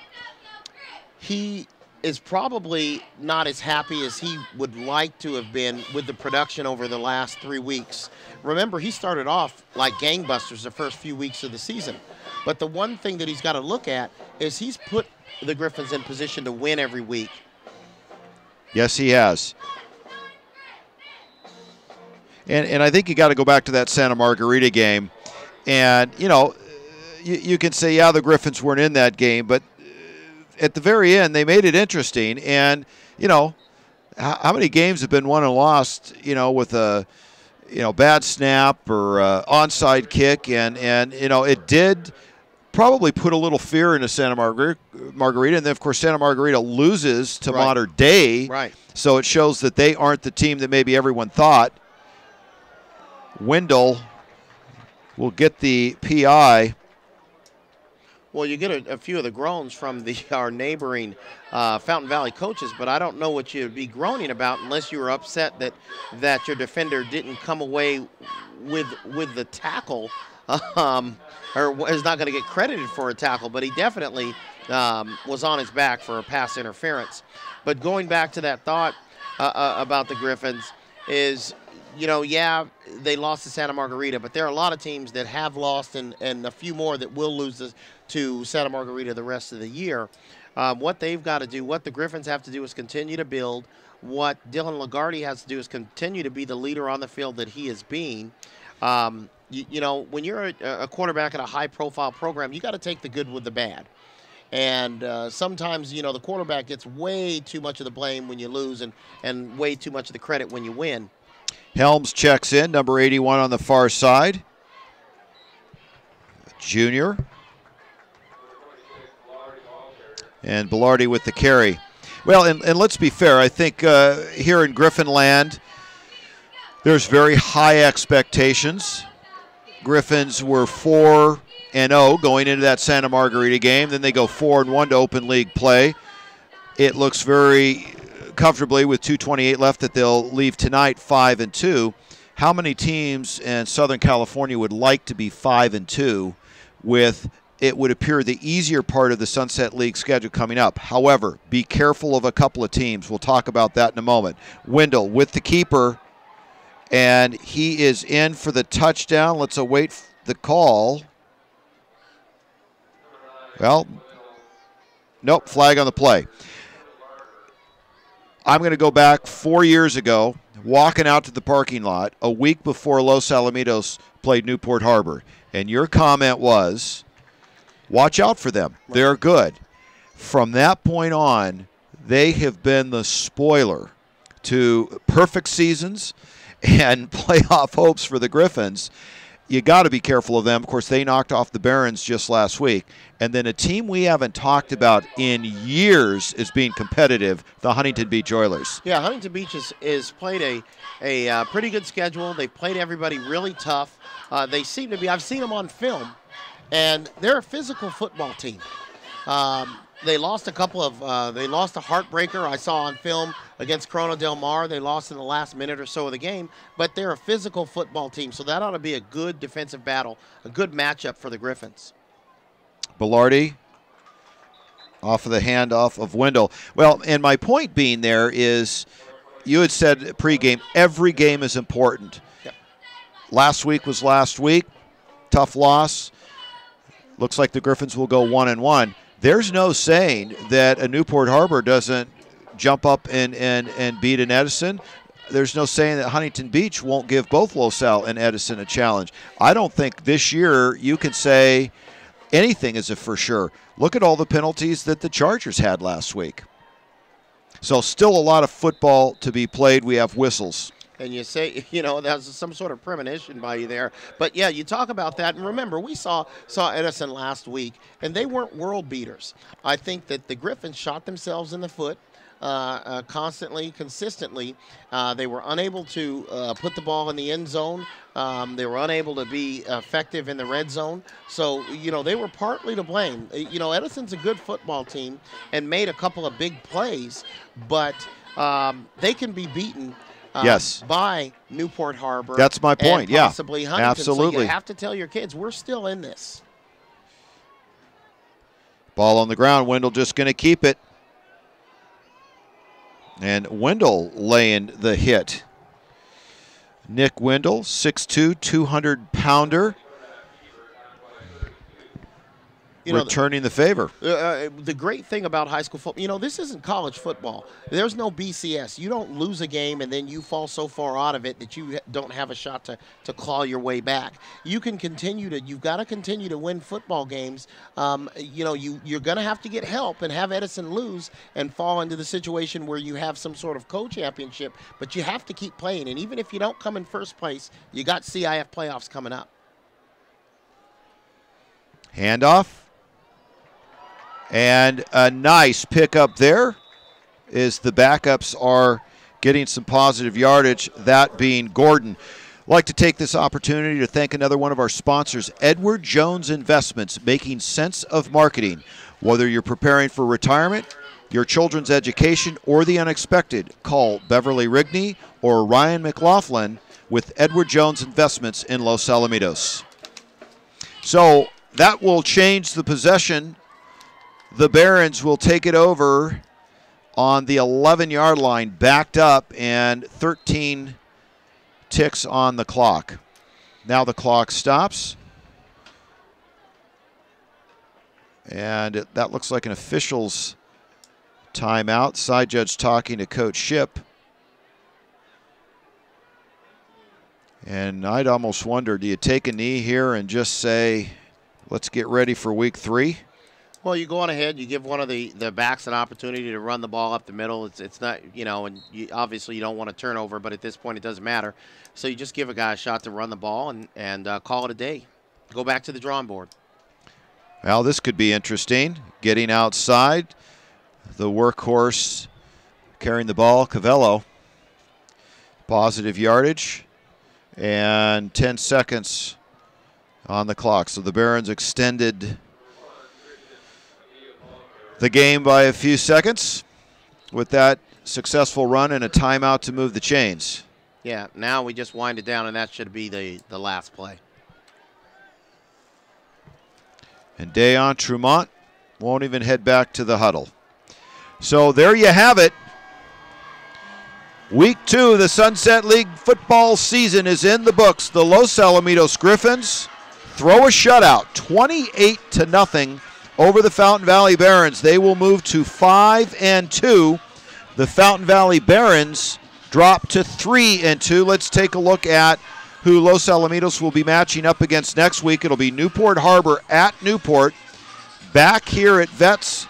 S2: he is probably not as happy as he would like to have been with the production over the last 3 weeks. Remember, he started off like gangbusters the first few weeks of the season. But the one thing that he's got to look at is he's put the Griffins in position to win every week.
S1: Yes, he has. And I think you got to go back to that Santa Margarita game. And, you know, you can say, yeah, the Griffins weren't in that game, but at the very end, they made it interesting. And, you know, how many games have been won and lost, you know, with a, you know, bad snap or onside kick. And you know, it did probably put a little fear into Santa Margarita. And then, of course, Santa Margarita loses to Mater Dei.
S2: Right.
S1: So it shows that they aren't the team that maybe everyone thought. Wendell will get the PI.
S2: Well, you get a few of the groans from our neighboring Fountain Valley coaches, but I don't know what you'd be groaning about unless you were upset that your defender didn't come away with the tackle, or is not going to get credited for a tackle, but he definitely was on his back for a pass interference. But going back to that thought about the Griffins is, you know, yeah, they lost to Santa Margarita, but there are a lot of teams that have lost and a few more that will lose to Santa Margarita the rest of the year. What they've got to do, what the Griffins have to do is continue to build. What Dylan Lagarde has to do is continue to be the leader on the field that he is being. You know, when you're a quarterback at a high-profile program, you got to take the good with the bad. And sometimes, you know, the quarterback gets way too much of the blame when you lose and way too much of the credit when you win.
S1: Helms checks in, number 81 on the far side. Junior. And Bilardi with the carry. Well, and let's be fair. I think here in Griffin land, there's very high expectations. Griffins were 4-0 going into that Santa Margarita game. Then they go 4-1 to open league play. It looks very comfortably with 2:28 left that they'll leave tonight 5-2. How many teams in Southern California would like to be 5-2 with, it would appear, the easier part of the Sunset League schedule coming up? However, be careful of a couple of teams. We'll talk about that in a moment. Wendell with the keeper, and he is in for the touchdown. Let's await the call. Well, nope, flag on the play. I'm going to go back 4 years ago, walking out to the parking lot a week before Los Alamitos played Newport Harbor. And your comment was, watch out for them. They're good. From that point on, they have been the spoiler to perfect seasons and playoff hopes for the Griffins. You got to be careful of them. Of course, they knocked off the Barons just last week. And then a team we haven't talked about in years is being competitive, the Huntington Beach Oilers.
S2: Yeah, Huntington Beach is played a pretty good schedule. They've played everybody really tough. They seem to be, I've seen them on film, and they're a physical football team. They lost a couple of, they lost a heartbreaker I saw on film against Corona Del Mar. They lost in the last minute or so of the game, but they're a physical football team, so that ought to be a good defensive battle, a good matchup for the Griffins.
S1: Bilardi off of the handoff of Wendell. Well, and my point being there is, you had said pregame, every game is important.
S2: Yep.
S1: Last week was last week. Tough loss. Looks like the Griffins will go 1-1. There's no saying that a Newport Harbor doesn't jump up and beat an Edison. There's no saying that Huntington Beach won't give both Los Al and Edison a challenge. I don't think this year you can say anything is a for sure. Look at all the penalties that the Chargers had last week. So still a lot of football to be played. We have whistles.
S2: And you say, you know, that's some sort of premonition by you there. But, yeah, you talk about that. And remember, we saw Edison last week, and they weren't world beaters. I think that the Griffins shot themselves in the foot consistently. They were unable to put the ball in the end zone. They were unable to be effective in the red zone. So, you know, they were partly to blame. You know, Edison's a good football team and made a couple of big plays, but they can be beaten
S1: Yes.
S2: by Newport Harbor.
S1: That's my point,
S2: and possibly Huntington.
S1: Absolutely.
S2: So you have to tell your kids, we're still in this.
S1: Ball on the ground. Wendell just going to keep it. And Wendell laying the hit. Nick Wendell, 6'2", 200-pounder. Returning the favor.
S2: The great thing about high school football, this isn't college football. There's no BCS. You don't lose a game and then you fall so far out of it that you don't have a shot to claw your way back. You can you've got to continue to win football games. You're going to have to get help and have Edison lose and fall into the situation where you have some sort of co-championship, but you have to keep playing. And even if you don't come in first place, you got CIF playoffs coming up.
S1: Handoff. And a nice pickup there as the backups are getting some positive yardage, that being Gordon. I'd like to take this opportunity to thank another one of our sponsors, Edward Jones Investments, making sense of marketing. Whether you're preparing for retirement, your children's education, or the unexpected, call Beverly Rigney or Ryan McLaughlin with Edward Jones Investments in Los Alamitos. So that will change the possession. The Barons will take it over on the 11-yard line, backed up, and 13 ticks on the clock. Now the clock stops. And that looks like an official's timeout. Side judge talking to Coach Shipp. And I'd almost wonder, do you take a knee here and just say, let's get ready for week 3?
S2: Well, you go on ahead. You give one of the backs an opportunity to run the ball up the middle. It's not, and obviously you don't want a turnover, but at this point it doesn't matter. So you just give a guy a shot to run the ball and call it a day. Go back to the drawing board.
S1: Well, this could be interesting. Getting outside, the workhorse carrying the ball, Cavello. Positive yardage and 10 seconds on the clock. So the Barons extended the game by a few seconds with that successful run and a timeout to move the chains.
S2: Yeah, now we just wind it down, and that should be the last play.
S1: And Deon Tremont won't even head back to the huddle. So there you have it. Week 2 of the Sunset League football season is in the books. The Los Alamitos Griffins throw a shutout, 28-0 over the Fountain Valley Barons. They will move to 5-2. The Fountain Valley Barons drop to 3-2. Let's take a look at who Los Alamitos will be matching up against next week. It'll be Newport Harbor at Newport. Back here at Vets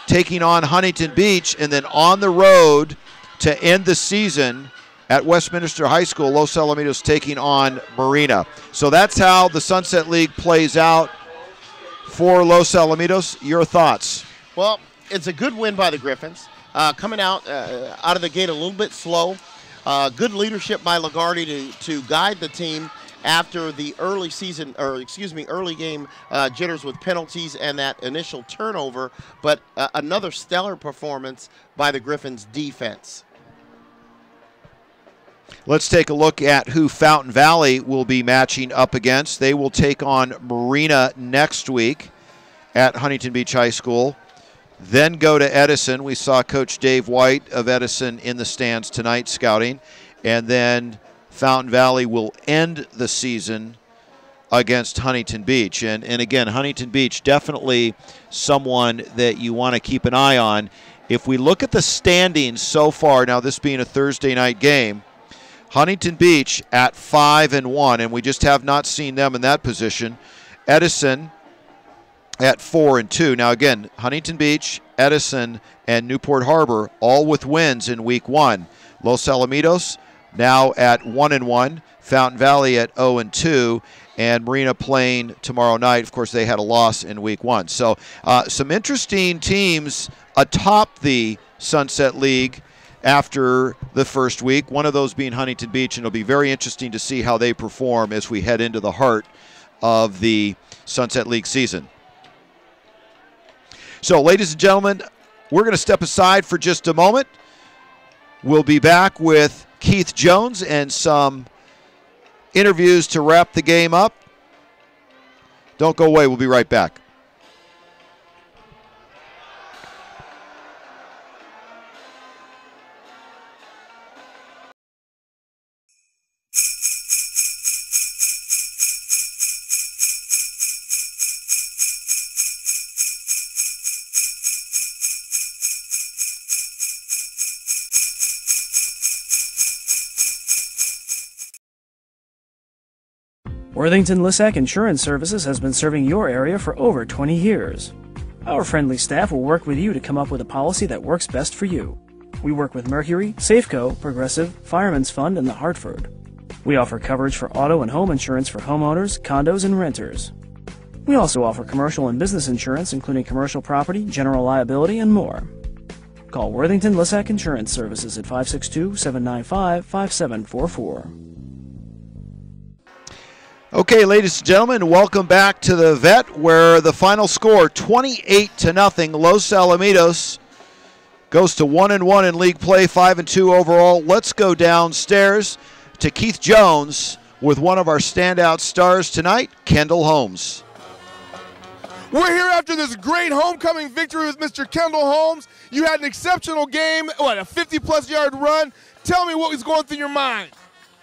S1: taking on Huntington Beach, and then on the road to end the season at Westminster High School, Los Alamitos taking on Marina. So that's how the Sunset League plays out for Los Alamitos. Your thoughts?
S2: Well, it's a good win by the Griffins. Coming out of the gate a little bit slow. Good leadership by Lagarde to guide the team after the early game jitters with penalties and that initial turnover, but another stellar performance by the Griffins defense.
S1: Let's take a look at who Fountain Valley will be matching up against. They will take on Marina next week at Huntington Beach High School. Then go to Edison. We saw Coach Dave White of Edison in the stands tonight scouting. And then Fountain Valley will end the season against Huntington Beach. And again, Huntington Beach, definitely someone that you want to keep an eye on. If we look at the standings so far, now this being a Thursday night game, Huntington Beach at 5-1, and we just have not seen them in that position. Edison at 4-2. Now again, Huntington Beach, Edison, and Newport Harbor all with wins in week 1. Los Alamitos now at 1-1. Fountain Valley at 0-2. And Marina playing tomorrow night. Of course, they had a loss in week 1. So some interesting teams atop the Sunset League after the first week, one of those being Huntington Beach, and it'll be very interesting to see how they perform as we head into the heart of the Sunset League season. So, ladies and gentlemen, we're going to step aside for just a moment. We'll be back with Keith Jones and some interviews to wrap the game up. Don't go away. We'll be right back.
S8: Worthington Lissack Insurance Services has been serving your area for over 20 years. Our friendly staff will work with you to come up with a policy that works best for you. We work with Mercury, Safeco, Progressive, Fireman's Fund, and the Hartford. We offer coverage for auto and home insurance for homeowners, condos, and renters. We also offer commercial and business insurance, including commercial property, general liability, and more. Call Worthington Lissack Insurance Services at 562-795-5744.
S1: Okay, ladies and gentlemen, welcome back to the Vet, where the final score, 28-0. Los Alamitos goes to 1-1 in league play, 5-2 overall. Let's go downstairs to Keith Jones with one of our standout stars tonight, Kendall Holmes.
S3: We're here after this great homecoming victory with Mr. Kendall Holmes. You had an exceptional game, a 50-plus yard run. Tell me what was going through your mind.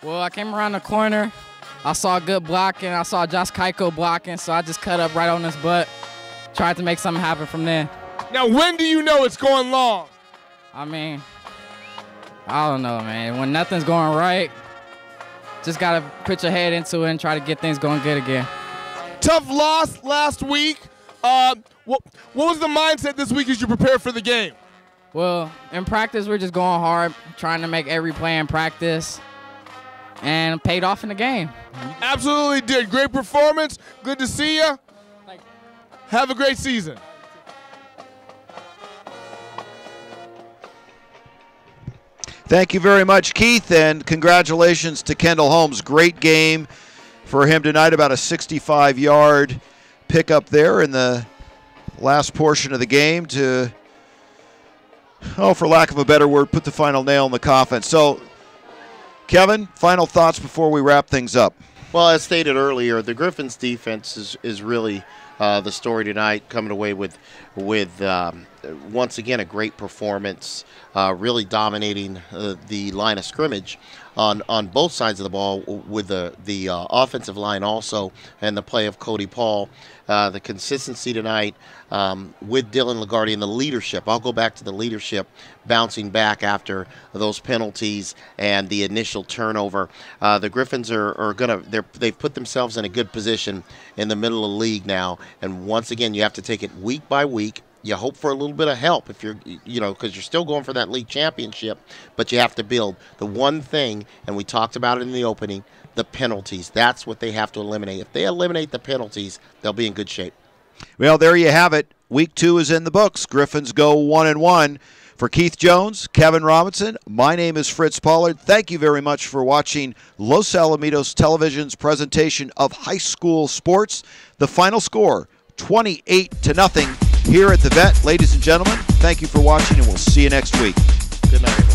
S12: Well, I came around the corner. I saw good blocking. I saw Josh Keiko blocking, so I just cut up right on his butt. Tried to make something happen from there.
S3: Now, when do you know it's going long?
S12: I mean, I don't know, man. When nothing's going right, just got to put your head into it and try to get things going good again.
S3: Tough loss last week. What was the mindset this week as you prepare for the game?
S12: Well, in practice, we're just going hard, trying to make every play in practice, and paid off in the game.
S3: Absolutely did. Great performance. Good to see you. Have a great season.
S1: Thank you very much, Keith, and congratulations to Kendall Holmes. Great game for him tonight, about a 65-yard pickup there in the last portion of the game to, for lack of a better word, put the final nail in the coffin. So, Kevin, final thoughts before we wrap things up.
S2: Well, as stated earlier, the Griffins' defense is really the story tonight, coming away with once again a great performance, really dominating the line of scrimmage on both sides of the ball, with the offensive line also, and the play of Cody Paul. The consistency tonight with Dylan Lagarde and the leadership. I'll go back to the leadership, bouncing back after those penalties and the initial turnover. The Griffins they've put themselves in a good position in the middle of the league now. And once again, you have to take it week by week. You hope for a little bit of help if you're, because you're still going for that league championship, but you have to build. The one thing, and we talked about it in the opening, the penalties. That's what they have to eliminate. If they eliminate the penalties, they'll be in good shape.
S1: Well, there you have it. Week 2 is in the books. Griffins go 1-1. For Keith Jones, Kevin Robinson, my name is Fritz Pollard. Thank you very much for watching Los Alamitos Television's presentation of high school sports. The final score, 28-0 here at the Vet. Ladies and gentlemen, thank you for watching, and we'll see you next week.
S2: Good night, everybody.